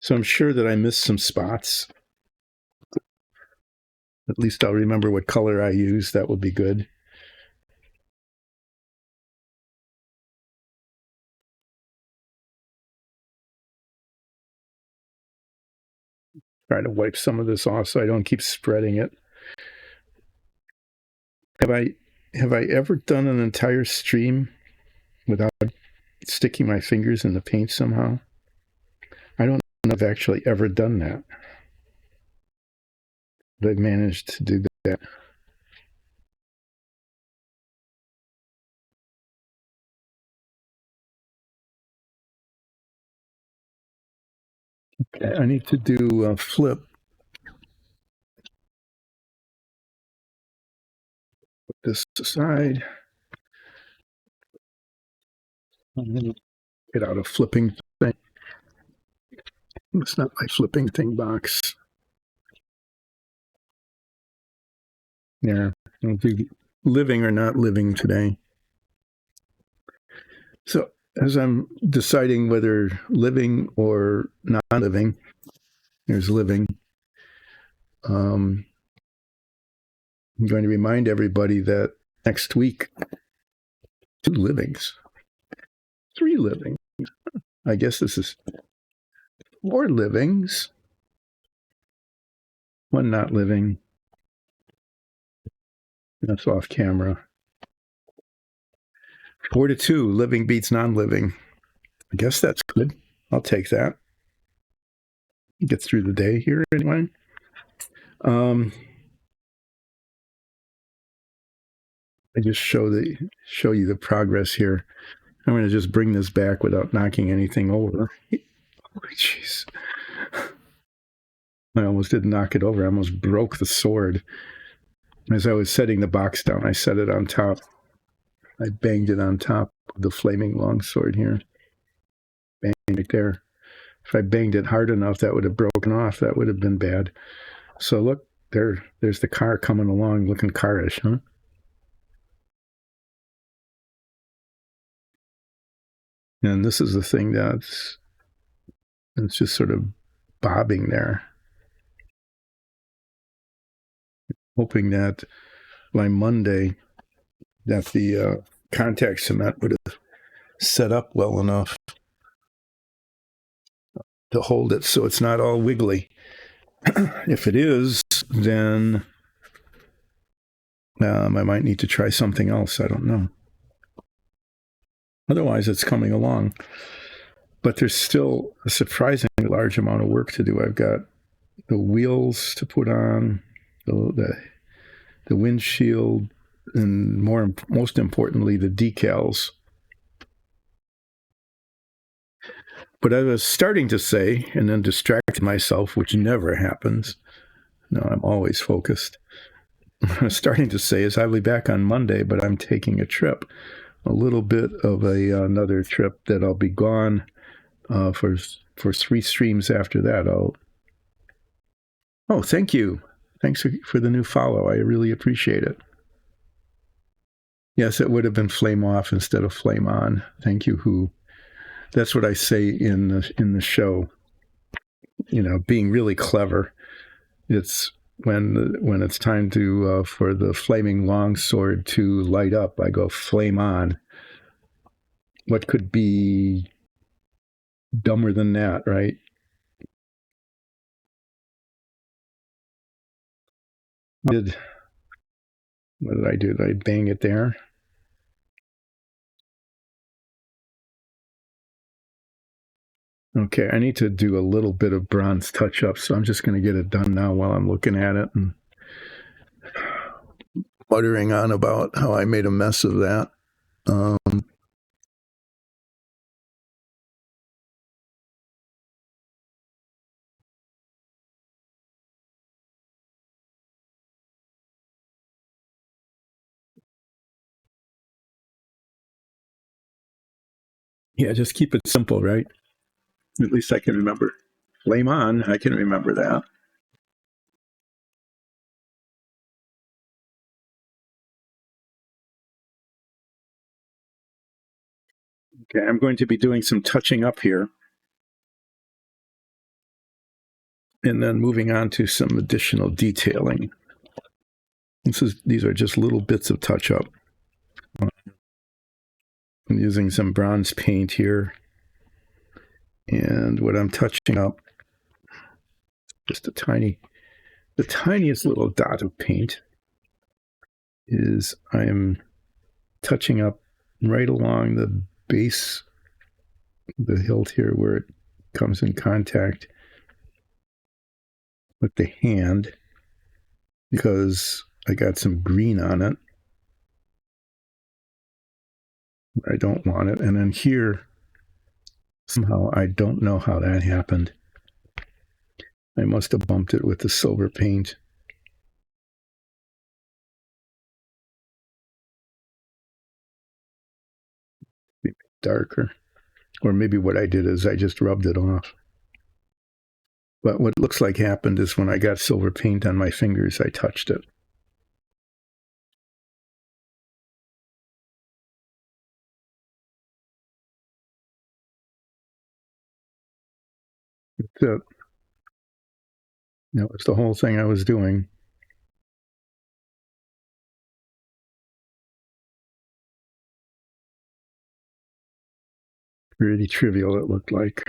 So I'm sure that I missed some spots. At least I'll remember what color I used. That would be good. Try to wipe some of this off so I don't keep spreading it. Have I ever done an entire stream without sticking my fingers in the paint somehow? I don't know if I've actually ever done that. But I've managed to do that. Okay, I need to do a flip. Put this aside. Get out a flipping thing. It's not my flipping thing box. Yeah, I'll do living or not living today. So as I'm deciding whether living or not living, there's living. I'm going to remind everybody that next week, 2 livings, 3 livings. I guess this is 4 livings, 1 not living. That's off camera. 4-2, living beats non-living. I guess that's good. I'll take that. Get through the day here anyway. I just show you the progress here. I'm going to just bring this back without knocking anything over. Oh, jeez. I almost didn't knock it over. I almost broke the sword. As I was setting the box down, I set it on top. I banged it on top of the flaming longsword here. Bang right there. If I banged it hard enough, that would have broken off. That would have been bad. So look, there's the car coming along, looking carish, huh? And this is the thing it's just sort of bobbing there. Hoping that by Monday that the contact cement would have set up well enough to hold it so it's not all wiggly. If it is, then I might need to try something else. I don't know. Otherwise, it's coming along. But there's still a surprisingly large amount of work to do. I've got the wheels to put on, the windshield, and most importantly, the decals. But I was starting to say, and then distracted myself, which never happens. No, I'm always focused. I was starting to say is I'll be back on Monday, but I'm taking a trip, a little bit of another trip that I'll be gone for 3 streams after that. Oh, thank you. Thanks for the new follow. I really appreciate it. Yes, it would have been flame off instead of flame on. Thank you, Who. That's what I say in the show. You know, being really clever. It's when it's time to for the flaming longsword to light up, I go flame on. What could be dumber than that, right? What did I do? Did I bang it there? Okay, I need to do a little bit of bronze touch-up, so I'm just going to get it done now while I'm looking at it and muttering on about how I made a mess of that. Yeah, just keep it simple, right? At least I can remember. Flame on, I can remember that. Okay, I'm going to be doing some touching up here. And then moving on to some additional detailing. These are just little bits of touch up. I'm using some bronze paint here. And what I'm touching up, just the tiniest little dot of paint, is I am touching up right along the base, the hilt here where it comes in contact with the hand, because I got some green on it. I don't want it. And then here, somehow, I don't know how that happened. I must have bumped it with the silver paint. Darker. Or maybe what I did is I just rubbed it off. But what looks like happened is when I got silver paint on my fingers, I touched it. That's it. That was the whole thing I was doing. Pretty trivial, it looked like.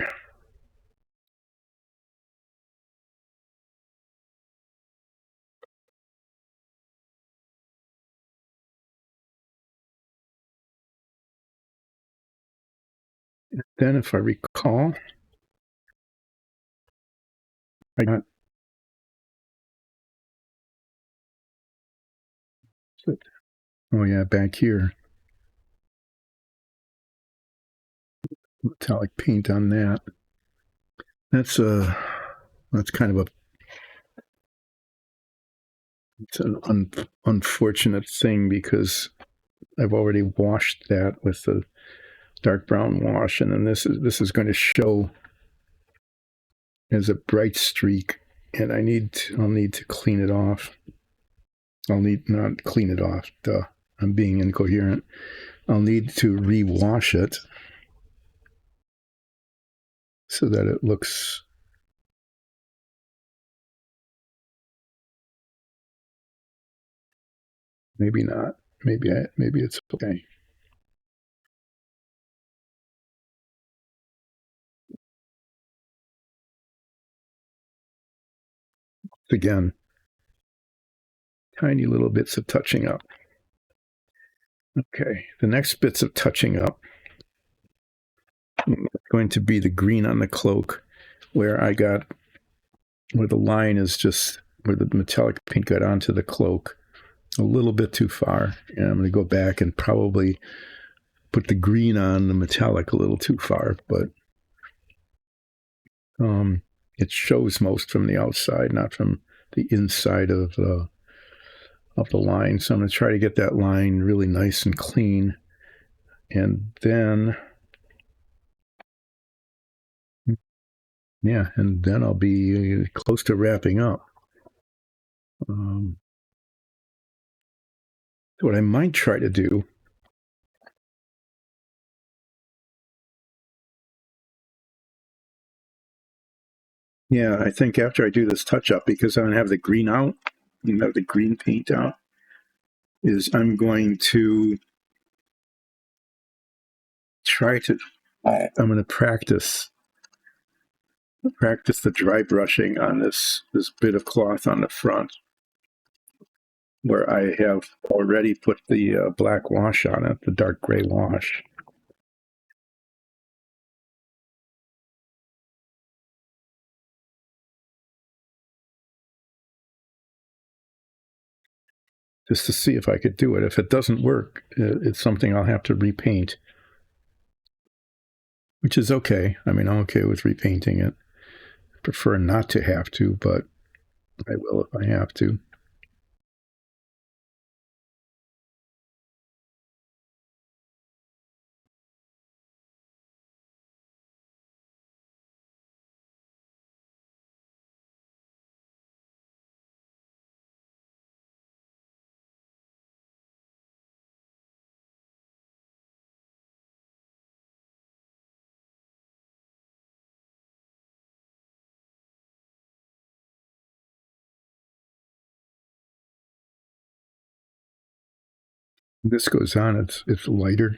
Then, if I recall, I got oh yeah, back here, metallic paint on that. That's kind of it's an unfortunate thing because I've already washed that with the dark brown wash, and then this is going to show as a bright streak, and I'll need to clean it off. I'll need not clean it off. Duh, I'm being incoherent. I'll need to rewash it so that it looks maybe not. Maybe it's okay. Again, tiny little bits of touching up. Okay, the next bits of touching up are going to be the green on the cloak, where the line is just where the metallic paint got onto the cloak a little bit too far. And I'm going to go back and probably put the green on the metallic a little too far, but it shows most from the outside, not from the inside of the line. So I'm going to try to get that line really nice and clean. And then, yeah, and then I'll be close to wrapping up. What I might try to do, yeah, I think after I do this touch up, because I'm going to have the green out, have the green paint out, is I'm going to I'm going to practice the dry brushing on this bit of cloth on the front, where I have already put the black wash on it, the dark gray wash. Just to see if I could do it. If it doesn't work, it's something I'll have to repaint, which is okay. I mean, I'm okay with repainting it. I prefer not to have to, but I will if I have to. This goes on, it's lighter.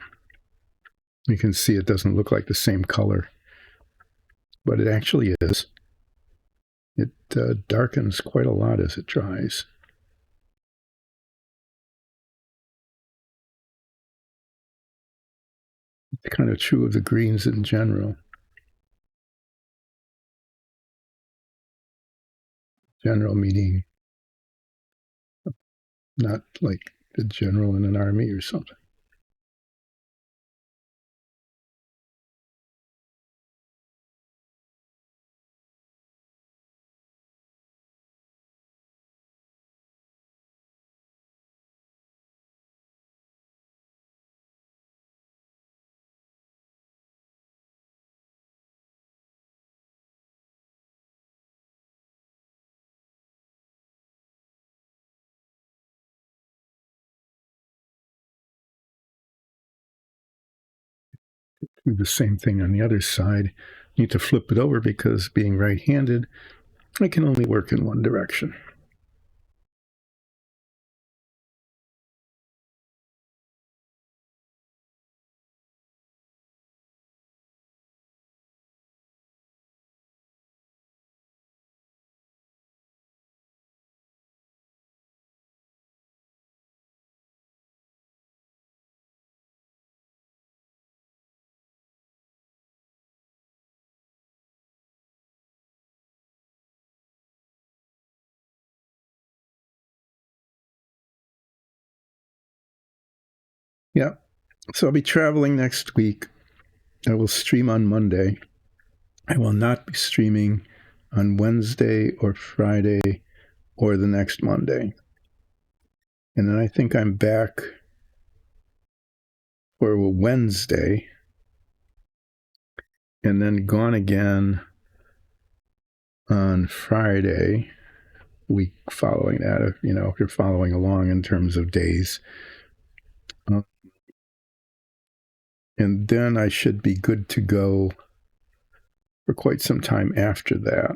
You can see it doesn't look like the same color, but it actually is. It darkens quite a lot as it dries. It's kind of true of the greens in general. General meaning not like the general in an army or something. Do the same thing on the other side. Need to flip it over because being right-handed, I can only work in one direction. Yeah. So I'll be traveling next week. I will stream on Monday. I will not be streaming on Wednesday or Friday or the next Monday. And then I think I'm back for Wednesday and then gone again on Friday, week following that, if you're following along in terms of days. And then I should be good to go for quite some time after that.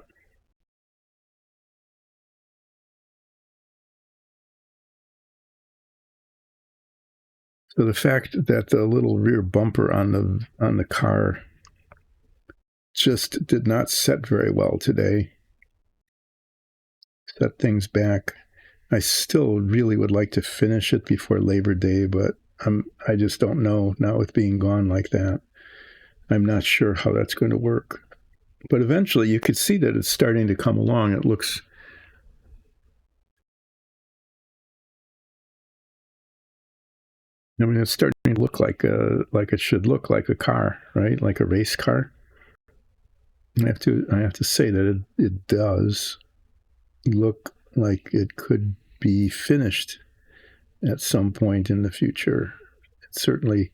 So the fact that the little rear bumper on the car just did not set very well today. Set things back. I still really would like to finish it before Labor Day, but I just don't know now with being gone like that. I'm not sure how that's going to work. But eventually you could see that it's starting to come along. It looks it's starting to look like it should look like a car, right? Like a race car. I have to say that it does look like it could be finished at some point in the future. It's certainly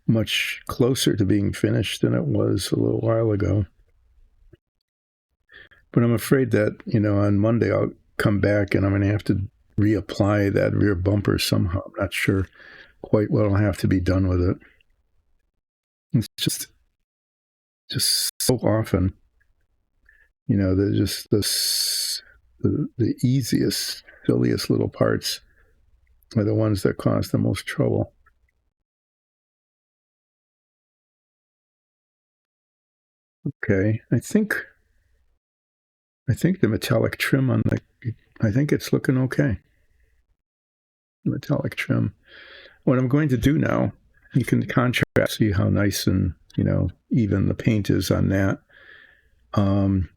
much closer to being finished than it was a little while ago. But I'm afraid that, on Monday I'll come back and I'm going to have to reapply that rear bumper somehow. I'm not sure quite what will have to be done with it. It's just so often, they're just the easiest, silliest little parts are the ones that cause the most trouble. Okay, I think the metallic trim I think it's looking okay. Metallic trim. What I'm going to do now, you can contrast, see how nice and even the paint is on that. And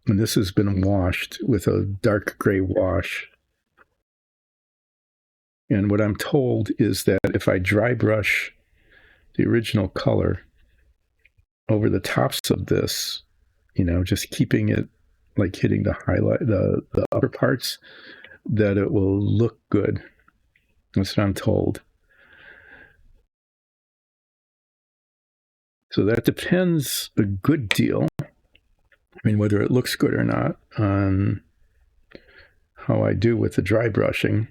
this has been washed with a dark gray wash. And what I'm told is that if I dry brush the original color over the tops of this, just keeping it like hitting the highlight, the upper parts, that it will look good. That's what I'm told. So that depends a good deal. I mean, whether it looks good or not on how I do with the dry brushing,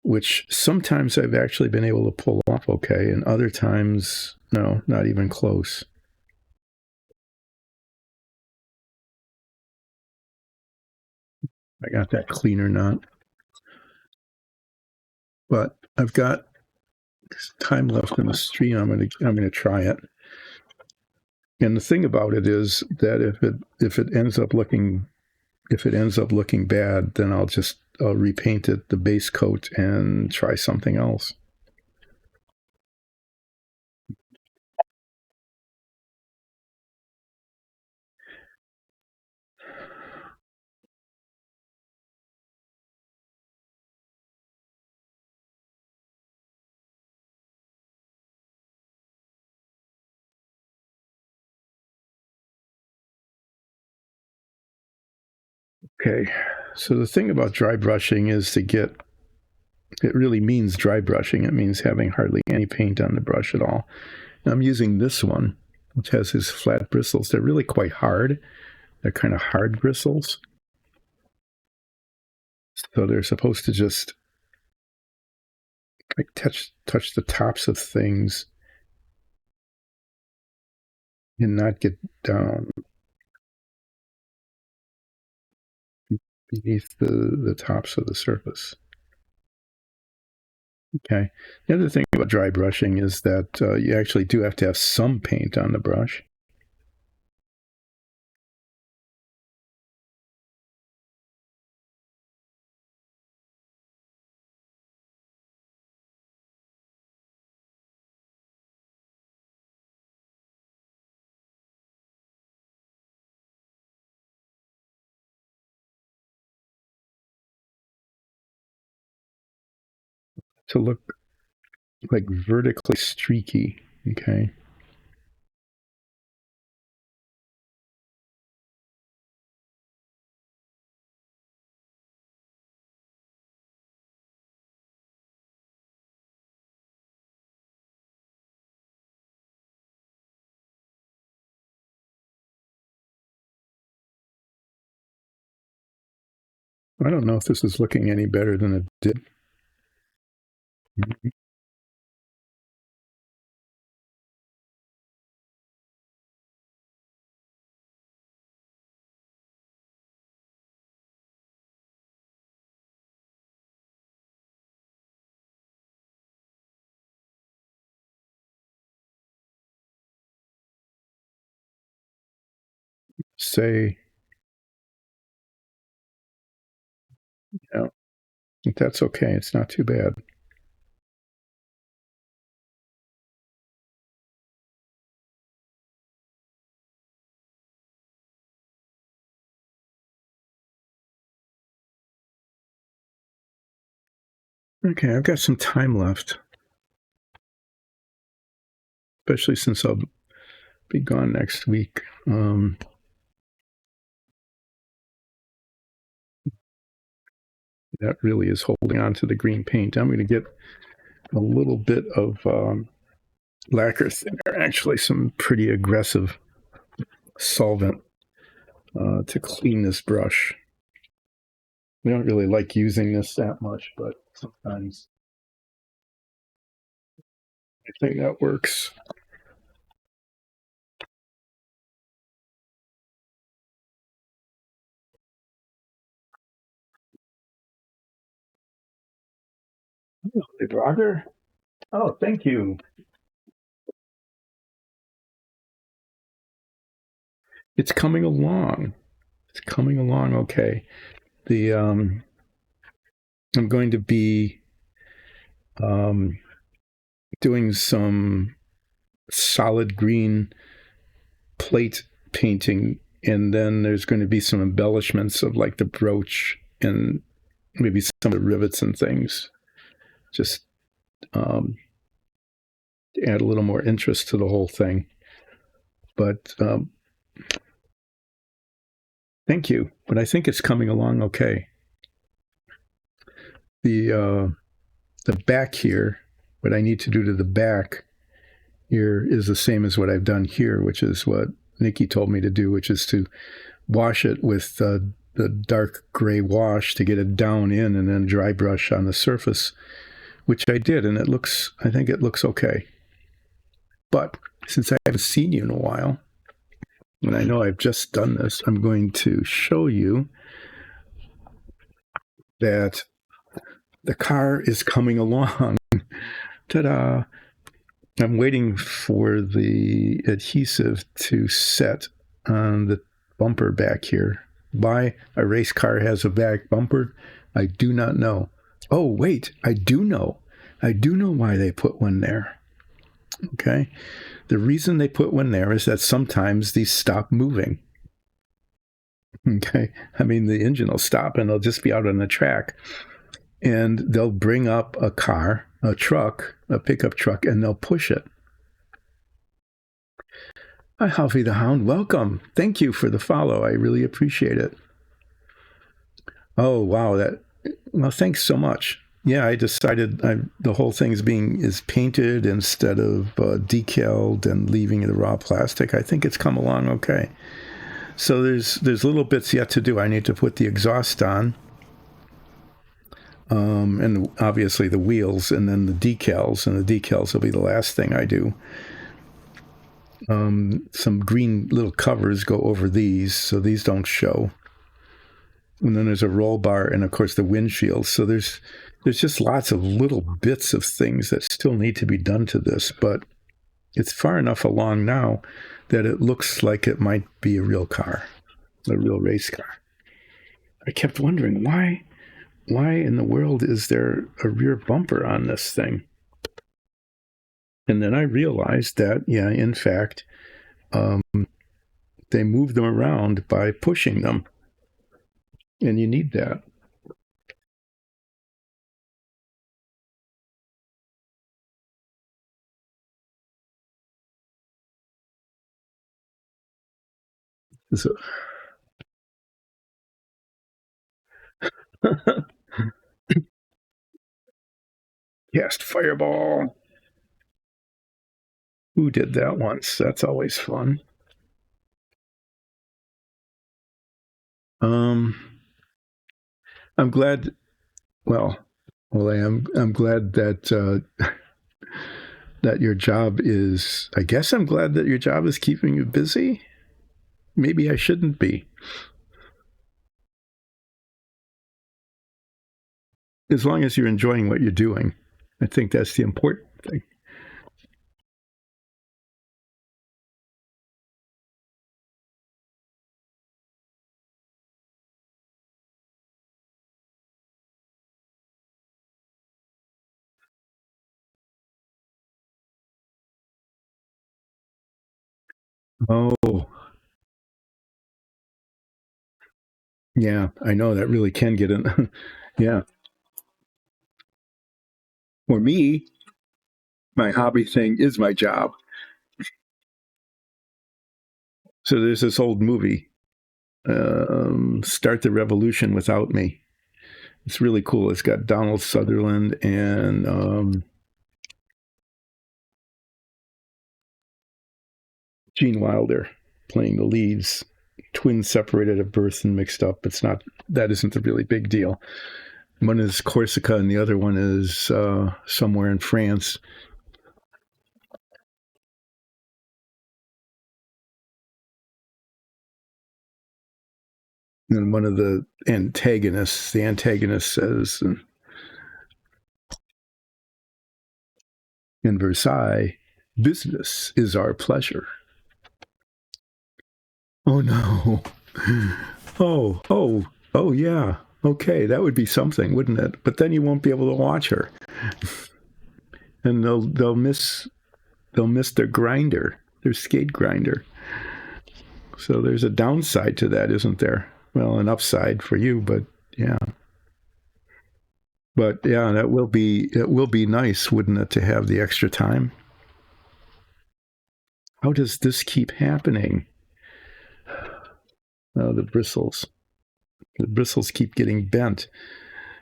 which sometimes I've actually been able to pull off okay, and other times, no, not even close. I got that cleaner knot. but I've got time left in the stream. I'm gonna try it. And the thing about it is that if it ends up looking bad, then I'll repaint it, the base coat, and try something else. Okay, so the thing about dry brushing is it really means dry brushing. It means having hardly any paint on the brush at all. And I'm using this one, which has his flat bristles. They're really quite hard. They're kind of hard bristles. So they're supposed to just like touch the tops of things and not get down beneath the tops of the surface. Okay. The other thing about dry brushing is that you actually do have to have some paint on the brush. To look like vertically streaky. Okay. I don't know if this is looking any better than it did. Say, yeah, that's okay. It's not too bad. Okay, I've got some time left, especially since I'll be gone next week. That really is holding on to the green paint. I'm going to get a little bit of lacquer thinner, actually some pretty aggressive solvent to clean this brush. We don't really like using this that much, but sometimes I think that works. Hey, Roger. Oh, thank you. It's coming along. It's coming along okay. The I'm going to be doing some solid green plate painting, and then there's going to be some embellishments of like the brooch and maybe some of the rivets and things, just to add a little more interest to the whole thing. But thank you. But I think it's coming along okay. The back here, what I need to do to the back here is the same as what I've done here, which is what Nikki told me to do, which is to wash it with the dark gray wash to get it down in, and then dry brush on the surface, which I did, and I think it looks okay. But since I haven't seen you in a while, and I know I've just done this, I'm going to show you that The car is coming along. Ta-da! I'm waiting for the adhesive to set on the bumper back here. Why a race car has a back bumper, I do not know. Oh, wait, I do know. I do know why they put one there. Okay? The reason they put one there is that sometimes these stop moving. Okay? I mean, the engine will stop and they'll just be out on the track. And they'll bring up a car, a truck, a pickup truck, and they'll push it. Hi, Halfie the Hound. Welcome. Thank you for the follow. I really appreciate it. Oh, wow. Well, thanks so much. Yeah, I decided the whole thing is painted instead of decaled and leaving the raw plastic. I think it's come along okay. So there's little bits yet to do. I need to put the exhaust on. And obviously the wheels, and then the decals, and the decals will be the last thing I do. Some green little covers go over these, so these don't show. And then there's a roll bar, and of course the windshield. So there's just lots of little bits of things that still need to be done to this, but it's far enough along now that it looks like it might be a real car, a real race car. I kept wondering why in the world is there a rear bumper on this thing? And then I realized that, yeah, in fact, they move them around by pushing them. And you need that. So, cast fireball. Who did that once? That's always fun. I'm glad. Well, I'm glad that that your job is. I guess I'm glad that your job is keeping you busy. Maybe I shouldn't be. As long as you're enjoying what you're doing, I think that's the important thing. Oh, yeah, I know that really can get in. Yeah. For me, my hobby thing is my job. So there's this old movie, Start the Revolution Without Me. It's really cool. It's got Donald Sutherland and Gene Wilder playing the leads. Twins separated at birth and mixed up. That isn't a really big deal. One is Corsica and the other one is somewhere in France. And one of the antagonist says, in Versailles, business is our pleasure. Oh no. Oh yeah. Okay, that would be something, wouldn't it? But then you won't be able to watch her. And they'll miss their grinder, their skate grinder. So there's a downside to that, isn't there? Well, an upside for you, but yeah. But yeah, it will be nice, wouldn't it, to have the extra time? How does this keep happening? Oh, the bristles. The bristles keep getting bent.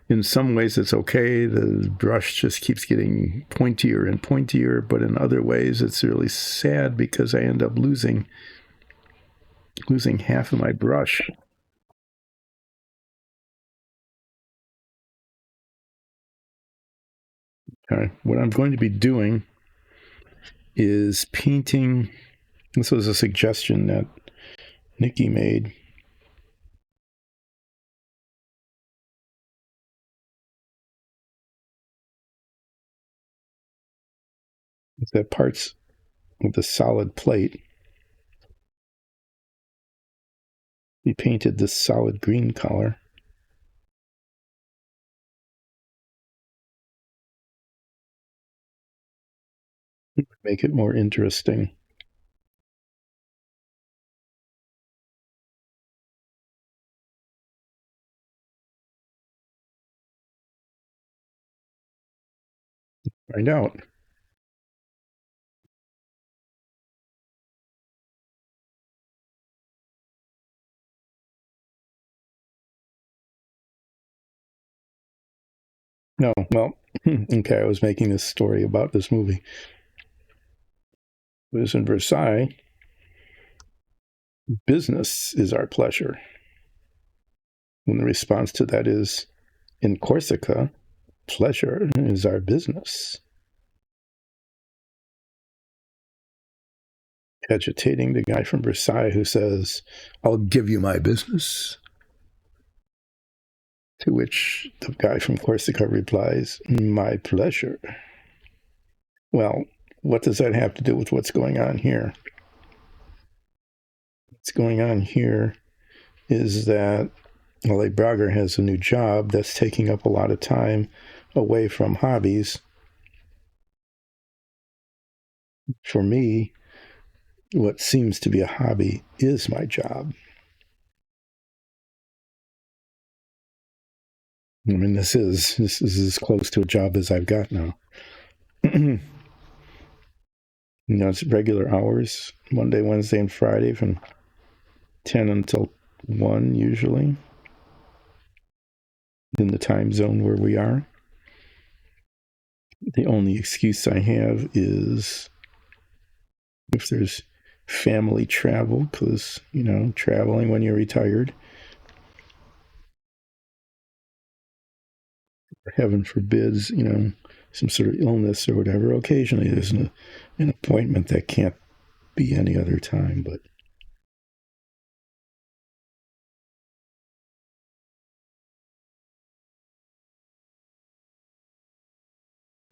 In some ways it's okay. The brush just keeps getting pointier and pointier, but in other ways it's really sad because I end up losing half of my brush. Okay. What I'm going to be doing is painting. This was a suggestion that Nikki made. The parts of the solid plate. He painted this solid green color. Make it more interesting. Find out. No, well, okay, I was making this story about this movie. It was in Versailles. Business is our pleasure. And the response to that is, in Corsica, pleasure is our business. Agitating the guy from Versailles who says, I'll give you my business. To which the guy from Corsica replies, my pleasure. Well, what does that have to do with what's going on here? What's going on here is that L.A. Brogger has a new job that's taking up a lot of time away from hobbies. For me, what seems to be a hobby is my job. I mean, this is as close to a job as I've got now. It's regular hours, Monday, Wednesday, and Friday from 10 until 1 usually in the time zone where we are. The only excuse I have is if there's family travel, because, traveling when you're retired, heaven forbids, some sort of illness or whatever. Occasionally there's an appointment that can't be any other time, but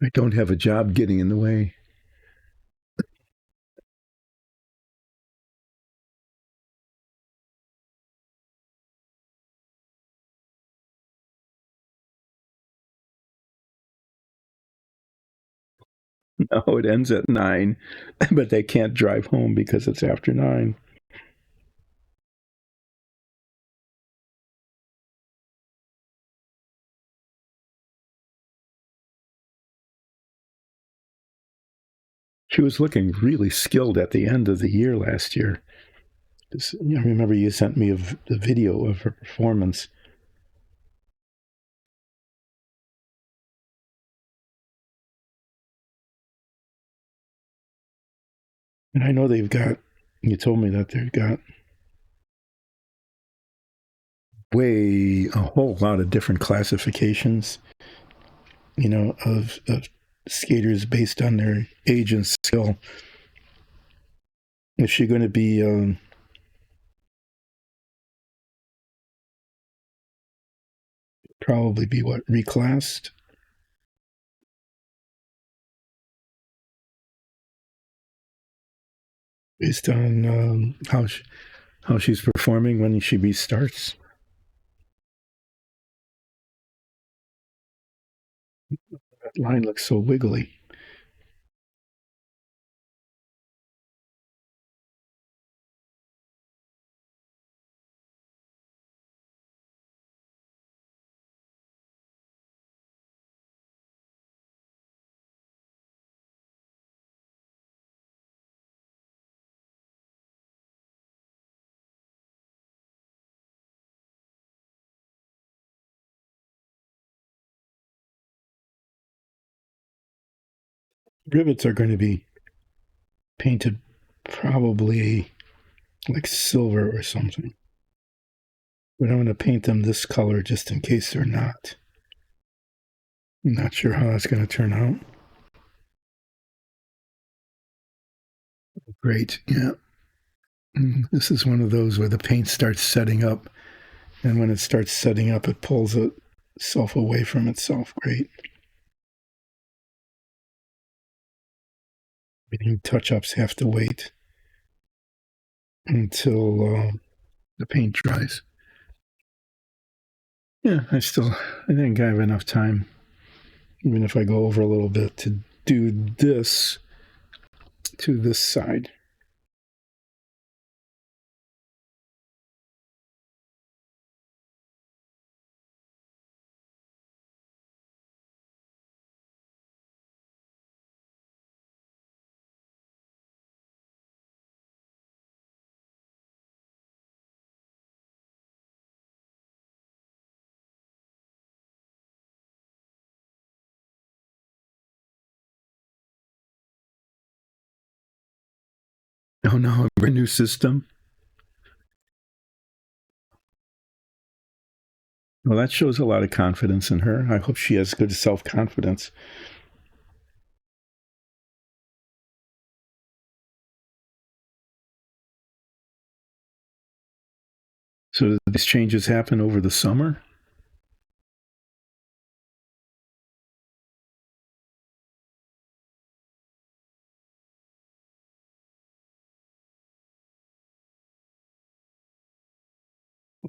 I don't have a job getting in the way. No, it ends at 9, but they can't drive home because it's after 9. She was looking really skilled at the end of the year last year. I remember you sent me the video of her performance. And I know you told me that they've got a whole lot of different classifications, of skaters based on their age and skill. Is she going to be probably be reclassed based on how she's performing when she restarts? That line looks so wiggly. Rivets are going to be painted probably like silver or something. But I'm going to paint them this color just in case they're not. I'm not sure how that's going to turn out. Great, yeah. This is one of those where the paint starts setting up, and when it starts setting up, it pulls itself away from itself. Great. Any touch-ups have to wait until the paint dries. Yeah, I think I have enough time, even if I go over a little bit, to do this to this side. Oh no, a new system. Well, that shows a lot of confidence in her. I hope she has good self-confidence. So did these changes happen over the summer?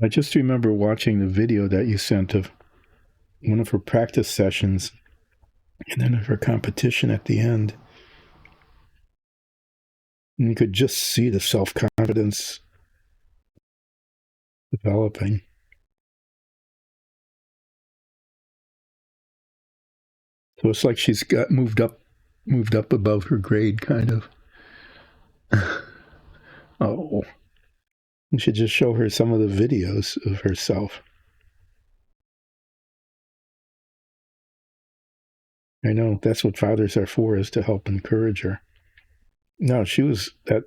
I just remember watching the video that you sent of one of her practice sessions and then of her competition at the end. And you could just see the self-confidence developing. So it's like she's got moved up above her grade, kind of. Oh, you should just show her some of the videos of herself. I know that's what fathers are for, is to help encourage her. No, she was that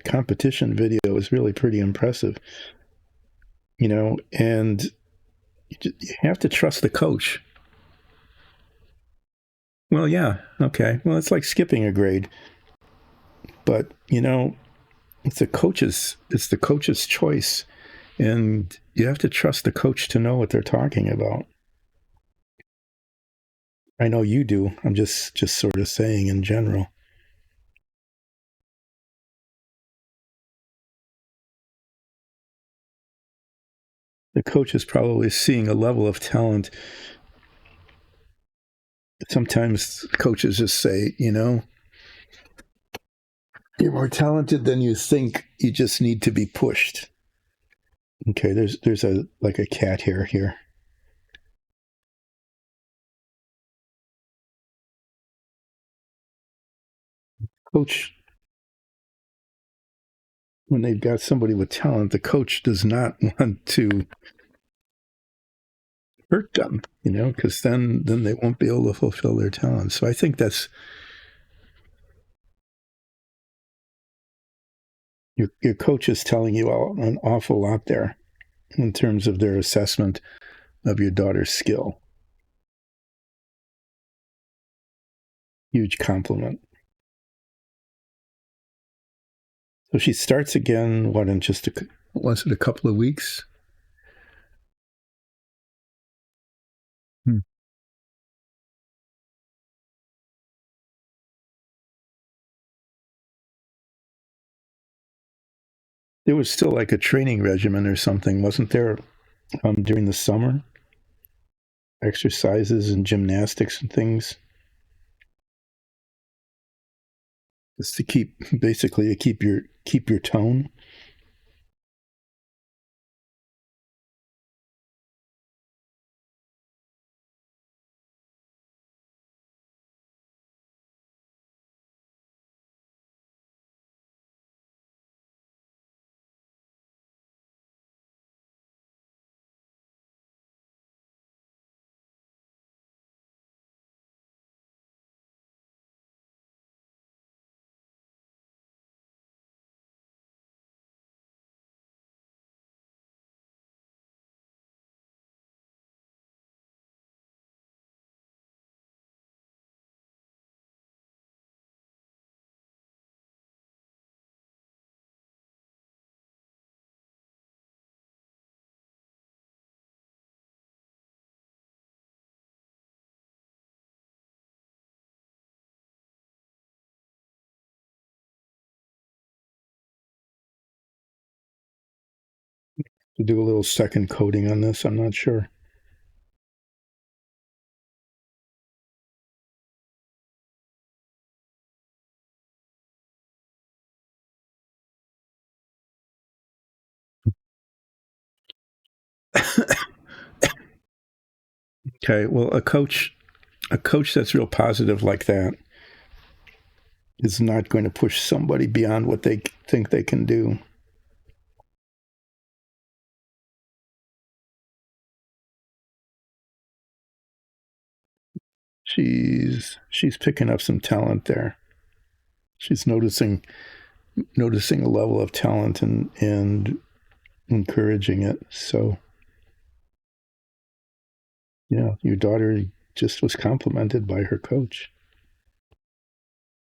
competition video was really pretty impressive, and you have to trust the coach. Well, yeah, okay. Well, it's like skipping a grade, but it's the coach's choice, and you have to trust the coach to know what they're talking about. I know you do. I'm just sort of saying in general. The coach is probably seeing a level of talent. Sometimes coaches just say, you're more talented than you think. You just need to be pushed. Okay, there's a cat hair here. Coach, when they've got somebody with talent, the coach does not want to hurt them, because then they won't be able to fulfill their talent. So I think that's your coach is telling you an awful lot there in terms of their assessment of your daughter's skill. Huge compliment. So she starts again. What, in just was it a couple of weeks? Hmm. There was still like a training regimen or something, wasn't there, during the summer? Exercises and gymnastics and things, just to keep your tone. to do a little second coating on this. I'm not sure. Okay, well, a coach that's real positive like that is not going to push somebody beyond what they think they can do. She's picking up some talent there. She's noticing a level of talent and encouraging it. So yeah, your daughter just was complimented by her coach.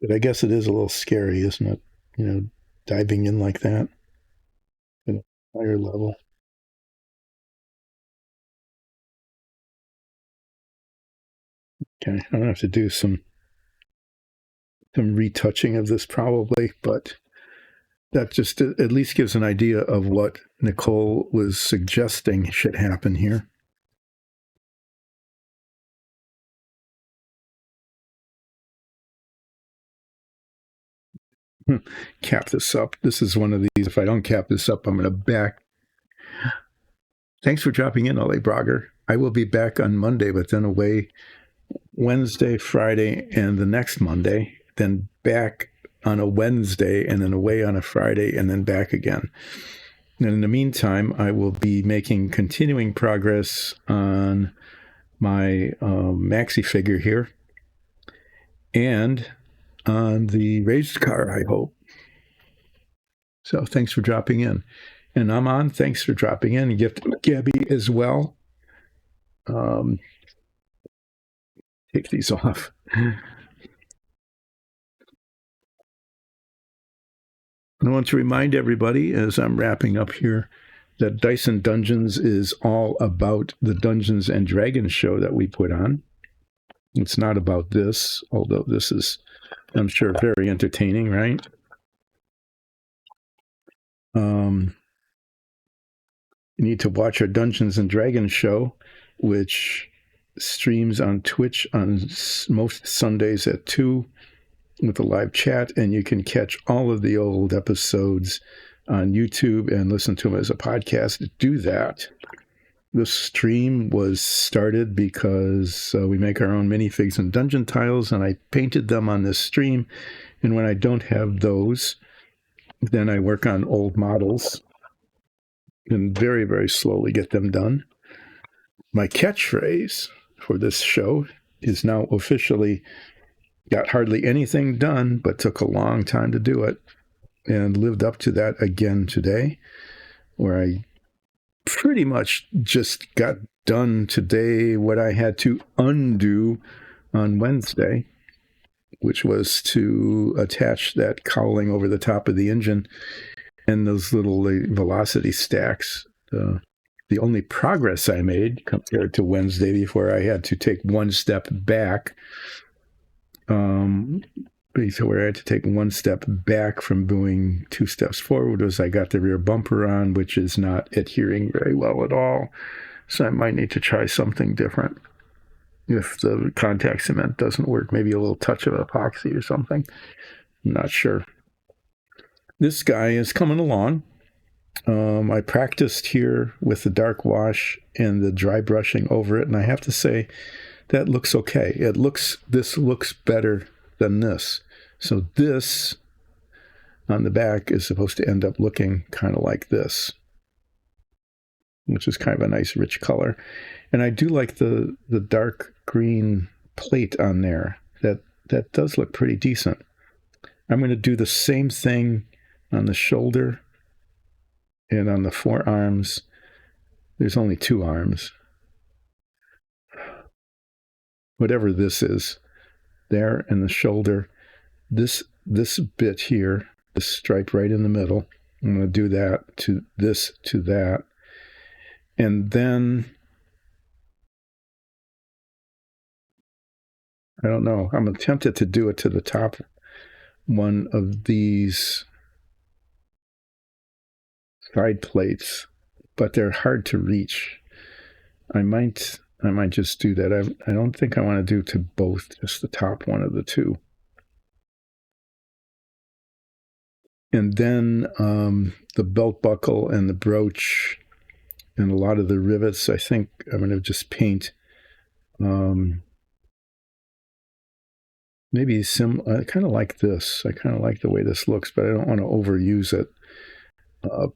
But I guess it is a little scary, isn't it? Diving in like that at a higher level. Okay, I'm gonna have to do some retouching of this probably, but that just at least gives an idea of what Nicole was suggesting should happen here. Cap this up. This is one of these. If I don't cap this up, I'm going to back. Thanks for dropping in, Ole Brogger. I will be back on Monday, but then away Wednesday, Friday, and the next Monday, then back on a Wednesday, and then away on a Friday, and then back again. And in the meantime, I will be making continuing progress on my maxi figure here and on the raised car, I hope. So thanks for dropping in. And Aman, thanks for dropping in. And gift Gabby as well. Take these off. I want to remind everybody as I'm wrapping up here that Dyson Dungeons is all about the Dungeons and Dragons show that we put on. It's not about this, although this is, I'm sure, very entertaining, right? You need to watch our Dungeons and Dragons show, which streams on Twitch on most Sundays at 2 with a live chat, and you can catch all of the old episodes on YouTube and listen to them as a podcast. Do that. This stream was started because we make our own minifigs and dungeon tiles, and I painted them on this stream. And when I don't have those, then I work on old models and very, very slowly get them done. My catchphrase for this show is now officially got hardly anything done, but took a long time to do it, and lived up to that again today, where I pretty much just got done today what I had to undo on Wednesday, which was to attach that cowling over the top of the engine and those little velocity stacks. The only progress I made compared to Wednesday, before I had to take one step back, where I had to take one step back from doing 2 steps forward, was I got the rear bumper on, which is not adhering very well at all. So I might need to try something different. If the contact cement doesn't work, maybe a little touch of epoxy or something. I'm not sure. This guy is coming along. I practiced here with the dark wash and the dry brushing over it, and I have to say that looks okay. This looks better than this. So this on the back is supposed to end up looking kind of like this, which is kind of a nice rich color. And I do like the dark green plate on there. That does look pretty decent. I'm going to do the same thing on the shoulder and on the forearms. There's only 2 arms. Whatever this is, there in the shoulder, this bit here, this stripe right in the middle, I'm going to do that to this, to that. And then, I don't know, I'm tempted to do it to the top one of these side plates, but they're hard to reach. I might just do that. I don't think I want to do to both, just the top one of the two. And then the belt buckle and the brooch and a lot of the rivets, I think I'm going to just paint maybe I kind of like this. I kind of like the way this looks, but I don't want to overuse it.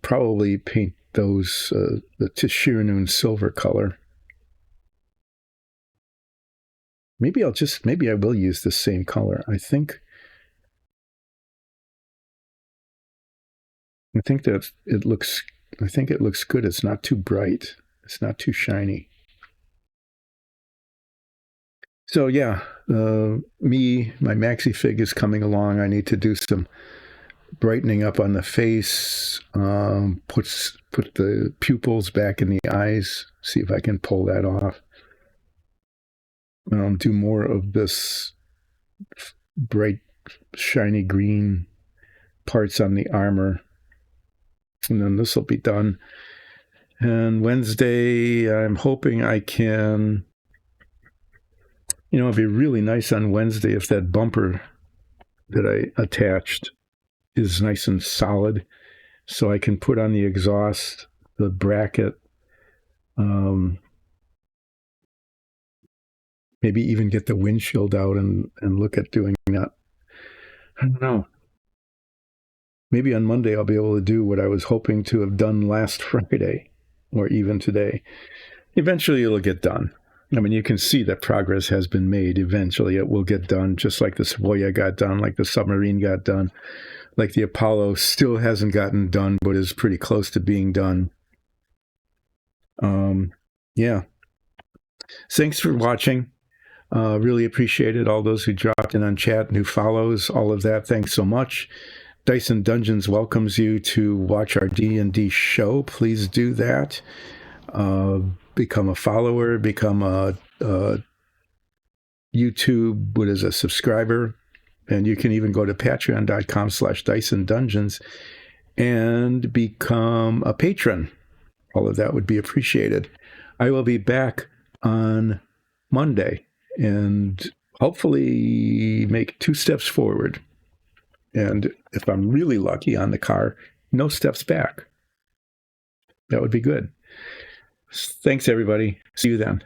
Probably paint those, the Tishiranoon silver color. Maybe I will use the same color. I think that it looks good. It's not too bright. It's not too shiny. So yeah, my maxi fig is coming along. I need to do some brightening up on the face, put the pupils back in the eyes, see if I can pull that off. Do more of this bright, shiny green parts on the armor. And then this will be done. And Wednesday, I'm hoping I can, it'd be really nice on Wednesday if that bumper that I attached is nice and solid, so I can put on the exhaust, the bracket, maybe even get the windshield out and look at doing that. I don't know. Maybe on Monday I'll be able to do what I was hoping to have done last Friday, or even today. Eventually it'll get done. I mean, you can see that progress has been made. Eventually it will get done, just like the Savoia got done, like the submarine got done, like the Apollo still hasn't gotten done, but is pretty close to being done. Yeah. Thanks for watching. Really appreciate it. All those who dropped in on chat and who follows, all of that, thanks so much. Dyson Dungeons welcomes you to watch our D&D show. Please do that. Become a follower, become a YouTube, a subscriber. And you can even go to patreon.com/Dyson Dungeons and become a patron. All of that would be appreciated. I will be back on Monday and hopefully make 2 steps forward. And if I'm really lucky on the car, no steps back. That would be good. Thanks, everybody. See you then.